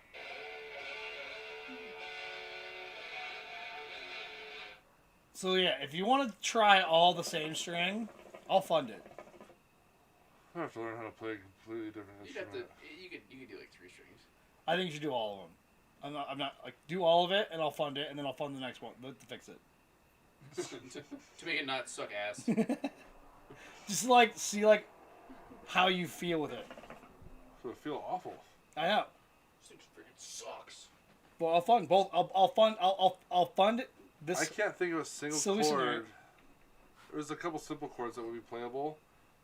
So yeah, if you want to try all the same string, I'll fund it. I have to learn how to play a completely different You'd have instrument. to. You could do like 3 strings. I think you should do all of them. I'm not like do all of it and I'll fund it and then I'll fund the next one to fix it. to make it not suck ass. Just like see like how you feel with it. So it feel awful. I know. This thing freaking sucks. Well, I'll fund both. I'll fund this. I can't think of a single solution chord. there. There's a couple simple chords that would be playable.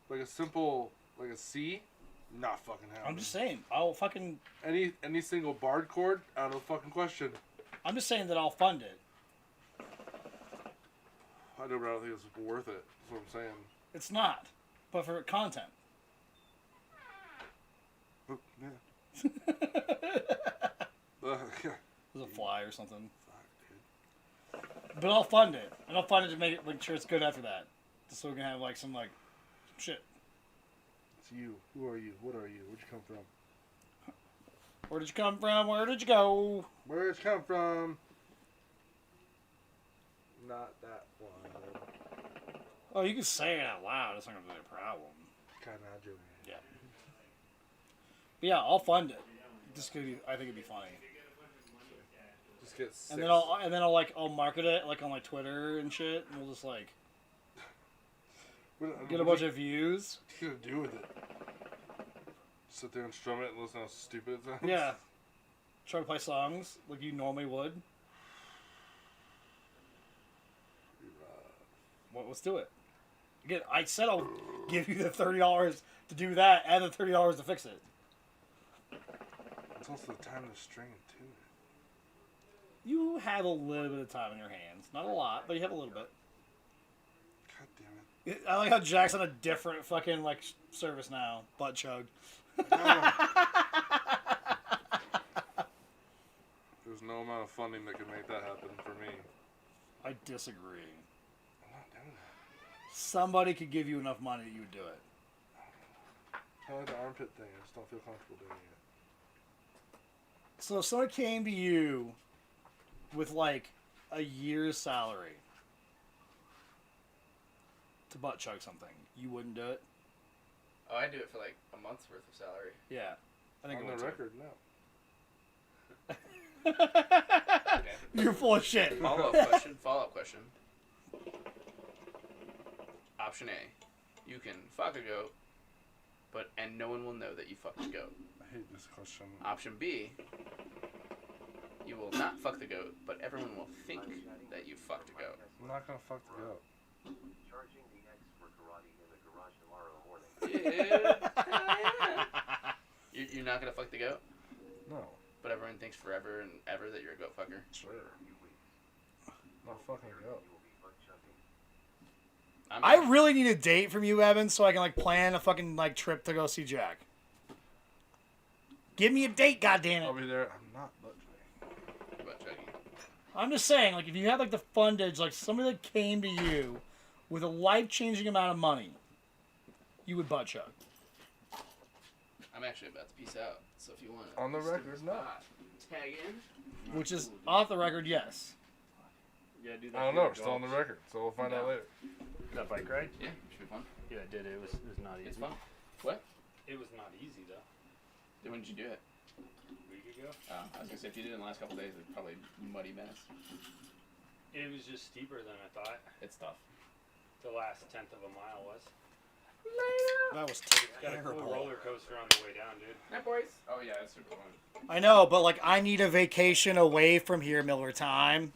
Like a simple, like a C, not fucking happening. I'm just saying. I'll fucking. Any single barred chord, out of the fucking question. I'm just saying that I'll fund it. I know, but I don't think it's worth it. That's what I'm saying. It's not, but for content. Oop, yeah. Yeah. There's a fly or something. Fuck, dude. But I'll fund it, and I'll fund it to make sure it's good after that, just so we can have like some shit. It's you. Who are you? What are you? Where'd you come from? Where did you come from? Where did you go? Where'd you come from? Not that one. Oh, you can say it out loud. That's not gonna be a problem. Kinda not doing it. Yeah. But yeah, I'll fund it. Just gonna be. I think it'd be funny. Just get 6. And then I'll market it like on like Twitter and shit, and we'll just like get a bunch of views. What are you gonna do with it? Sit there and strum it and listen how stupid it sounds? Yeah. Try to play songs like you normally would. Well, let's do it. Again, I said I'll give you the $30 to do that and the $30 to fix it. It's also the time to string it too. You have a little bit of time in your hands. Not a lot, but you have a little bit. God damn it. I like how Jack's on a different fucking, like, service now. Butt chug. No. There's no amount of funding that could make that happen for me. I disagree. I'm not doing that. Somebody could give you enough money that you would do it. I like the armpit thing. I just don't feel comfortable doing it. So if someone came to you with, like, a year's salary to butt chug something, you wouldn't do it? Oh, I'd do it for like a month's worth of salary. Yeah. I think On I would the too. record, no. You're full of shit. Follow-up question. Option A. You can fuck a goat, and no one will know that you fucked a goat. I hate this question. Option B. You will not fuck the goat, but everyone will think that you fucked a goat. I'm not gonna fuck the goat. Charging the X for karate in the garage tomorrow morning. Yeah. You're not gonna fuck the goat, No. but everyone thinks forever and ever that you're a goat fucker. Sure. Not fucking a goat. You will be butt chugging. I really need a date from you, Evan, so I can, like, plan a fucking, like, trip to go see Jack. Give me a date, goddammit. I'll be there. I'm not butt chugging. butt chugging. I'm just saying, like, if you had, like, the fundage, like, somebody that came to you with a life-changing amount of money, you would butt chug. I'm actually about to peace out, so if you want On the record, no. tag in. Which is, off the record, yes. Yeah, do that. I don't know. We're still on the record, so we'll find out later. That bike ride? Yeah, should be fun. Yeah, I did. It was not easy. It's fun. What? It was not easy though. Then when did you do it? A week ago. I was gonna say if you did it in the last couple days, it's probably muddy mess. It was just steeper than I thought. It's tough. The last 1/10 of a mile was. That was Got a cool terrible. roller coaster on the way down, dude. Hi, boys. Oh yeah, it's super fun. I know, but, like, I need a vacation away from here, Miller Time.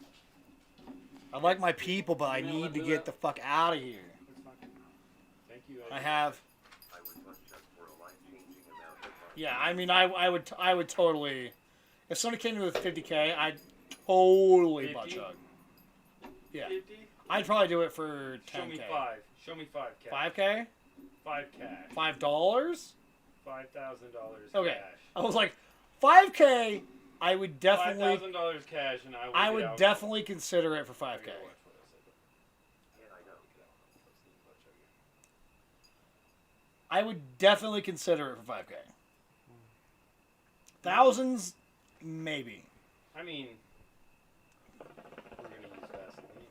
I like my people, but I need to get the fuck out of here. It's not good. Thank you. I have... I would butt chug for a life-changing amount of money. Yeah, I mean, I would totally... If somebody came to me with 50K, I'd totally butt 50? chug. Yeah. 50? I'd probably do it for 10K. Show me 5. Show me 5 cash. 5K? 5 cash. $5? $5,000 Okay. cash. I was like, 5K, I would definitely... $5,000 cash, and I would. I get would out. definitely consider it for 5K. I gotta watch what I said. Yeah, I know. I would definitely consider it for 5K. Thousands, maybe. I mean, we're gonna use Vaseline,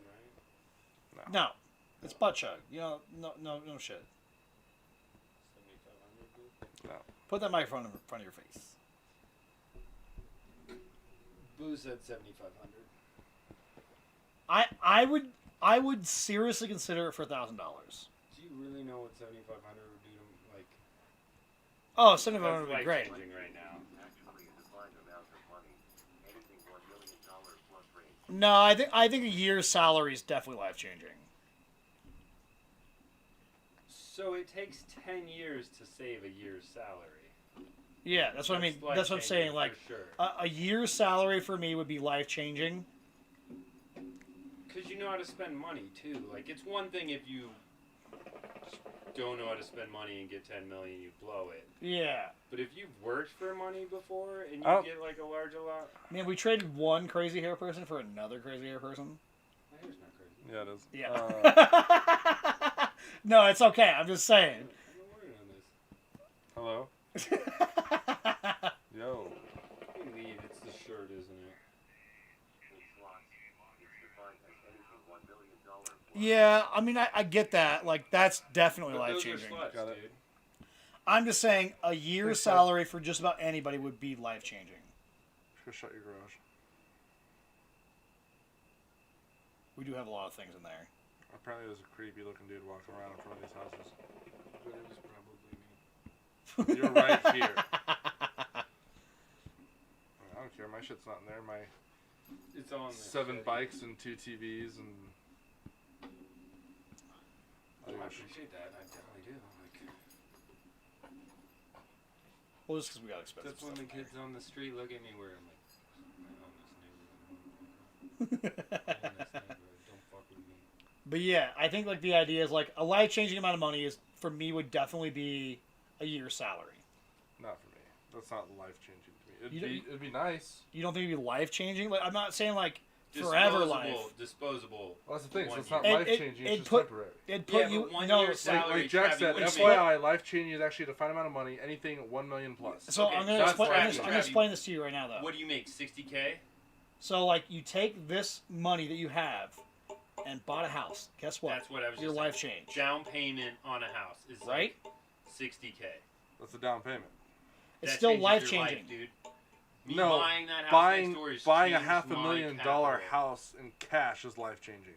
right? No, it's butt chug. You know, no shit. 7,500, dude. Put that microphone in front of your face. Boo said 7,500. I would seriously consider it for $1,000. Do you really know what 7,500 would do to, like... Oh, That's 7,500 would be great. life-changing right now. Actually, a defined amount of money. Anything $1 million plus range. No, I think a year's salary is definitely life changing. So it takes 10 years to save a year's salary. Yeah, that's what I mean. That's what I'm saying. Like For sure. a year's salary for me would be life changing. Because you know how to spend money, too. Like, it's one thing if you just don't know how to spend money and get 10 million, you blow it. Yeah. But if you've worked for money before and you Oh. get, like, a large amount... Man, we traded one crazy hair person for another crazy hair person. My hair's not crazy. Yeah, it is. Yeah. No, it's okay. I'm just saying. I've been working on this. Hello? Yo. I believe it's the shirt, isn't it? In slots, it's defined as anything $1 million plus. Yeah, I mean, I get that. Like, that's definitely But life those are changing. sluts, Got it. dude. I'm just saying a year's Thanks, bud. salary for just about anybody would be life changing. Go shut your garage. We do have a lot of things in there. Apparently there's a creepy looking dude walking around in front of these houses. But it was probably me. You're right here. I don't care. My shit's not in there. My It's on there. 7 bikes and 2 TVs and... I appreciate that. I definitely do. Like, Well, just because we got expensive That's when the stuff. kids on the street look at me where I'm like, I own this neighborhood. I own this neighborhood. Don't fuck with me. But yeah, I think like the idea is like a life-changing amount of money is for me would definitely be a year's salary. Not for me. That's not life changing to me. You It'd be nice. You don't think it'd be life-changing? Like I'm not saying like forever life. Disposable. Well, that's the thing. So it's One not year. life changing. It's just put- temporary. It'd put Yeah, you but 1 no. year's salary. Like Jack Travi, said, what do you FYI, life changing is actually a defined amount of money. Anything 1 million plus. So Okay, I'm gonna that's explain. I'm Travi. gonna explain this to you right now, though. What do you make? 60K? So like you take this money that you have and bought a house. Guess what? That's what I was Your just life saying. changed. Down payment on a house is Right? like 60K. That's a down payment. It's That still changes life your changing. dude. Me No, buying that house Buying next door is buying a changed $500,000 my capital. house in cash is life changing.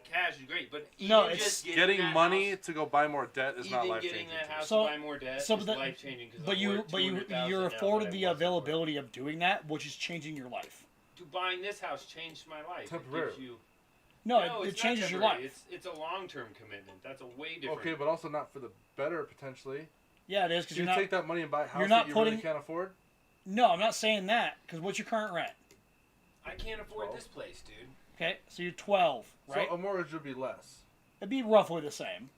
Cash is great, but No, even it's just Getting that money house, to go buy more debt is not even life getting changing. that house So- to buy more debt so is that- life changing. But you're afforded the availability of doing that, which is changing your life. Buying this house changed my life. It Temporarily. gives you, No, no, it it's not changes your temporary. life. It's a long term commitment. That's a way different. Okay, but also not for the better potentially. Yeah, it is because So you're you not. take that money and buy a house you're not that you really putting- can't afford. No, I'm not saying that because what's your current rent? I can't afford 12. this place, dude. Okay, so you're 12, right? So a mortgage would be less It'd be roughly the same.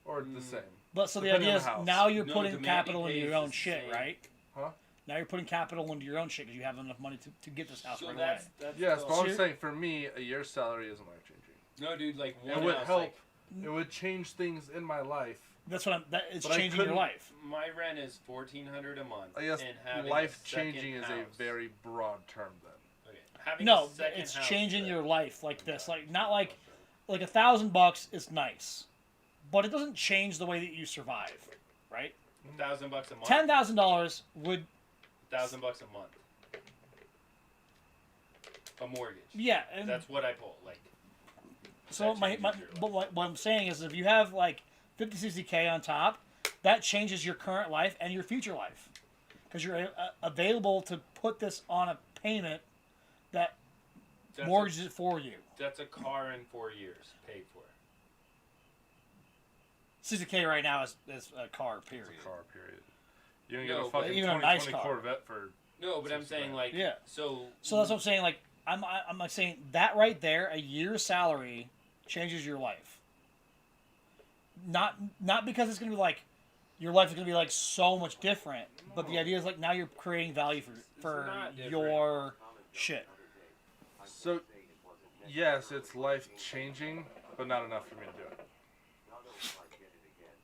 or the same. But so the Depending idea on is the house. now you're No, putting demand capital pays into your is own the shit, same. right? Huh? Now you're putting capital into your own shit because you have enough money to get this house So right that's, away. that's Yes, the- but I'm So- saying for me, a year's salary isn't life changing. no, dude. Like It one would house, help. like, It would change things in my life. That's what it's But I changing your couldn't- life. my rent is $1,400 a month. I guess and having life a second changing is a house- very broad term then. Okay. Having No, a second it's house changing that- your life like this. Like not like $1,000 is nice, but it doesn't change the way that you survive, right? $1,000 a month. $10,000 would $1,000 a month. A mortgage. yeah. And That's what I pull. Like so that my changes your life. but what I'm saying is if you have like 50, 60K on top, that changes your current life and your future life because you're available to put this on a payment that that's mortgages it for you. that's a car in 4 years paid for. 60K right now is a car, period. It's a car, period. You can No, get a but fucking even a 2020 nice car. Corvette for. No, but I'm $60 saying grand. like Yeah. So So that's what I'm saying. Like I'm like saying that right there, a year's salary changes your life. Not because it's gonna be like your life is gonna be like so much different, but the No. idea is like now you're creating value for not different. your shit. So, yes, it's life changing, but not enough for me to do it.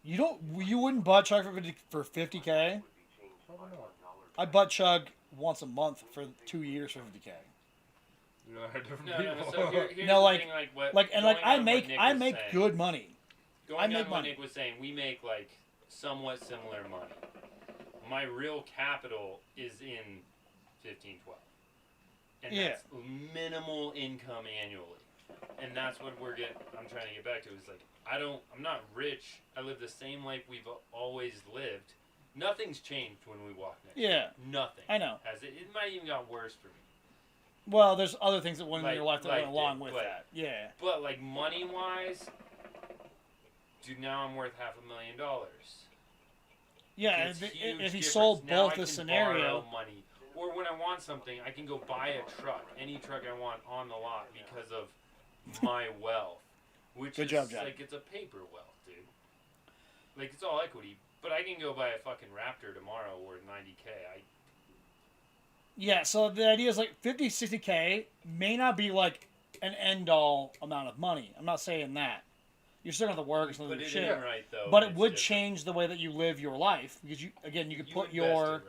You wouldn't butt chug for 50K. Probably not. I butt chug once a month for 2 years for 50K. You know, they're different no, people. no, no. So here's No, the like- thing, like what Like and like going I on make what Nick I was make saying. good money. Going I on make what money. Nick was saying, we make like somewhat similar money. My real capital is in 1512. And Yeah. that's minimal income annually. And that's what I'm trying to get back to is like I'm not rich. I live the same life we've always lived. Nothing's changed when we walk next. Yeah, Nothing. I know. Has it? It might even got worse for me. Well, there's other things that went in Like- your life that like went along it, with but- that. Yeah. But like money wise, dude, now I'm worth $500,000. Yeah, It's if, huge if he difference. sold Now both I the can scenario, borrow money, or when I want something, I can go buy a truck, any truck I want on the lot because of my wealth, which Good is job, Jack. like it's a paper wealth, dude. Like it's all equity, but I can go buy a fucking Raptor tomorrow worth $90K. yeah. So the idea is like 50, 60K may not be like an end all amount of money. I'm not saying that. You're still gonna have to work and still Put do it shit, in right though. but and it it's would different. change the way that you live your life because you could You put invest your it right.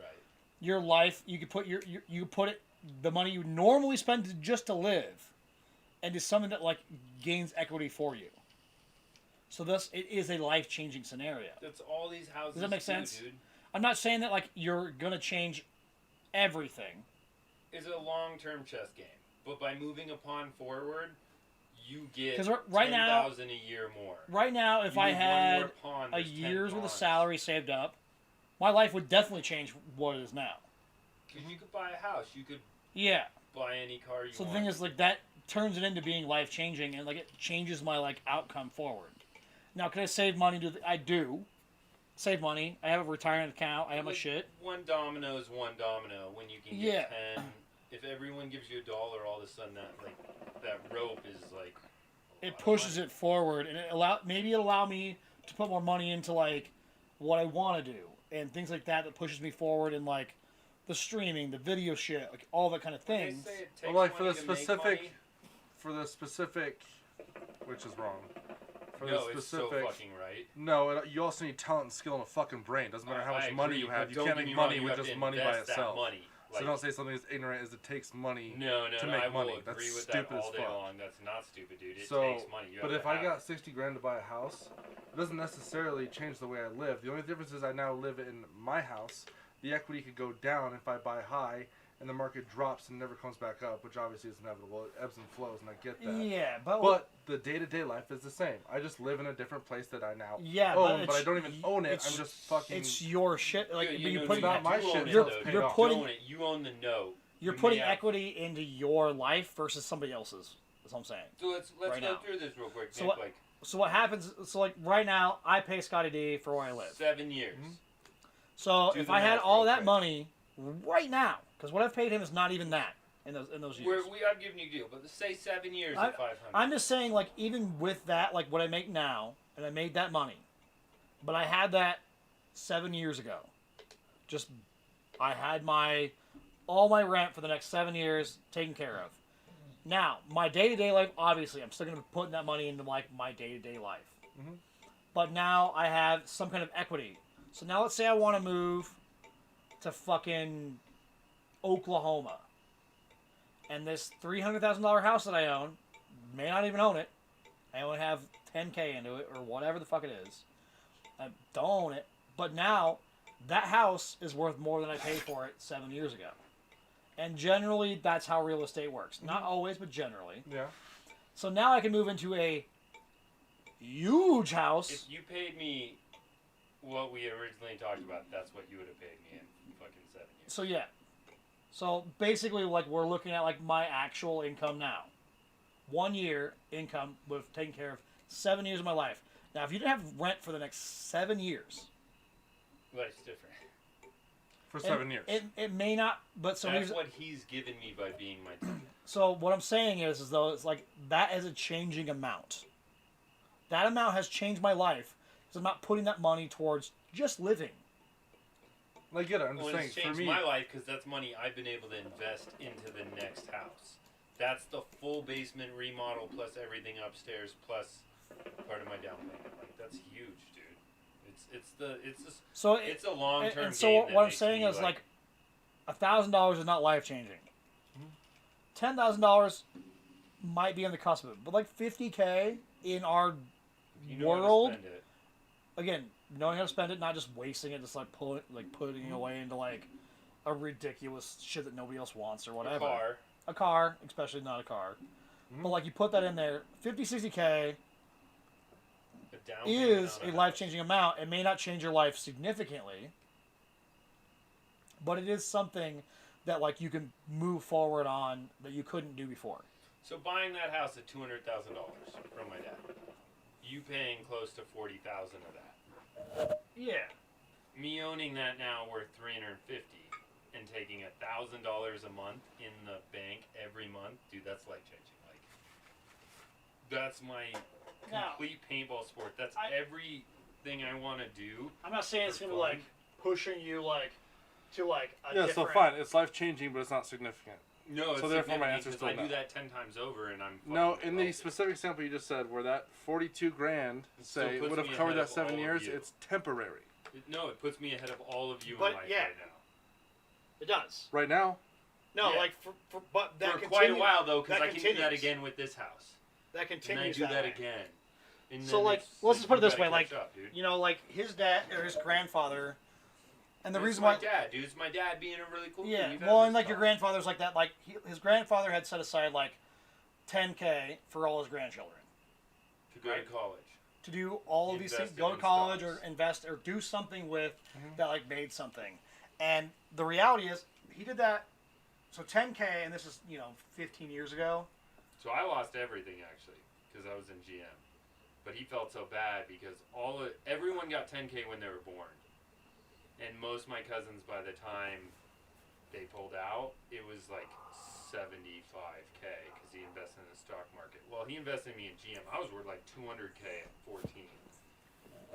your life, you could put you could put it the money you normally spend just to live into something that like gains equity for you. So thus, it is a life changing scenario. That's all these houses. Does that make do, sense? Dude. I'm not saying that like you're gonna change everything. It's a long-term chess game, but by moving upon forward, you get 'Cause right now- 10,000 a year more. Right now, if You I move one had more pawn, a there's 10 year's worth of pawns. salary saved up, my life would definitely change what it is now. 'Cause you could buy a house, you could Yeah. buy any car you So the want. thing is, like that turns it into being life changing, and like it changes my like outcome forward. Now, can I save money? I do, save money. I have a retirement account. I have my Like, shit. One domino is one domino. When you can get 10, if everyone gives you $1, all of a sudden that rope is like. It pushes it forward, and maybe it allow me to put more money into like what I want to do and things like that pushes me forward in like the streaming, the video shit, like all that kind of They things. say it takes Well, like money to make money. for the specific, which is wrong. For No, the it's so specific, fucking right. no, you also need talent and skill and a fucking brain. Doesn't matter how much I money agree, you have. but You don't can't get make me wrong, money you with have just to money by invest that itself. money. So don't say something as ignorant as it takes money. No, to make I money. will agree That's with stupid that as all day fuck. long. That's not stupid, dude. It So, takes money. You but have if to I have got it. 60 grand to buy a house, it doesn't necessarily change the way I live. The only difference is I now live in my house. The equity could go down if I buy high, and the market drops and never comes back up, which obviously is inevitable. It ebbs and flows, and I get that. Yeah, But the day-to-day life is the same. I just live in a different place that I now yeah, own, but I don't even own it. it's- I'm just fucking. It's your shit. Like, You but you're know, putting you not my do shit own it, until though. it's paid you're off. putting- You own it. You own the note. you're You putting may have- equity into your life versus somebody else's. That's what I'm saying. So let's right go now. through this real quick. So Nick, what- like So what happens? So like right now, I pay Scotty D for where I live. 7 years. So Do if the I had math all real that quick. money right now, because what I've paid him is not even that in those years. I've given you a deal, but let's say 7 years I- at 500. I'm just saying, like, even with that, like what I make now, and I made that money, but I had that 7 years ago. Just, I had all my rent for the next 7 years taken care of. Now, my day-to-day life, obviously, I'm still going to be putting that money into, like, my day-to-day life. Mhm. But now I have some kind of equity. So now let's say I want to move to fucking Oklahoma. And this $300,000 house that I own, may not even own it. I only have $10K into it, or whatever the fuck it is. I don't own it. But now, that house is worth more than I paid for it 7 years ago. And generally, that's how real estate works. Not always, but generally. Yeah. So now I can move into a huge house. If you paid me what we originally talked about, that's what you would have paid me in fucking 7 years. So yeah. So basically, like, we're looking at like my actual income now. 1 year income with taking care of 7 years of my life. Now, if you didn't have rent for the next 7 years, Life's different. For 7 years. it may not. But so That's here's, what he's given me by being my tenant. so what I'm saying is though it's like that is a changing amount. That amount has changed my life because I'm not putting that money towards just living. I get it. I'm just Well, saying, it's for changed me, my life because that's money I've been able to invest into the next house. That's the full basement remodel plus everything upstairs plus part of my down payment. Like that's huge, dude. So It's a long term. and so what I'm saying is like $1,000 is not life changing. $10,000 might be on the cusp of it, but like $50K in our you know how to world, spend it. again, knowing how to spend it, not just wasting it, just like putting it away into like a ridiculous shit that nobody else wants or whatever. A car, especially not a car. But like you put that in there, 50, 60K A down payment is on a house. life-changing amount. It may not change your life significantly, but it is something that like you can move forward on that you couldn't do before. So buying that house at $200,000 from my dad, you paying close to $40,000 of that. Yeah. Me owning that now worth $350 and taking $1,000 a month in the bank every month, dude, that's life changing. Like, that's my Now, complete paintball sport. That's everything I want to do. I'm not saying it's For gonna be fun. like pushing you like to like a yeah, different. so fine. It's life changing, but it's not significant. No, it's So therefore my significant answer's 'cause still I do no. that 10 times over, and I'm No, fucking in the wealthy. specific example you just said, where that 42 grand, It still say, puts would have me covered ahead that of 7 all of years, you. it's temporary. No, it puts me ahead of all of you But, in life yeah. right now. It does. Right now, No, Yeah. like but that For quite a continue- while though, because that I can do that continues. again with this house, That and then I continues. do that way. again. And So then like, it's let's just put it you this way, gotta like catch up, dude. you know, like his dad or his grandfather, and the It's reason my why. dad, dude, it's my dad being a really cool Yeah, dude. You've had well, this and like your talk. grandfather's like that. Like his grandfather had set aside like $10K for all his grandchildren to go right? to college. to do all of these things, Invested go to in college stocks. or invest or do something with that like made something. And the reality is, he did that. So $10K, and this is 15 years ago. So I lost everything actually, because I was in GM. But he felt so bad because everyone got 10K when they were born, and most of my cousins by the time they pulled out, it was like 75K because he invested in the stock market. Well, he invested in me in GM. I was worth like 200K at 14,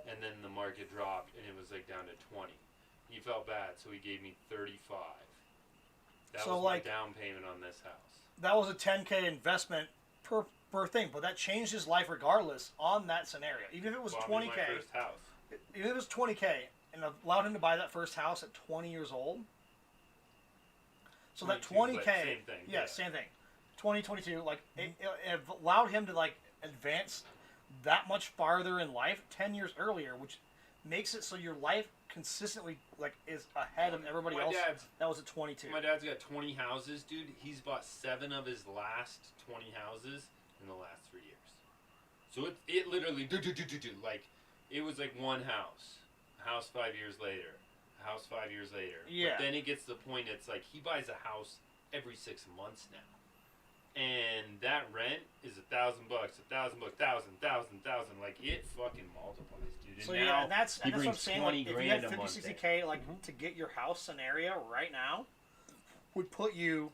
and then the market dropped and it was like down to 20. He felt bad, so he gave me 35. That So, was like, my down payment on this house. That was a 10K investment per thing, but that changed his life regardless on that scenario. Even if it was Bought me 20K, my first house. even if it was 20K, and allowed him to buy that first house at 20 years old. So that 22, 20K, but same thing, yeah, yeah. same thing. 2022, like it allowed him to like advance that much farther in life 10 years earlier, which makes it so your life consistently like is ahead of everybody My else. dad's- That was at 22. My dad's got 20 houses, dude. He's bought 7 of his last 20 houses in the last 3 years. So it literally like it was like one house 5 years later, house 5 years later. Yeah. But then it gets to the point it's like he buys a house every 6 months now, and that rent is $1,000, $1,000, like it fucking multiplies, dude. And So now yeah, and that's he what I'm brings saying. 20 Like, if you grand had a 50, month 60K, like to get your house scenario right now, would put you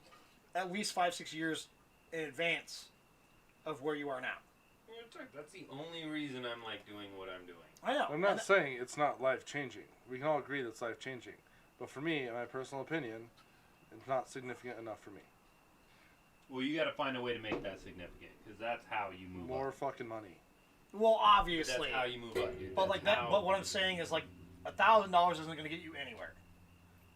at least 5-6 years in advance of where you are now. That's the only reason I'm like doing what I'm doing. I know. I'm not saying it's not life changing. We can all agree that's life changing. But for me, in my personal opinion, it's not significant enough for me. Well, you got to find a way to make that significant, because that's how you move More up. fucking money. Well, obviously, That's how you move up, dude. but That's like that. how- But what I'm saying is like $1,000 isn't going to get you anywhere.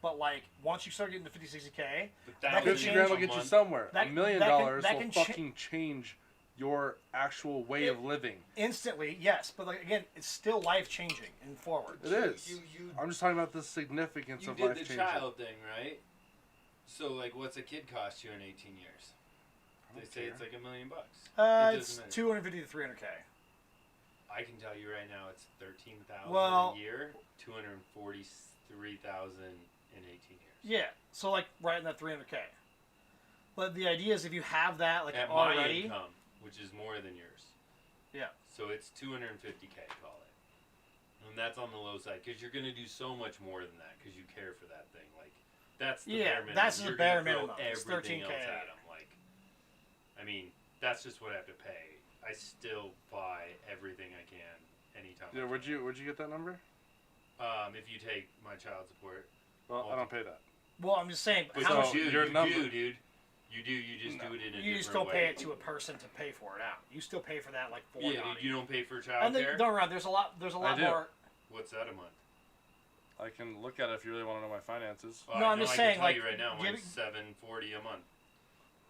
But like once you start getting to 50-60K, But that can 50 change grand will a get you month- somewhere. That- $1 million that will can fucking change your actual way of living. instantly, yes. But like again, it's still life changing and forward. It is. You I'm just talking about the significance you of did life the changing. child thing, right? So like, what's a kid cost you in 18 years? They say it's like $1 million. It's doesn't matter. 250 to 300K. I can tell you right now, it's 13,000 Well- a year, 243,000 in 18 years. Yeah, so like right in that 300K. But the idea is if you have that like At already, my income, which is more than yours. Yeah. So it's 250K, call it. And that's on the low side, because you're going to do so much more than that, because you care for that thing. Like, that's the bare minimum. that's the You're bare gonna throw minimum. It's everything 13K. else at 'em. Like, I mean, that's just what I have to pay. I still buy everything I can anytime. Yeah, I where'd can. you get that number? If you take my child support, Well, I don't pay that. well, I'm just saying, but how So, much you do, your you number- do, dude. You do. You just do it in a you different just don't way. pay it to a person to pay for it out. You still pay for that like for Yeah, dude, you don't pay for child And then, care. don't run. There's a lot do. more. What's that a month? I can look at it if you really want to know my finances. Oh, No, I I'm know, just I saying, can tell like, you right now, give mine's it- $740 a month.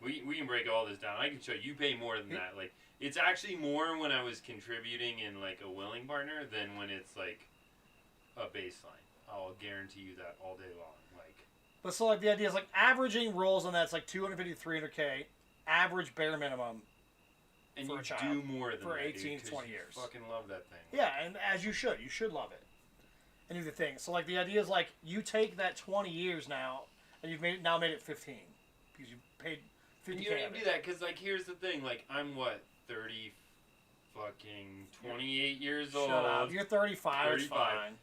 We can break all this down. I can show you pay more than that. Like, it's actually more when I was contributing in like a willing partner than when it's like a baseline. I'll guarantee you that all day long. Like, But so like the idea is like averaging rolls on that's like 250 to 300K, average bare minimum. and For you a child. do more than For that, 18 dude, to 'cause 20 you years. Fucking love that thing. Yeah, and as you should. You should love it. And do the thing. So like the idea is like you take that 20 years now, and you've made it 15 because you paid 50K. And you don't of even it. do that because, like, here's the thing. Like, I'm what, 30, fucking 28 years old. Shut up. You're 35. It's 35. fine.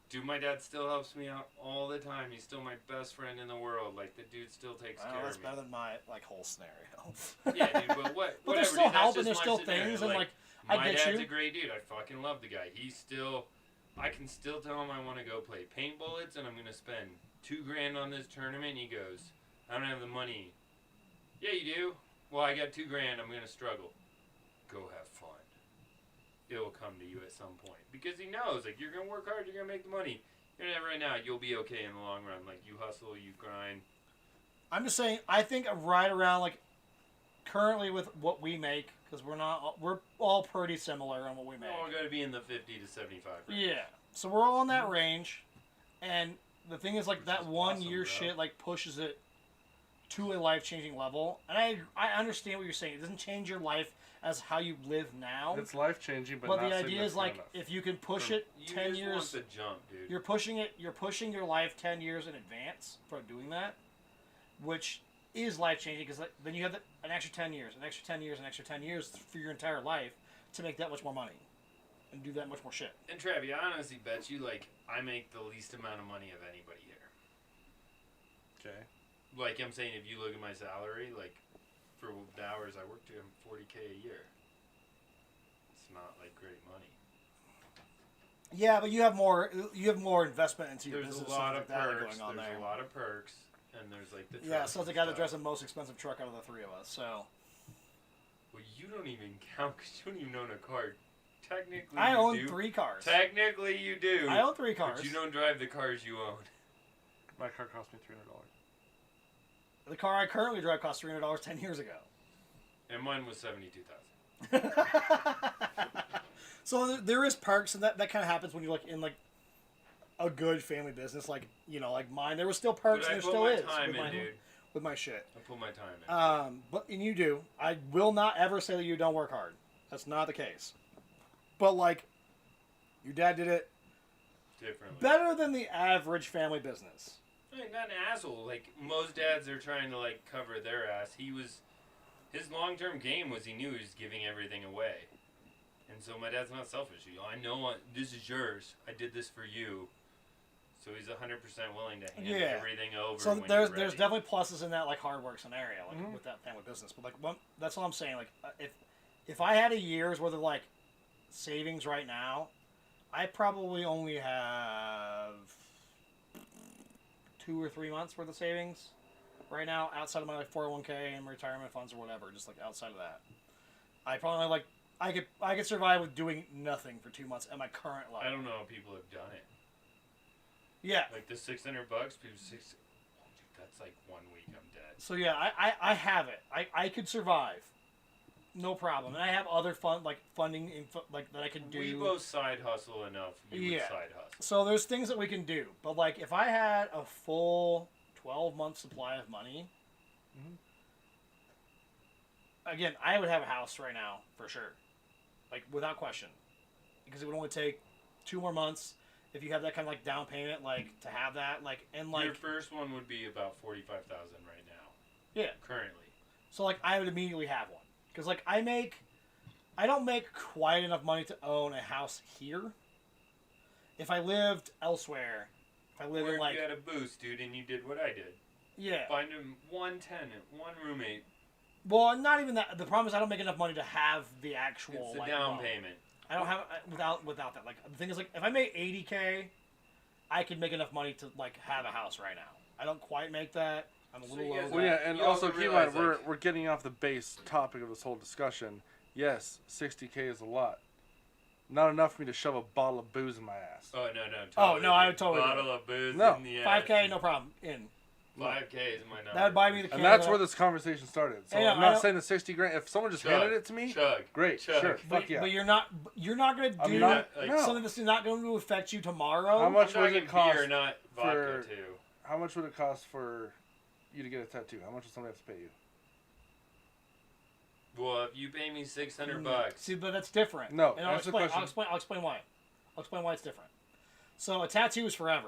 Dude, my dad still helps me out all the time. He's still my best friend in the world. Like, the dude still takes Well, care that's of me. better than my like whole scenario. Yeah, dude, but what? But whatever, there's still dude, that's help just and there's my still scenario. things and like I my get dad's you. a great dude. I fucking love the guy. He's still, I can still tell him I want to go play paint bullets and I'm gonna spend $2,000 on this tournament. And he goes, I don't have the money. Yeah, you do. Well, I got $2,000. I'm gonna struggle. Go have fun. It will come to you at some point because he knows like you're gonna work hard. You're gonna make the money. You're not right now. You'll be okay in the long run. Like you hustle, you grind. I'm just saying. I think right around like currently with what we make because we're all pretty similar on what we make. We're all gotta be in the 50 to 75 range. Yeah. So we're all in that range, and the thing is like Which that is 1 awesome, year bro. shit like pushes it to a life changing level. And I understand what you're saying. It doesn't change your life as how you live now. It's life changing, but But not the idea is like significant enough. if you can push For- it You 10 just years. want the jump, dude. You're pushing your life 10 years in advance for doing that, which is life changing because then you have an extra 10 years, an extra 10 years, an extra 10 years for your entire life to make that much more money. and do that much more shit. And Travi, I honestly bet you, like, I make the least amount of money of anybody here. Okay. Like I'm saying, if you look at my salary, like, for the hours I work, I'm $40K a year. It's not like great money. Yeah, but you have more investment into your There's business. a lot and of like that perks. going on There's there. a lot of perks, and there's like the Yeah, truck so it's the and guy that stuff. drives the most expensive truck out of the three of us. So Well, you don't even count because you don't even own a car. Technically, I you own do. 3 cars. Technically, you do. I own 3 cars. But you don't drive the cars you own. My car cost me $300. The car I currently drive cost $300 10 years ago. And mine was $72,000. So there is perks, and that kind of happens when you're like in like a good family business, like like mine. There was still perks, But I and there put still my is time with in, my, dude. with my shit. I put my time in. And you do. I will not ever say that you don't work hard. That's not the case. But like, your dad did it Differently. better than the average family business. I mean, not an asshole. Like, most dads are trying to, like, cover their ass. His long-term game was he knew he was giving everything away. And so my dad's not selfish. I know this is yours. I did this for you. So he's 100% willing to hand everything over. So when there's you're ready. definitely pluses in that like hard work scenario, like Mhm. with that family business. But like that's all I'm saying. Like if I had a year's worth of like savings right now, I probably only have 2 or 3 months worth of savings right now outside of my like 401k and retirement funds or whatever. Just like outside of that, I probably like I could survive with doing nothing for 2 months at my current level. I don't know how people have done it. Yeah. Like the $600, people that's like 1 week I'm dead. So yeah, I have it. I could survive, no problem. And I have other funding like that I can do. We both side hustle enough. You would side hustle. So there's things that we can do. But like if I had a full 12-month supply of money, again, I would have a house right now for sure, like without question, because it would only take 2 more months. If you have that kind of like down payment, like to have that, like and like your first one would be about $45,000 right now. Yeah. Currently. So like I would immediately have one because like I don't make quite enough money to own a house here. If I lived elsewhere, if I lived Or in like if you had a boost, dude, and you did what I did. yeah, Find him one tenant, one roommate. well not even that. The problem is I don't make enough money to have the actual It's the like, down loan. payment. I don't have without that. Like the thing is like if I made $80K, I could make enough money to like have a house right now. I don't quite make that. I'm a So little you low. guys Well, yeah, and You also also keep in mind, realize, we're getting off the base topic of this whole discussion. Yes, $60K is a lot. Not enough for me to shove a bottle of booze in my ass. Oh no. Oh, no, I would dude. totally do Bottle of booze No. in the ass. 5K, no problem. In. 5K is my number. That would buy me the. And that's Canada. where this conversation started. So Yeah, I'm I not don't- saying the 60 grand. If someone just Chug. handed it to me, Chug. great, Chug. sure, But, fuck yeah. but you're not gonna do I'm not. like, no. something that's not going to affect you tomorrow. How much I'm would talking it cost? beer, not vodka, for- too. How much would it cost for you to get a tattoo? How much would somebody have to pay you? Well, if you pay me $600, See, but that's different. No, and I'll answer the explain. question. I'll explain why. I'll explain why it's different. So a tattoo is forever,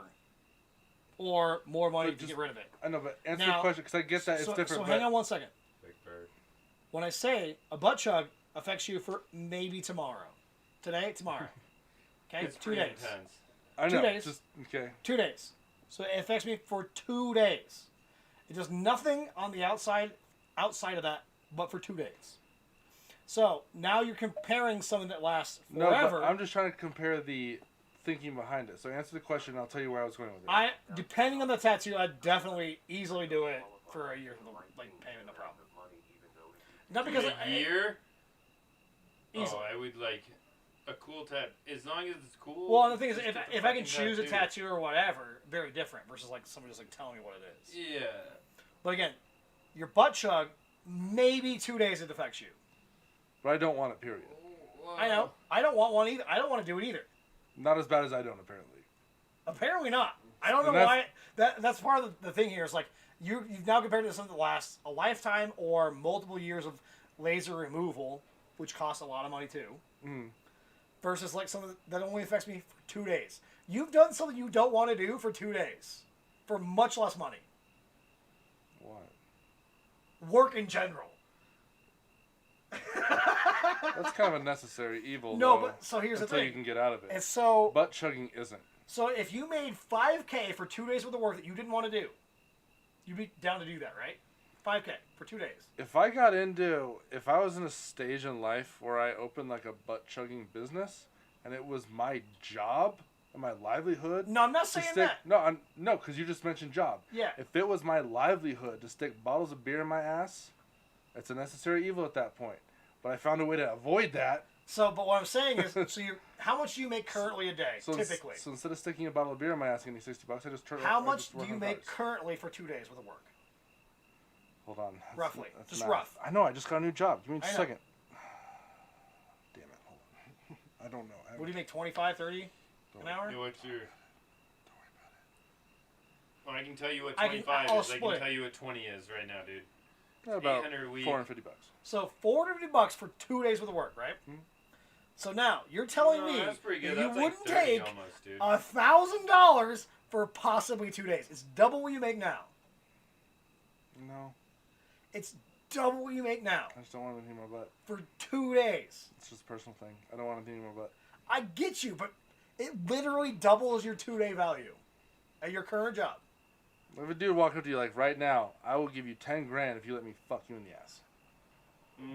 or more money But to just- get rid of it. I know, but answer Now- the question because I get that it's so, different. So but hang on one second. Big Bird. When I say a butt chug affects you for maybe tomorrow, today, tomorrow, okay, It's 2 pretty days. intense. I know. 2 days. Just okay. 2 days. So it affects me for 2 days. It does nothing on the outside of that, but for 2 days. So now you're comparing something that lasts No, forever. but I'm just trying to compare the thinking behind it. So answer the question, and I'll tell you where I was going with it. Depending on the tattoo, I'd definitely easily do it for a year, like payment, no problem. Not because a year? Easily. Oh, I would like a cool tat. As long as it's cool. Well, and the thing is, just if get the I can fucking choose a tattoo or whatever, very different versus like somebody just like telling me what it is. Yeah. But again, your butt chug, maybe 2 days it affects you. But I don't want it. Period. Well, I know. I don't want one either. I don't want to do it either. Not as bad as I don't. Apparently. Apparently not. I don't know And why. That's part of the thing here. Is like you've now compared it to something that lasts a lifetime or multiple years of laser removal, which costs a lot of money too, Mm. versus like something that only affects me for 2 days. You've done something you don't want to do for 2 days for much less money. What? Work in general. That's kind of a necessary evil. No, though, but so here's the until thing. you can get out of it. And so, Butt chugging isn't. so if you made $5K for 2 days worth of work that you didn't want to do, you'd be down to do that, right? $5K for 2 days. If I was in a stage in life where I opened like a butt chugging business, and it was my job and my livelihood. No, I'm not to saying stick, that. No, because you just mentioned job. Yeah. If it was my livelihood to stick bottles of beer in my ass, it's a necessary evil at that point. But I found a way to avoid that. So, but what I'm saying is, how much do you make currently a day, So typically? So instead of sticking a bottle of beer in my ass and getting $60, I just turn. How I much just do work you on make cars. currently for 2 days worth of work? Hold on. Roughly. Just math. rough. I know. I just got a new job. Give me I a know. second. Damn it. Hold on. I don't know. What do you make, 25, 30 an hour? Hey, what's your? Well, I can tell you what I can- 25 I'll is. I split. can tell you what 20 is right now, dude. About 800 a week. $450. So $450 for 2 days worth of work, right? Hmm. So now you're telling No, me that's pretty that good. you That's like wouldn't 30 take almost, dude. $1,000 for possibly 2 days. It's double what you make now. No, It's double what you make now I just don't want anything in my butt. for 2 days. It's just a personal thing. I don't want anything in my butt. I get you, but it literally doubles your 2-day value at your current job. If a dude walked up to you like right now, I will give you 10 grand if you let me fuck you in the ass.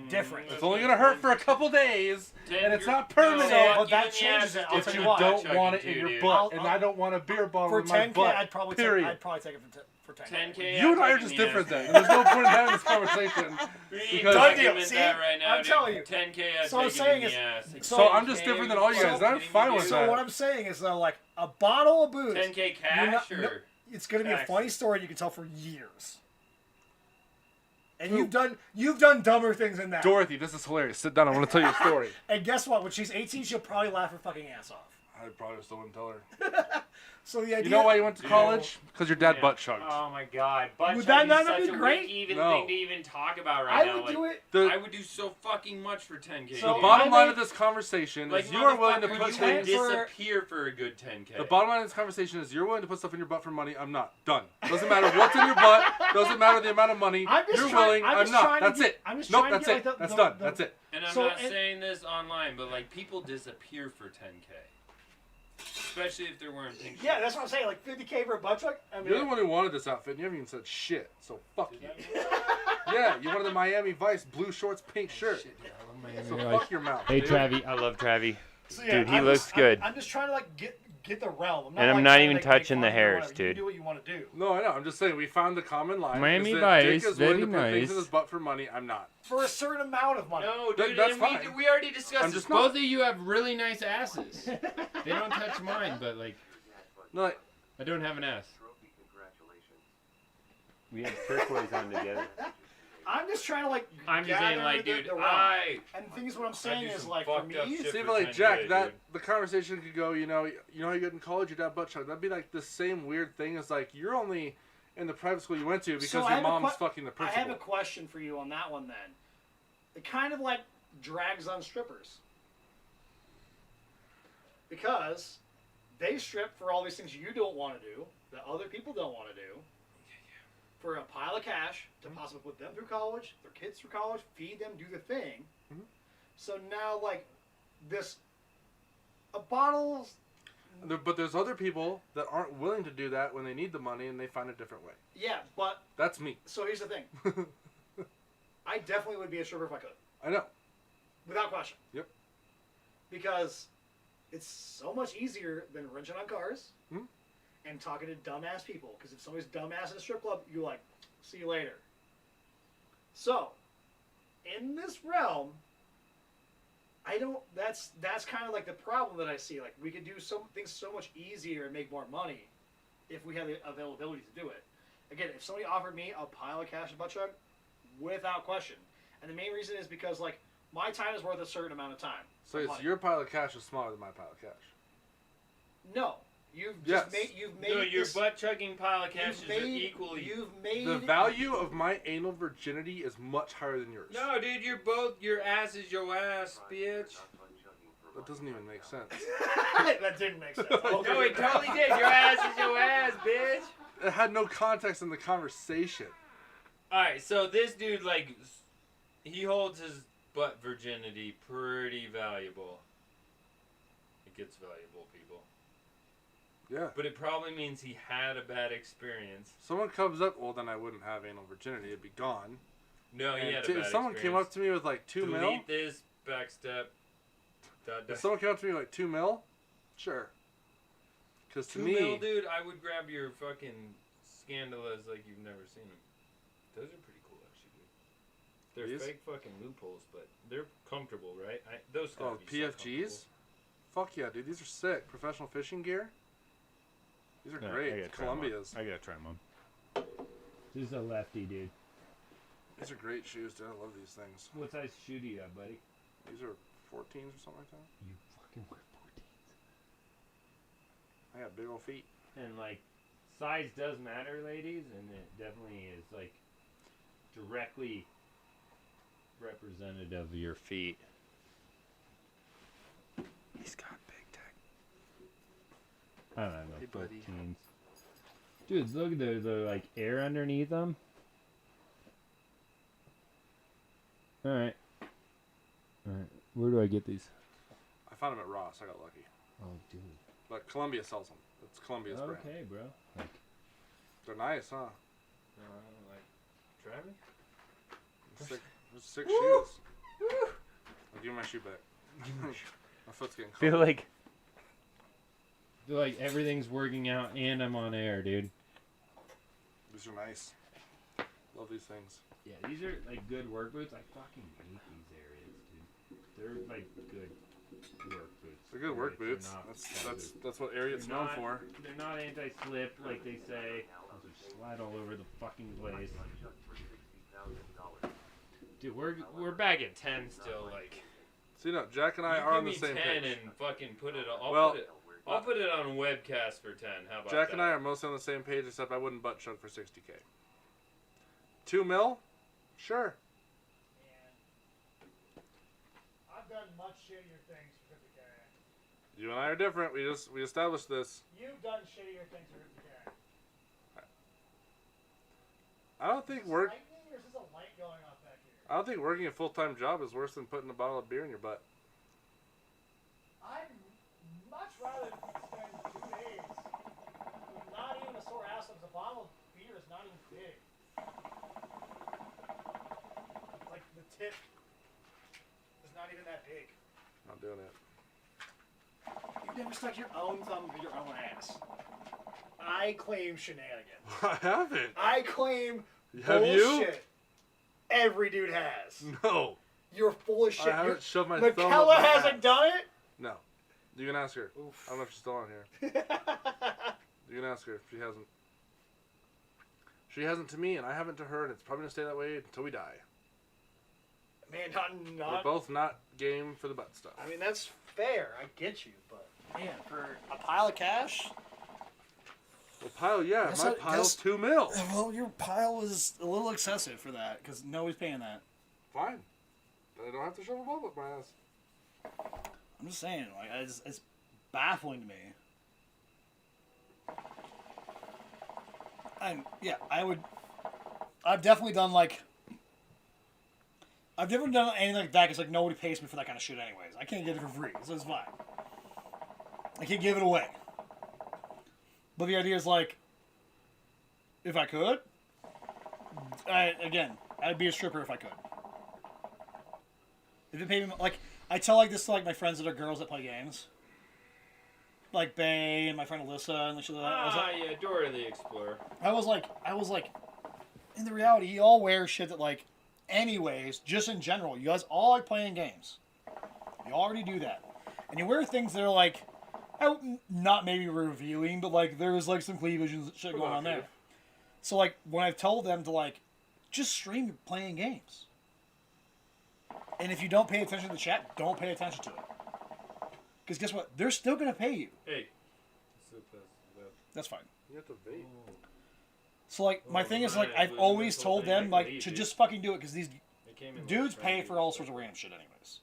Different. It's only gonna hurt for a couple days, and it's not permanent. So, but that changes it. I'll But tell you you what. don't want it in your butt, and I'll- I don't want a beer bottle For in my 10K, butt. I'd probably period. take it for 10K. 10K. You and I are just different then. There's no point in having this conversation. Done Because- Done deal. deal. See? That right now, I'm dude. telling you. 10K. I'd So I'm take it saying in is- the ass. So I'm just different than all you guys. So- I'm fine with So that. what I'm saying is though, like a bottle of booze, 10K you're cash not- or? no, it's gonna be a tax? funny story you can tell for years. And you've done dumber things than that. Dorothy, this is hilarious. Sit down. I want to tell you a story. And guess what? When she's 18, she'll probably laugh her fucking ass off. I probably still wouldn't tell her. So the idea. You know why you went to Dude. college? Because your dad Yeah. butt chugged. Oh my god. Butt Would that chugging not is have such been a great? weak even No. thing to even talk about right I now. would Like, do it. I would do so fucking much for 10K. So The dude. bottom I line made- of this conversation Like, is you are willing to motherfucker, put you ten would things. for- disappear for a good 10K. The bottom line of this conversation is you're willing to put stuff in your butt for money. I'm not. Done. Doesn't matter what's in your butt. Doesn't matter the amount of money. I'm just You're trying- willing. I'm I'm just not. trying to That's get- it. I'm just Nope. trying to That's get, it. like, That's the- done. the- That's it. And I'm So, not and- saying this online, but like people disappear for 10K. Especially if they're wearing pink Yeah, shirts. that's what I'm saying. Like 50K for a butt truck. I mean, You're the one who wanted this outfit, and you haven't even said shit. So fuck you. Yeah, you wanted the Miami Vice blue shorts, pink shirt. Shit, dude, I love Miami So Vice. fuck your mouth. Hey, dude. Travi, I love Travi. So, yeah, Dude, he I'm looks just- good. I'm just trying to like get the realm. And I'm like, not trying to, even like, touching make the fun of you or hairs, whatever. You dude. do what you want to do. No, I know. I'm just saying we found the common line. Miami is that Vice, Dick is willing to very put things in nice. his butt for money. I'm not. For a certain amount of money. No, That- dude, that's and fine. we already discussed I'm this. just not. Both of you have really nice asses. They don't touch mine, but like No, like, I don't have an ass. Trophy, congratulations. We have turquoise on together. I'm just trying to like. I'm just saying, gather like, the dude, realm. And things what I'm saying do is some like for fucked up me. shit. see, for but like 10K, Jack, that dude. the conversation could go. You know how you get in college, your dad butt chug. That'd be like the same weird thing as like you're only in the private school you went to because So I your have a mom's que- fucking the I have principal. a question for you on that one then. It kind of like drags on strippers. Because they strip for all these things you don't want to do, that other people don't want to do, for a pile of cash to possibly put them through college, their kids through college, feed them, do the thing. Mhm. So now, like, a bottle. But there's other people that aren't willing to do that when they need the money and they find a different way. Yeah, but, That's me. so here's the thing. I definitely would be a stripper if I could. I know. Without question. Yep. Because it's so much easier than wrenching on cars Hmm? and talking to dumbass people. Because if somebody's dumbass in a strip club, you're like, see you later. So, in this realm, that's kind of like the problem that I see. Like, we could do some things so much easier and make more money if we had the availability to do it. Again, if somebody offered me a pile of cash and butt chug, without question. And the main reason is because, like, my time is worth a certain amount of time. So of it's money. your pile of cash is smaller than my pile of cash. No, you've Yes. just made No, your this, butt chugging pile of you've cashes are made, equally. You've made The value of my anal virginity is much higher than yours. No, dude, your ass is your ass, bitch. That doesn't even make sense. that didn't make sense. No, it totally did. Your ass is your ass, bitch. It had no context in the conversation. All right, so this dude, like, he holds his but virginity pretty valuable. It gets valuable, people. Yeah. But it probably means he had a bad experience. Someone comes up, well, then I wouldn't have anal virginity. It'd be gone. No, he And had a bad if someone came up to me with like 2 mil, Delete this, backstep. if someone came up to me with like 2 mil, sure. Because to 2 me, mil, dude, I would grab your fucking scandalous like you've never seen them. Those are pretty cool, actually, dude. They're These? fake fucking loopholes, but they're comfortable, right? Those oh, gotta be so PFGs? Fuck yeah, dude. These are sick. Professional fishing gear. These are Yeah, I great. gotta try 'em on. Columbia's. I gotta try them on. This is a lefty, dude. These are great shoes, dude. I love these things. What size shoe do you have, buddy? These are 14s or something like that. You fucking wear 14s. I got big old feet. And like, size does matter, ladies, and it definitely is like directly representative of your feet. He's got big tech. I don't know, Hey, buddy. 14s. Dude, look at the like air underneath them. All right. Where do I get these? I found them at Ross. I got lucky. Oh, dude. But Columbia sells them. It's Columbia's brand. Okay, bro. Like, They're nice, huh? Like, try me? Sick, sick shoes. I'll give you my shoe back. My foot's getting cold. Feel like everything's working out, and I'm on air, dude. These are nice. Love these things. Yeah, these are like good work boots. I fucking hate these areas, dude. They're like good work boots. They're good work They're boots. not That's what Ariat's They're known not- for. They're not anti-slip like they say. Those are slide all over the fucking place. Dude, we're back at 10 still. Like, So you know, Jack and I you are on give the me same 10 page. and fucking put it. Well, I'll put it on webcast for 10. How about Jack that? and I are mostly on the same page, except I wouldn't butt chug for 60K. 2 mil? Sure. I've done much shittier things for 50K. You and I are different. We established this. You've done shittier things for 50K. I don't think Is this work. lightning or is this a light going off back here? I don't think working a full-time job is worse than putting a bottle of beer in your butt. I'd much rather spend 2 days with not even a sore ass because a bottle of beer is not even big. Like the tip is not even that big. Not doing it. You've never stuck your own thumb in your own ass. I claim shenanigans. I haven't. I claim Have you? bullshit. Every dude has. No. You're full of shit. I haven't shoved my thumb up McKella my hasn't ass. done it. No. You can ask her. Oof. I don't know if she's still on here. You can ask her if she hasn't. She hasn't to me, and I haven't to her, and it's probably gonna stay that way until we die. Man, We're not. both not game for the butt stuff. I mean, that's fair. I get you, but man, for a pile of cash. Well, pile, yeah, Guess my I- pile's guess- 2 mil. Well, your pile is a little excessive for that because nobody's paying that. Fine. Then I don't have to shove a ball up my ass. I'm just saying, like, it's baffling to me. And yeah, I've definitely done like. I've never done anything like that because like nobody pays me for that kind of shit anyways. I can't get it for free, so it's fine. I can't give it away. But the idea is like, if I could, I'd be a stripper if I could. If it paid me, like, I tell like this to like my friends that are girls that play games. Like Bay and my friend Alyssa and shit like that. I was like, yeah, Dora the Explorer. I was like, in the reality, you all wear shit that like, anyways, just in general, you guys all like playing games. You already do that, and you wear things that are like, not maybe revealing, but like there's like some cleavage and shit going on there. So like when I've told them to like, just stream you playing games, and if you don't pay attention to the chat, don't pay attention to it, because guess what? They're still gonna pay you. Hey. That's fine. You have to vape. So like my Oh, thing is right, like I've the always mental told thing, I them can like leave, to dude. just fucking do it because these It came in dudes with pay friends. for all sorts of random shit anyways.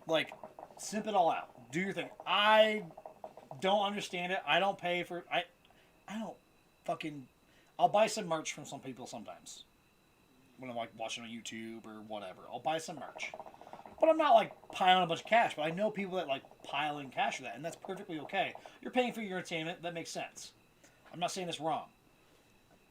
Like, simp it all out. Do your thing. I don't understand it. I don't pay for I don't fucking I'll buy some merch from some people sometimes. when I'm like watching on YouTube or whatever. I'll buy some merch. But I'm not like piling a bunch of cash. But I know people that like pile in cash for that, and that's perfectly okay. You're paying for your entertainment. That makes sense. I'm not saying it's wrong.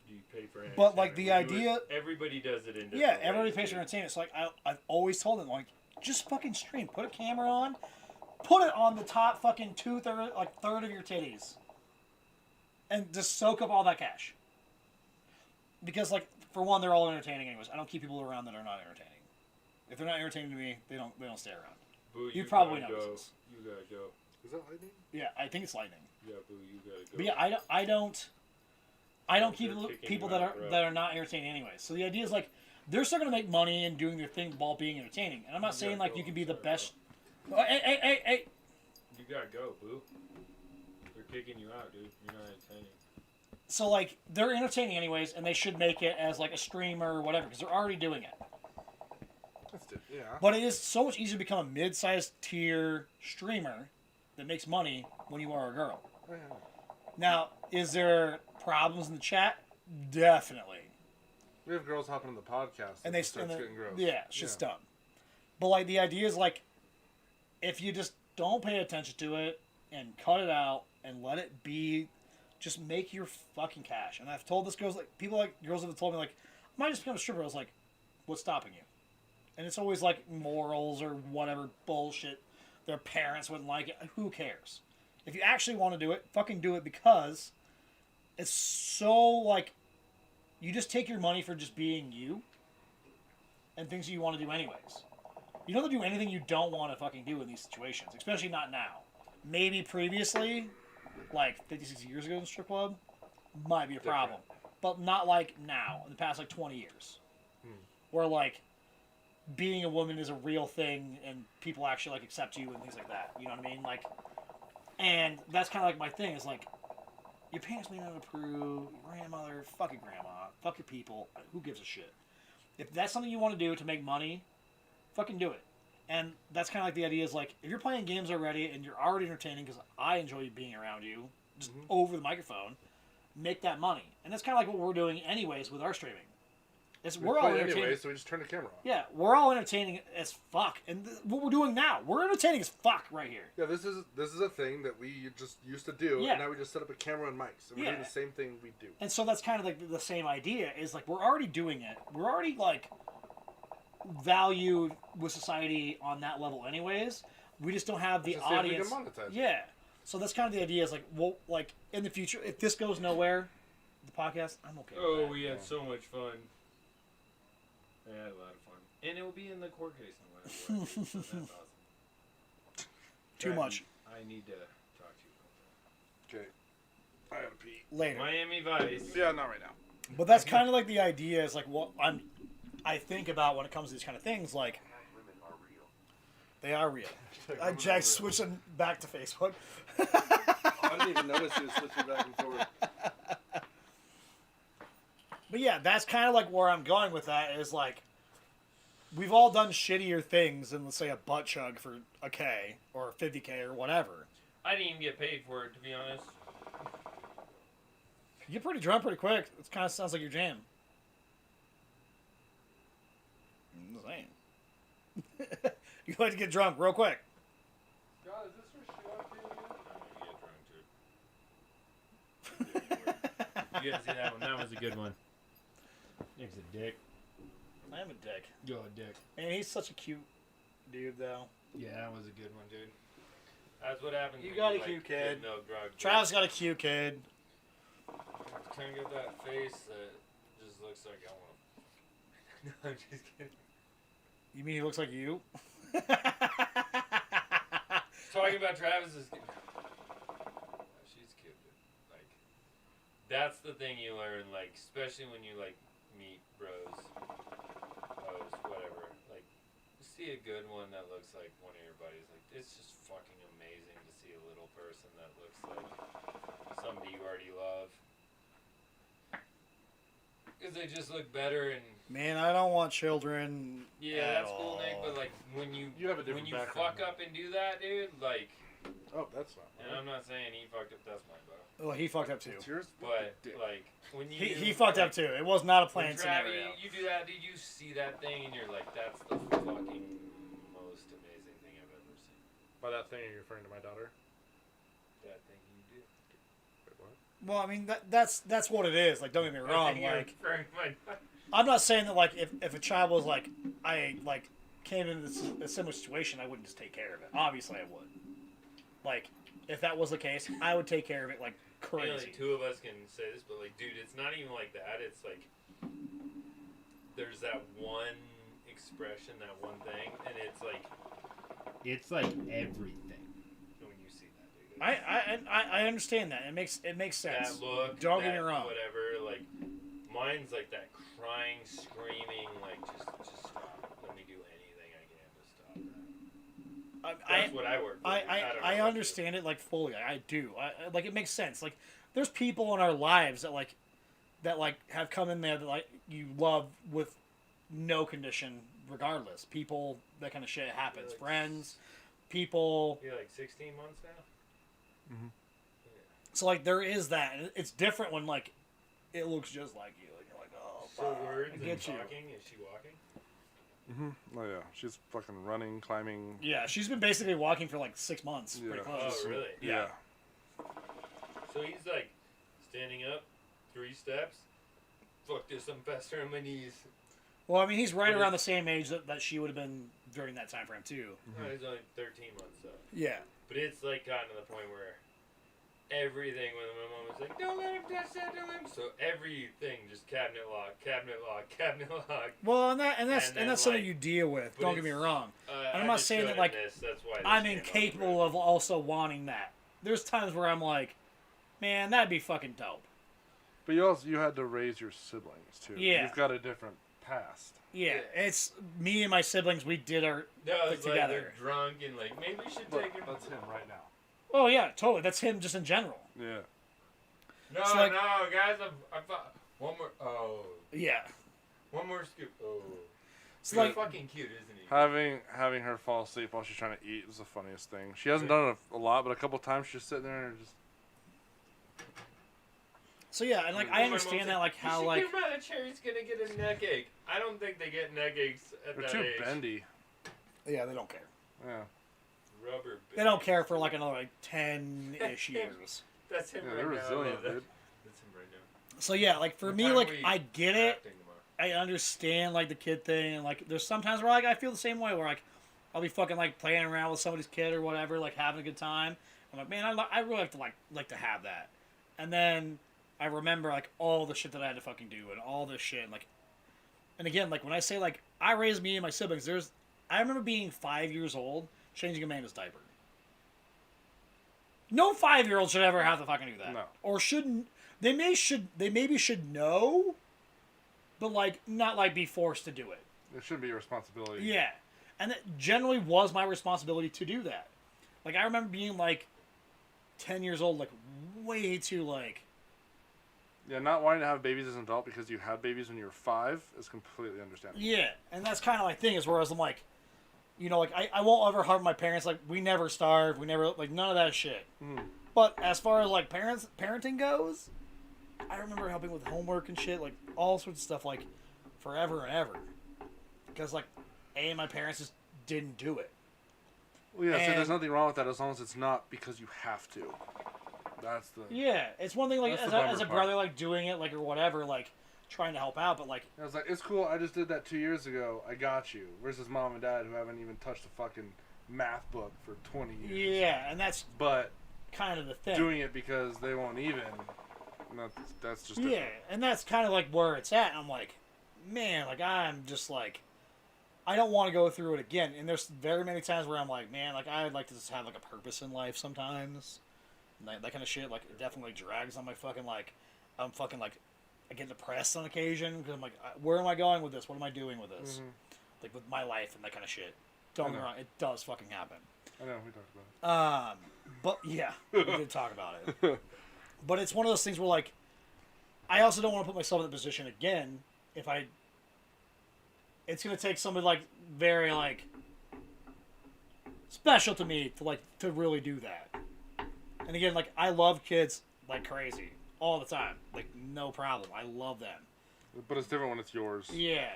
You pay for entertainment. But like the We do idea, it- everybody does it in different yeah, everybody ways, pays for dude. entertainment. So like I've always told them like just fucking stream. Put a camera on. Put it on the top fucking third of your titties. And just soak up all that cash. Because like for one, they're all entertaining anyways. I don't keep people around that are not entertaining. If they're not entertaining to me, they don't stay around. Boo, You probably gotta know go. this. You gotta go. Is that lightning? Yeah, I think it's lightning. Yeah, boo, you gotta go. But yeah, I don't keep They're kicking people you that out, are bro. that are not entertaining anyways. So the idea is like they're still gonna make money and doing their thing while being entertaining. And I'm not You saying gotta like go, you can I'm be the sorry, best. Hey! You gotta go, boo. They're kicking you out, dude. You're not entertaining. So like they're entertaining anyways, and they should make it as like a streamer or whatever because they're already doing it. That's it. Yeah. But it is so much easier to become a mid-sized tier streamer that makes money when you are a girl. Yeah. Now, is there problems in the chat? Definitely. We have girls hopping on the podcast, And they it starts getting gross. Yeah, shit's dumb. But like the idea is like, if you just don't pay attention to it and cut it out and let it be, just make your fucking cash. And I've told this girls like girls have told me like, I might just become a stripper. I was like, what's stopping you? And it's always like morals or whatever bullshit. Their parents wouldn't like it. Who cares? If you actually want to do it, fucking do it because it's so like you just take your money for just being you and things you want to do anyways. You don't have to do anything you don't want to fucking do in these situations, especially not now. Maybe previously, like 50, 60 years ago in the strip club, might be a problem. But not like now, in the past like 20 years. Where like being a woman is a real thing and people actually like accept you and things like that. You know what I mean? Like, and that's kind of like my thing is like, your parents may not approve, your grandmother, fuck your grandma, fuck your people, who gives a shit? If that's something you want to do to make money, fucking do it. And that's kind of like the idea is like, if you're playing games already and you're already entertaining, because I enjoy being around you, just over the microphone, make that money. And that's kind of like what we're doing anyways with our streaming. We're all play entertaining. anyway, so we just turn the camera on. Yeah, we're all entertaining as fuck. And what we're doing now, we're entertaining as fuck right here. Yeah, this is a thing that we just used to do, Yeah. and now we just set up a camera and mics, and we're doing Yeah. the same thing we do. And so that's kind of like the same idea is like we're already doing it. We're already like valued with society on that level anyways. We just don't have the Just see if we audience. can monetize it. Yeah. So that's kind of the idea is like, well, like in the future, if this goes nowhere, the podcast, I'm okay with Oh, that. we had so much fun. I had a lot of fun. And it will be in the court case and whatever. So that's awesome. Too Travis, much. I need to talk to you Okay. I gotta pee. Later. Miami Vice. Yeah, not right now. But that's kind of like the idea is like what I think about when it comes to these kind of things. Like Women are real. they are real. Jack's switching back to Facebook. I didn't even notice you switching back and forward. But yeah, that's kind of like where I'm going with that is like, we've all done shittier things than, let's say, a butt chug for a K or 50K or whatever. I didn't even get paid for it, to be honest. You get pretty drunk pretty quick. It kind of sounds like your jam. I'm just saying. You like to get drunk real quick. God, is this for show I'm gonna get drunk, too. You guys see that one? That was a good one. Nick's a dick. I am a dick. Go a dick. And he's such a cute dude, though. Yeah, that was a good one, dude. That's what happens. You when got a like, cute get kid. No drug. Travis got a cute kid. Kind of got that face that just looks like I want to. No, I'm just kidding. You mean he looks like you? Talking about Travis is. She's cute, dude. Like, that's the thing you learn, like, especially when you like meet bros, whatever. Like, you see a good one that looks like one of your buddies. Like, it's just fucking amazing to see a little person that looks like somebody you already love. Because they just look better and. Man, I don't want children. Yeah, at that's cool, all. Nick. But like when you You have a different when you background. fuck up and do that, dude, like Oh, that's not. And I'm not saying he fucked up. That's my bow. Well, he fucked up too. It's yours. But Dick. like when you He fucked up too. It was not a When planned scenario. you do that, dude, you see that thing and you're like, that's the fucking most amazing thing I've ever seen. By that thing, you're referring to my daughter. That thing you did. Wait, what? Well, I mean that's what it is. Like, don't get me That wrong. thing you're Like, referring to my I'm not saying that like if a child was like I like came into a similar situation, I wouldn't just take care of it. Obviously, I would. Like, if that was the case, I would take care of it like Only crazy. like two of us can say this, but like, dude, it's not even like that. It's like there's that one expression, that one thing, and it's like It's like everything. when you see that, dude. I understand that. It makes sense. That look, Don't get that me wrong. whatever, like mine's like that crying, screaming, like just stop. Let me do anything I can to stop that. That's what I work for. don't know I about understand it like fully. I do. Like it makes sense. Like there's people in our lives that like have come in there that like you love with no condition regardless. People, that kind of shit happens. Like- Friends, people. you. You're like 16 months now. So like there is that. And it's different when like it looks just like you. And you're like, oh, So fuck, words I and get you. talking. Is she walking? Oh yeah, she's fucking running, climbing. Yeah, she's been basically walking for like 6 months. Pretty Yeah. close. Oh, really? Yeah. So he's like standing up, 3 steps. Fuck this, I'm faster on my knees. Well, I mean, he's right What around the same age that she would have been during that time frame too. Oh, he's only 13 months though. Yeah. But it's like gotten to the point where everything, when my mom was like, don't let him touch that, don't let him. So everything just cabinet lock, cabinet lock, cabinet lock. Well, and that's And then, that's something like- you deal with. but Don't get me it's- wrong. I'm I'm not saying that, like, that's why I'm this came up, incapable right? of also wanting that. There's times where I'm like, man, that'd be fucking dope. But you had to raise your siblings too. Yeah. You've got a different past. Yeah, it's me and my siblings. We did our. No, it's like together. they're drunk and like, maybe we should Look, take him. that's him right now. Oh yeah, totally. That's him just in general. Yeah. No, So, like- no, guys, I thought one more. Oh, Yeah. one more scoop. Oh, So he's like, fucking cute, isn't he? Having her fall asleep while she's trying to eat is the funniest thing. She hasn't done it a lot, but a couple times she's sitting there and just. so yeah, and like My I mom understand said, that like "You how should like give him out a chair. He's gonna get a neck ache. I don't think they get neck aches at They're that too age. bendy. yeah they don't care. Yeah. Rubber. They don't bands. care for like another like 10-ish years. That's him Yeah, right they're now. I resilient, love that. dude. That's him right now. So yeah, like for What me, time like are we I get it. drafting tomorrow? I understand like the kid thing, and like there's sometimes where like I feel the same way where like I'll be fucking like playing around with somebody's kid or whatever, like having a good time. I'm like, man, I really like to have that. And then I remember like all the shit that I had to fucking do and all this shit, and again, like when I say like I raised me and my siblings, I remember being 5 years old changing Amanda's diaper. No 5-year-old should ever have to fucking do that. No. Or shouldn't. They maybe should know, but like not like be forced to do it. It shouldn't be your responsibility. Yeah, and it generally was my responsibility to do that. Like I remember being like 10 years old, like way too like. Yeah, not wanting to have babies as an adult because you had babies when you were 5 is completely understandable. Yeah, and that's kind of my thing is whereas I'm like, you know, like I won't ever harm my parents. Like we never starved, we never like none of that shit. Mhm. But as far as like parenting goes, I remember helping with homework and shit, like all sorts of stuff, like forever and ever. Because like, my parents just didn't do it. Well, yeah, so And- there's nothing wrong with that as long as it's not because you have to. That's the. Yeah, it's one thing like That's as the a, bummer as a part. brother like doing it like or whatever, like trying to help out, but like I was like, it's cool. I just did that 2 years ago. I got you. Versus mom and dad who haven't even touched a fucking math book for 20 years. yeah, and that's But kind of the thing. doing it because they won't even. That's just yeah, different. and that's kind of like where it's at. And I'm like, man, like I'm just like, I don't want to go through it again. And there's very many times where I'm like, man, like I'd like to just have like a purpose in life sometimes. And that kind of shit, like it definitely drags on my fucking like, I'm fucking like, I get depressed on occasion because I'm like, where am I going with this? What am I doing with this? Mhm. Like with my life and that kind of shit. Don't get me know. wrong, it does fucking happen. I know, we talked about it. But yeah, we did talk about it. But it's one of those things where like, I also don't want to put myself in the position again if I. It's gonna take somebody like very like special to me to really do that. And again, like, I love kids like crazy all the time. Like, no problem. I love them. But it's different when it's yours. Yeah.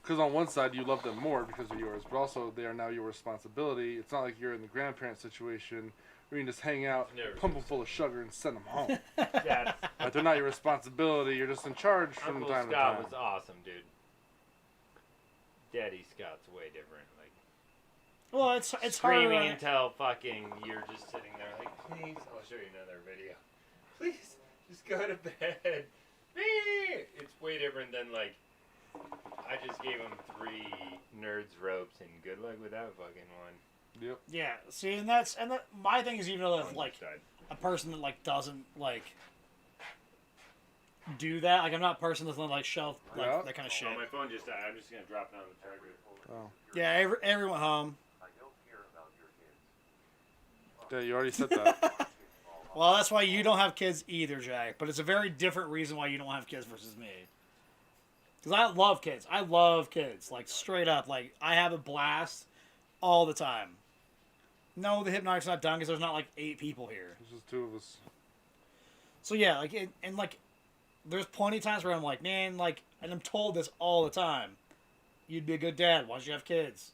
Because on one side, you love them more because they're yours, but also they are now your responsibility. It's not like you're in the grandparent situation where you can just hang out, pump them full of sugar, and send them home. Yeah, Like, they're not your responsibility. You're just in charge from Uncle time to Scott time. was awesome, dude. Daddy Scott's way different. Like Well, it's screaming harder. until fucking you're just sitting there like, please, I'll show you another video. Please, just go to bed. It's way different than like, I just gave him 3 nerds ropes and good luck with that fucking one. Yep. Yeah. See, and my thing is, even though if like a person that like doesn't like do that, like I'm not a person that's gonna like shelf like Yeah. that kind of shit. Oh, my phone just died. I'm just gonna drop it on the charger. Oh. Yeah. Everyone home. I don't care about your kids. Yeah, you already said that. Well, that's why you don't have kids either, Jack. But it's a very different reason why you don't have kids versus me. Because I love kids. I love kids. Like, straight up. Like, I have a blast all the time. No, the Hypnotic's not done because there's not, like, 8 people here. There's just 2 of us. So, yeah, like, and, like, there's plenty of times where I'm like, man, like, and I'm told this all the time. You'd be a good dad. Why don't you have kids?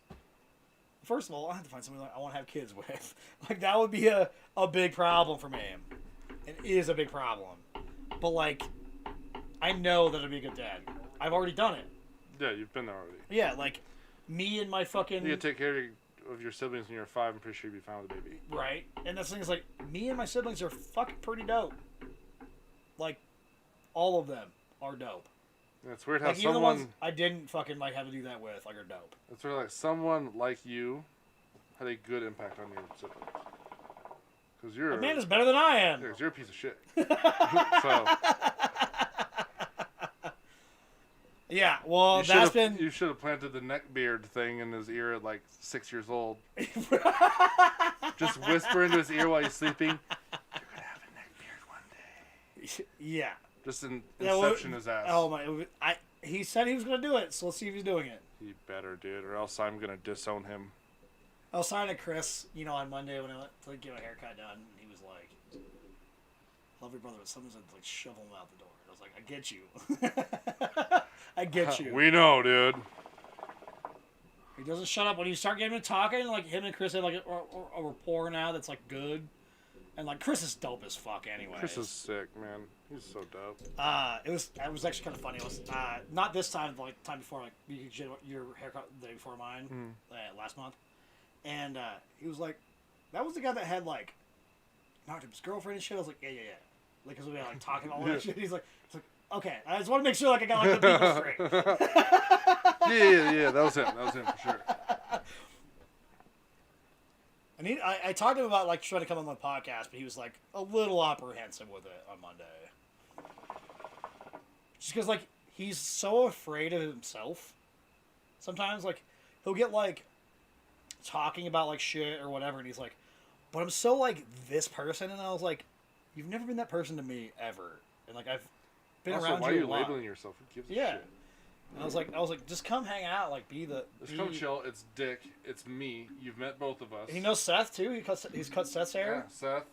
First of all, I have to find somebody I want to have kids with. Like, that would be a big problem for me. It is a big problem. But, like, I know that I'd be a good dad. I've already done it. Yeah, you've been there already. Yeah, like, me and my fucking... You can take care of your siblings when you're 5. I'm pretty sure you'd be fine with a baby. Right. And the thing is, like, me and my siblings are fucking pretty dope. Like, all of them are dope. Yeah, it's weird how Like, even the ones someone... I didn't fucking, like, have to do that with, like, are dope. It's weird, like, someone like you had a good impact on your siblings. Because you're... Amanda's better than I am. Yeah, 'cause you're a piece of shit. So... Yeah, well, You that's should've- been... You should have planted the neck beard thing in his ear at like 6 years old. Just whisper into his ear while he's sleeping. You're gonna have a neck beard one day. Yeah. Just in Yeah, well, inception his ass. Oh, my... He said he was going to do it, so let's see if he's doing it. He better, dude, or else I'm gonna disown him. I was talking to Chris, you know, on Monday when I went to get my haircut done, and he was like, love your brother, but someone's going to, like, shovel him out the door. And I was like, I get you. I get you. We know, dude. He doesn't shut up when you start getting him talking. Like him and Chris have like a rapport now that's like good, and like Chris is dope as fuck anyway. Chris is sick, man. He's so dope. It was actually kind of funny. It was not this time, but like the time before, like you did your haircut the day before mine last month, and he was like, that was the guy that had like knocked up his girlfriend and shit. I was like, yeah, like because we were like talking all that shit. He's like, okay, I just want to make sure like I got like the people straight. Yeah, that was him. That was him for sure. And I talked to him about like trying to come on my podcast, but he was like a little apprehensive with it on Monday. Just because like he's so afraid of himself. Sometimes like he'll get like talking about like shit or whatever, and he's like, "But I'm so like this person," and I was like, "You've never been that person to me ever," and like I've been Also, around why you are you a lot. labeling yourself? Who gives a Yeah. shit? And I was like, just come hang out, like be the. Just come chill. It's Dick. It's me. You've met both of us. And he knows Seth too. He's cut Seth's hair. Yeah, Seth.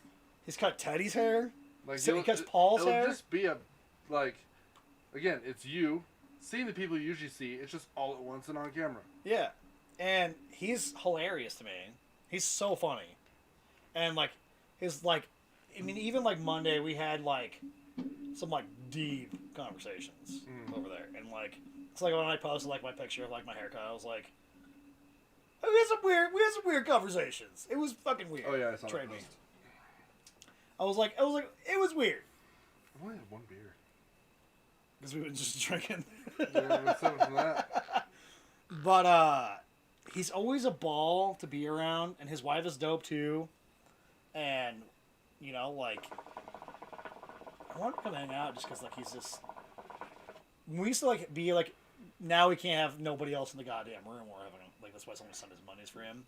He's cut Teddy's hair. Like So he you'll- cuts Paul's it'll hair? just be a, like, again, it's you seeing the people you usually see. It's just all at once and on camera. Yeah, and he's hilarious to me. He's so funny, and like his like, I mean, even like Monday we had like some like deep conversations over there, and like it's like when I posted like my picture of like my haircut, I was like, we had some weird conversations. It was fucking weird. Oh yeah, I saw Trade that me. post. I was like, it was weird I've only had one beer. because we were just drinking. Yeah, what's up from that? But he's always a ball to be around, and his wife is dope too. And you know, like, I want to come hang out just because like he's just. We used to like be like, now we can't have nobody else in the goddamn room. We're having like that's why someone sent his monies for him.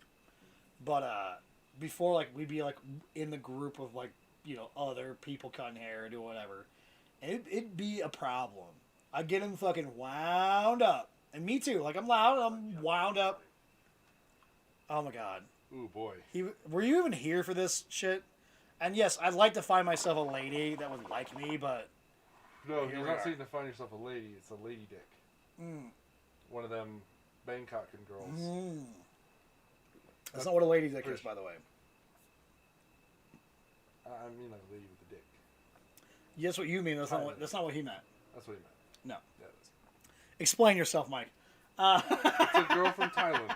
But before like we'd be like in the group of like other people cutting hair or do whatever, and it'd be a problem. I'd get him fucking wound up. And me too. Like, I'm loud. I'm wound up. Oh, my God. Ooh, boy. Were you even here for this shit? And yes, I'd like to find myself a lady that would like me, but No, Here he's we not are. saying to find yourself a lady. It's a lady dick. One of them Bangkokin girls. that's not what a lady dick is, by the way. I mean like a lady with a dick. Yes, what you mean. That's not what he meant. That's what he meant. No. Yeah, it is. Explain yourself, Mike. It's a girl from Thailand.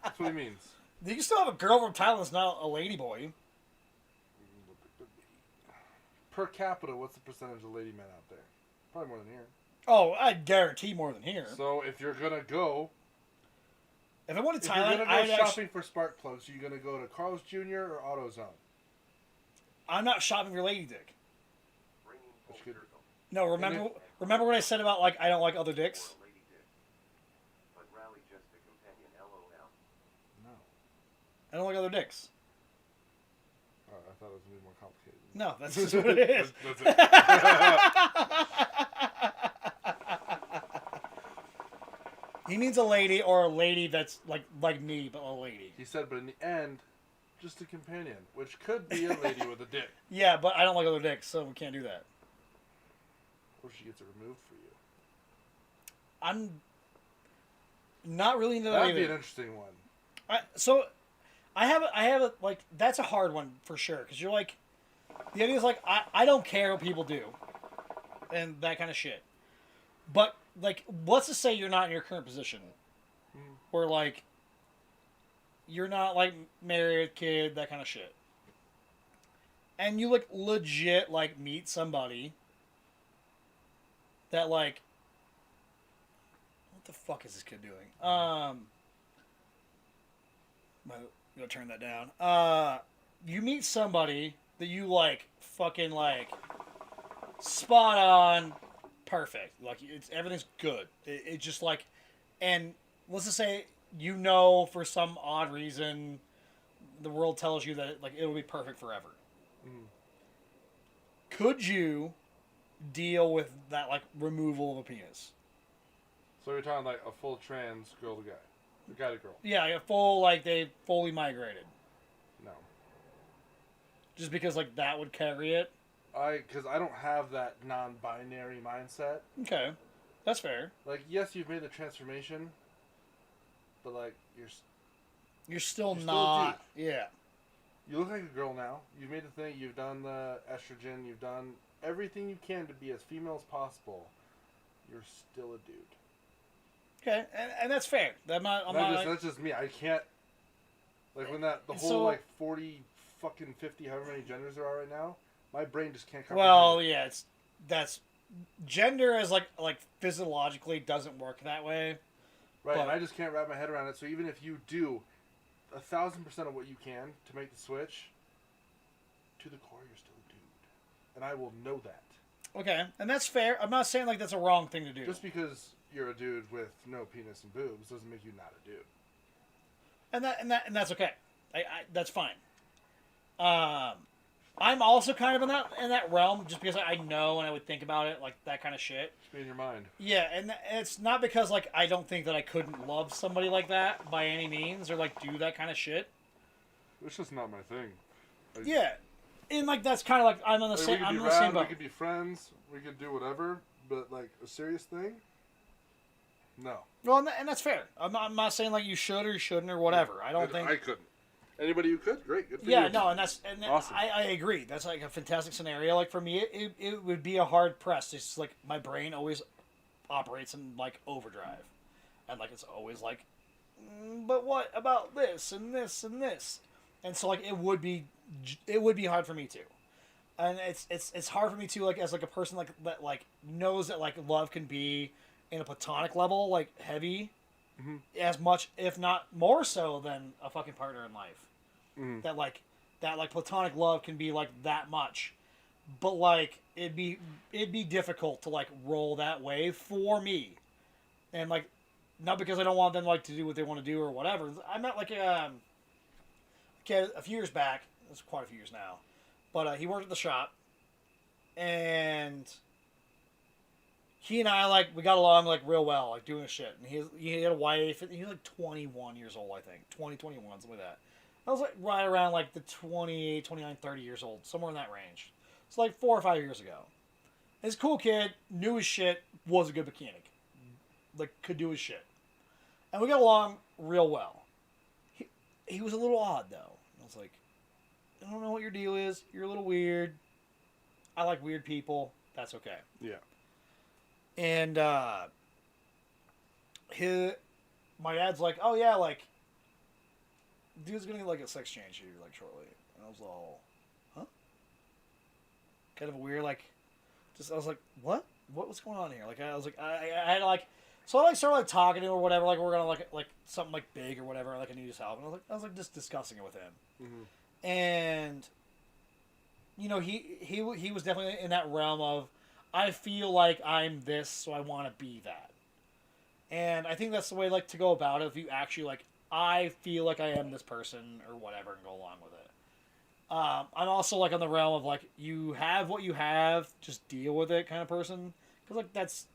That's what he means. You can still have a girl from Thailand that's not a lady boy. Per capita, what's the percentage of lady men out there? Probably more than here. Oh, I guarantee more than here. So if you're gonna go, If I went to if you're Thailand, gonna I'd go actually, shopping for spark plugs, you're gonna go to Carl's Jr. or AutoZone. I'm not shopping for lady dick. Bringing full Which could- circle. No, remember what I said about like I don't like other dicks? Or a lady dick. But rally just a companion. LOL. No. I don't like other dicks. Oh, I thought it was gonna be more complicated. No, that's just what it is. That's He means a lady or a lady that's like me, but a lady. He said, but in the end, just a companion, which could be a lady with a dick. Yeah, but I don't like other dicks, so we can't do that. Or she gets it removed for you. I'm not really into that That'd be an either. interesting one. I have a like that's a hard one for sure because you're like the idea is like I don't care what people do and that kind of shit, but like let's just say you're not in your current position where like you're not like married, kid, that kind of shit, and you like legit like meet somebody that like what the fuck is this kid doing? I'm gonna turn that down. You meet somebody that you like, fucking like, spot on, perfect. Like it's everything's good. It just like, and let's just say you know for some odd reason, the world tells you that like it'll be perfect forever. Could you deal with that like removal of a penis? So you're talking like a full trans girl to guy. Guy to girl. Yeah, a full like they fully migrated. No. Just because like that would carry it. Because I don't have that non-binary mindset. Okay, that's fair. Like, yes, you've made the transformation, but like you're You're still You're still a not. Yeah. you look like a girl now. You've made the thing. You've done the estrogen. You've done everything you can to be as female as possible. You're still a dude. Okay, and that's fair. I'm not like, That's just me. I can't. Like when the whole So- like 40, fucking 50, however many genders there are right now, my brain just can't comprehend. well, it. yeah, that's gender is like physiologically doesn't work that way. Right, and but- I just can't wrap my head around it. So even if you do 1,000% of what you can to make the switch, to the core, you're still a dude, and I will know that. Okay, and that's fair. I'm not saying like that's a wrong thing to do. Just because you're a dude with no penis and boobs doesn't make you not a dude. And that's okay. That's fine. I'm also kind of in that realm just because I know and I would think about it like that kind of shit. Just be in your mind. Yeah, and it's not because like I don't think that I couldn't love somebody like that by any means or like do that kind of shit. It's just not my thing. Like, Yeah, and like that's kind of like I'm on the like, same. we could I'm be on the same rad, we boat. could be friends, we could do whatever, but like a serious thing, no. Well, and that's fair. I'm not saying like you should or you shouldn't or whatever. I don't think. I couldn't. Anybody who could, great, good for Yeah, you. no, and Awesome. I agree. That's like a fantastic scenario. Like for me, it would be a hard press. It's like my brain always operates in like overdrive, and like it's always like, but what about this and this and this, and so like it would be hard for me too, and it's hard for me too like as like a person like that like knows that like love can be in a platonic level like heavy. Mhm. As much, if not more so, than a fucking partner in life. Mhm. That like platonic love can be like that much, but like it'd be difficult to like roll that way for me, and like not because I don't want them like to do what they want to do or whatever. I met like a kid a few years back. It's quite a few years now, but he worked at the shop, and he and I like we got along like real well, like doing his shit. And he had a wife, and he was like 21 years old, I think, 20, 21, something like that. I was like right around like the 28, 29, 30 years old, somewhere in that range. It's like 4 or 5 years ago. He's a cool kid, knew his shit, was a good mechanic. Like, could do his shit. And we got along real well. He was a little odd, though. I was like, I don't know what your deal is. You're a little weird. I like weird people. That's okay. Yeah. And my dad's like, oh yeah, like, dude's gonna get like a sex change here like shortly. And I was all, huh? Kind of a weird like, just I was like, what? What's going on here? Like I was like, I had like, so I like started like talking to him or whatever. Like we're gonna like something like big or whatever. Like I need his help. And I was like just discussing it with him. Mm-hmm. And you know he was definitely in that realm of I feel like I'm this, so I want to be that. And I think that's the way like to go about it. If you actually like, I feel like I am this person or whatever, and go along with it. I'm also like on the realm of like you have what you have, just deal with it kind of person. Because like that's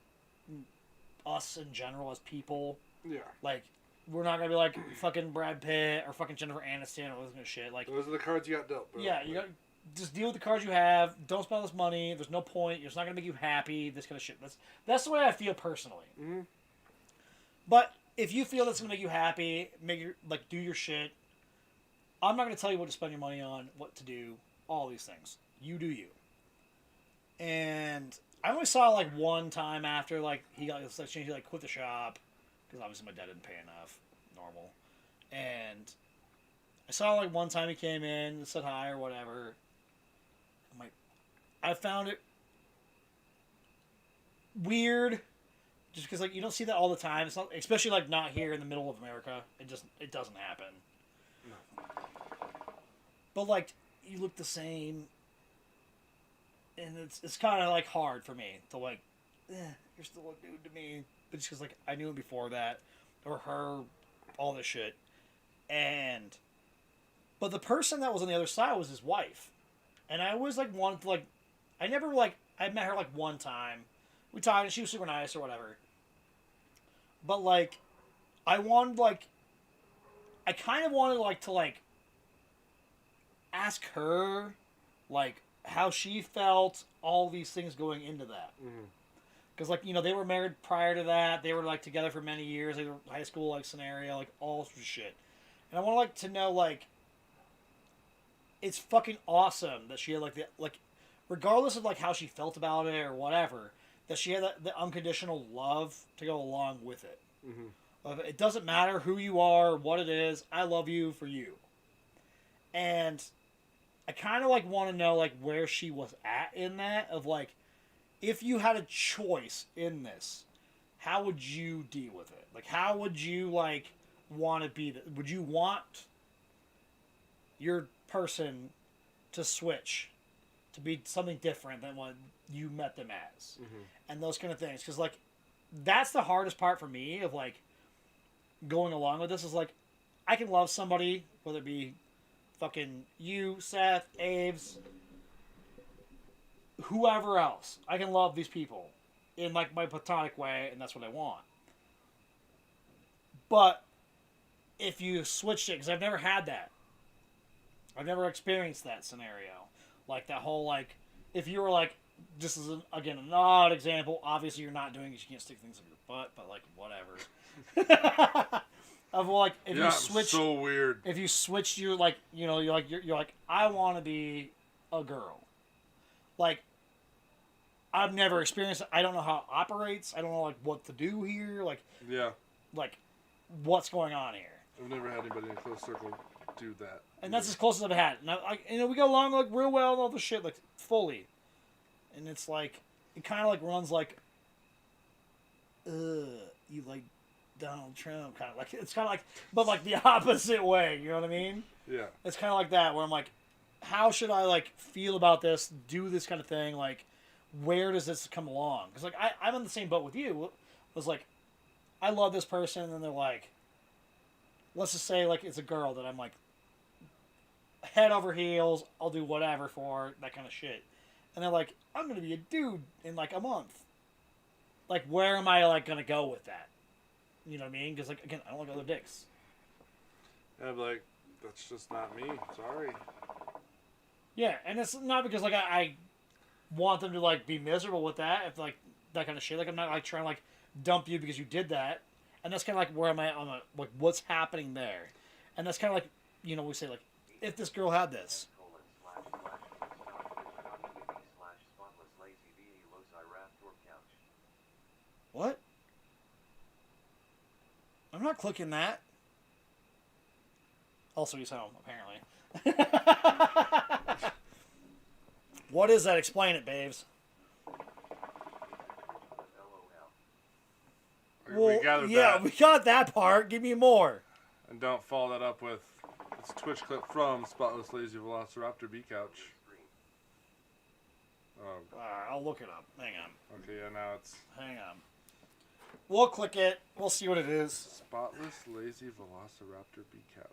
us in general as people. Yeah. Like we're not gonna be like fucking Brad Pitt or fucking Jennifer Aniston or all this kind of shit. Like those are the cards you got dealt, bro. yeah, you got just deal with the cards you have. Don't spend this money. There's no point. It's not gonna make you happy. This kind of shit. That's the way I feel personally. Mm-hmm. But if you feel that's gonna make you happy, make your like do your shit. I'm not gonna tell you what to spend your money on, what to do, all these things. You do you. And I only saw like one time after like he got his sex change, he like quit the shop because obviously my dad didn't pay enough, normal. And I saw like one time he came in and said hi or whatever. I'm like, I found it weird. Just because, like, you don't see that all the time. It's not, especially, like, not here in the middle of America. It doesn't happen. No. But, like, you look the same. And it's kind of, like, hard for me to, like, you're still a dude to me. But just because, like, I knew him before that. Or her. All this shit. But the person that was on the other side was his wife. And I always, like, wanted to, like, I met her, like, one time. We talked, and she was super nice or whatever. But, like, I kind of wanted, like, to, like, ask her, like, how she felt, all these things going into that. Because, like, you know, they were married prior to that. They were, like, together for many years. They were high school, like, scenario, like, all sorts of shit. And I want, like, to know, like, it's fucking awesome that she had, like, regardless of, like, how she felt about it or whatever, that she had the unconditional love to go along with it. Mm-hmm. It doesn't matter who you are, what it is. I love you for you. And I kind of like want to know like where she was at in that. Of like, if you had a choice in this, how would you deal with it? Like, how would you like want to be? Would you want your person to switch to be something different than what you met them as, and those kind of things? Because like that's the hardest part for me of like going along with this is like I can love somebody, whether it be fucking you, Seth, Aves, whoever else. I can love these people in like my platonic way, and that's what I want. But if you switched it, because I've never had that, I've never experienced that scenario, like that whole like if you were like, just as again an odd example, obviously you're not doing it, you can't stick things in your butt, but like whatever. Of like if you switch, so weird. If you switched your like, you know, you're like I want to be a girl. Like I've never experienced it. I don't know how it operates. I don't know like what to do here. Like Yeah. Like what's going on here. I've never had anybody in a close circle do that. And that's as close as I've had. And you know, we go along like real well and all the shit like fully. And it's like it kind of like runs like, you like Donald Trump, kind of like it's kind of like, but like the opposite way. You know what I mean? Yeah. It's kind of like that where I'm like, how should I like feel about this? Do this kind of thing? Like, where does this come along? Because like I'm in the same boat with you. It was like, I love this person, and then they're like, let's just say like it's a girl that I'm like, head over heels. I'll do whatever for that kind of shit. And they're like, I'm gonna be a dude in like a month. Like, where am I like gonna go with that? You know what I mean? Because like again, I don't like other dicks. I'm like, That's just not me. Sorry. Yeah, and it's not because like I want them to like be miserable with that, if like that kind of shit. Like I'm not like trying to like dump you because you did that, and that's kind of like where I'm at on the like what's happening there, and that's kind of like we say like if this girl had this. What? I'm not clicking that. Also, he's home, apparently. What is that? Explain it, babes. We gathered yeah, that. we got that part. Give me more. And don't follow that up with this Twitch clip from Spotless Lazy Velociraptor B Couch. I'll look it up. Hang on. Okay, yeah, now it's Hang on. We'll click it. We'll see what it is. Spotless Lazy Velociraptor B Couch.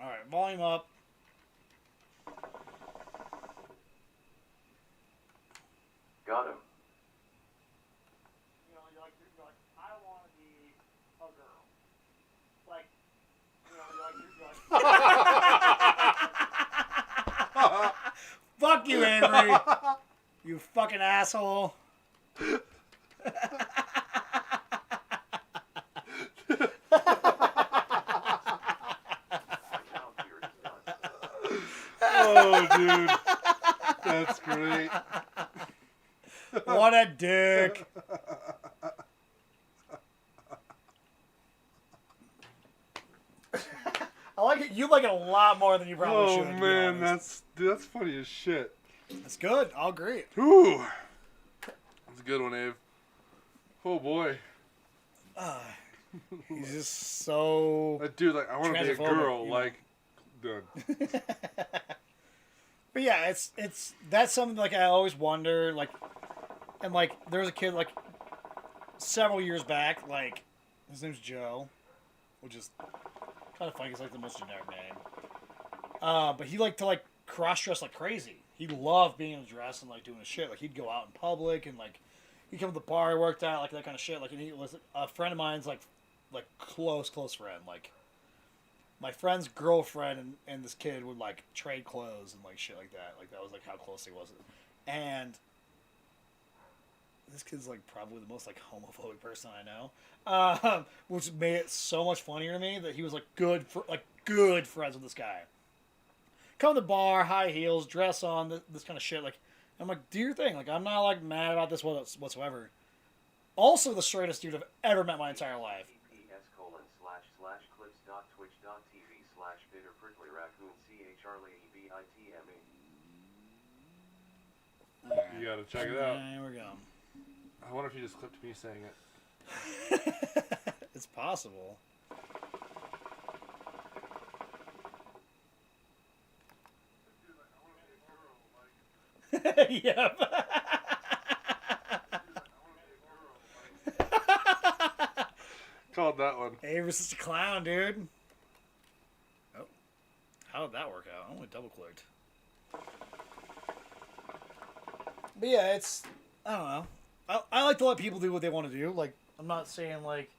All right, volume up. Got him. You're like, I want to be a girl. Like, fuck you, Avery. You fucking asshole. Oh, dude. That's great. What a dick. I like it. You like it a lot more than you probably Oh should. to be man, honest. that's funny as shit. That's good. I'll agree. Whew. That's a good one, Abe. Oh boy. He's just so. That dude, like, I want to be a Transphobic, girl, you know. like, dude. But yeah, it's that's something like I always wonder, like, and like there was a kid like several years back, like his name's Joe, which is kind of funny. It's like the most generic name. But he liked to like cross dress like crazy. He loved being in a dress and like doing his shit. Like he'd go out in public and like he'd come to the bar he worked at, like that kind of shit. Like and he was a friend of mine's like close friend. Like my friend's girlfriend and this kid would like trade clothes and like shit like that. Like that was like how close he was. And this kid's like probably the most like homophobic person I know, which made it so much funnier to me that he was like good friends with this guy. Come to the bar, high heels, dress on, this kind of shit. Like I'm like, do your thing. Like I'm not like mad about this whatsoever. Also, the straightest dude I've ever met in my entire life. You gotta check it out. There we go. I wonder if you just clipped me saying it. It's possible. Yep. Called that one. Avery's such a clown, dude. Oh. How did that work out? I only double clicked. But yeah, I don't know. I like to let people do what they want to do. Like, I'm not saying, like,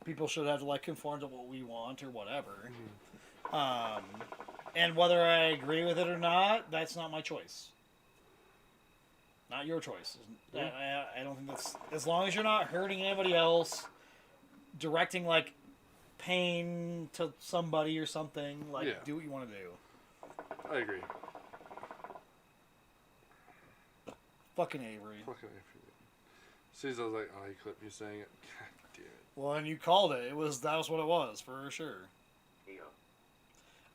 people should have to, like, conform to what we want or whatever. And whether I agree with it or not, that's not my choice. Not your choice. I don't think that's... As long as you're not hurting anybody else, directing, like, pain to somebody or something, like, Yeah. do what you want to do. I agree. Fucking Avery. Fucking Avery. As soon as I was like, oh, he clipped me saying it. God damn it. Well, and you called it. That was what it was, for sure. Ayo.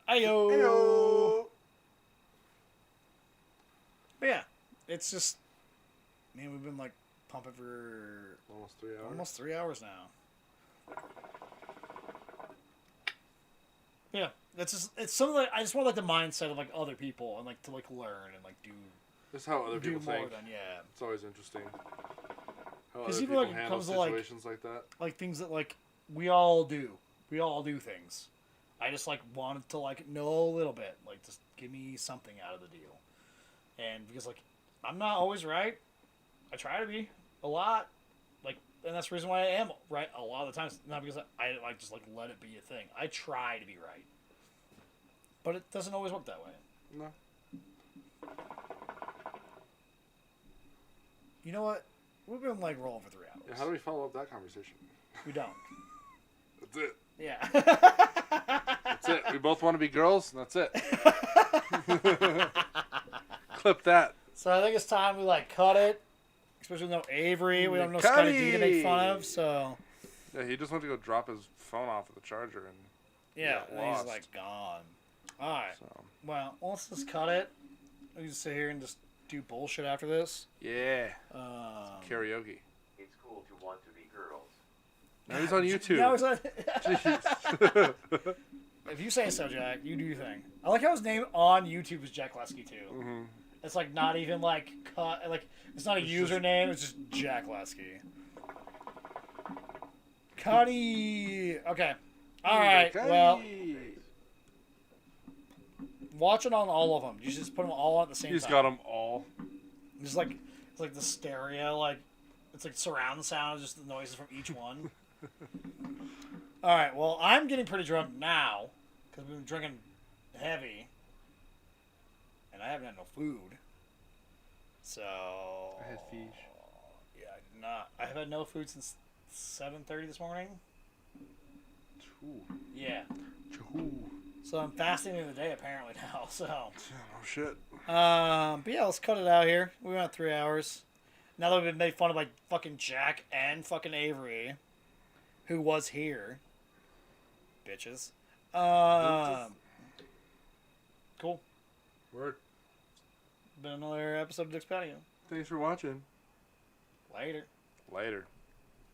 Ayo! Heyo! But yeah, it's just... Man, we've been, like, pumping for Almost 3 hours. almost 3 hours now. Yeah, it's something that I just want, like, the mindset of, like, other people and, like, to, like, learn and, like, do That's how other do people more think. than, yeah. It's always interesting. How 'Cause other even, people like, it handle comes to, like- situations like that. Like, things that, like, we all do. We all do things. I just, like, wanted to, like, know a little bit. Like, just give me something out of the deal. And because, like, I'm not always right. I try to be a lot. Like, and that's the reason why I am right a lot of the times. Not because I like just like let it be a thing. I try to be right, but it doesn't always work that way. No. You know what? We've been like rolling for 3 hours. Yeah, how do we follow up that conversation? We don't. That's it. Yeah. That's it. We both want to be girls, and that's it. Clip that. So I think it's time we like cut it. Especially with no Avery. We don't know Scotty D to make fun of, so. Yeah, he just went to go drop his phone off at the charger, and Yeah, got and lost. he's like gone. Alright. So Well, let's just cut it. We can sit here and just do bullshit after this. yeah, Um, karaoke. It's cool to want to be girls. Now he's on YouTube. now he's on- Jeez. if you say so, Jack, you do your thing. I like how his name on YouTube is Jack Lesky too. Mhm. It's like not even like cut. Like it's not a username. It's just Jack Lesky. Cuddy. Okay. All right. Well, watch it on all of them. You just put them all at the same He's time. got them all. Just like it's like the stereo, like it's like surround sound, just the noises from each one. All right. Well, I'm getting pretty drunk now because we've been drinking heavy, and I haven't had no food. So I had fish. Yeah, I did not. I have had no food since 7:30 this morning. Ooh. Yeah. Choo. So I'm fasting in the day apparently now. So. Oh shit. But yeah, let's cut it out here. We went 3 hours. Now that we've been made fun of by fucking Jack and fucking Avery, who was here. Bitches. Cool. Word. Been another episode of Dick's Patio. Thanks for watching. Later. Later.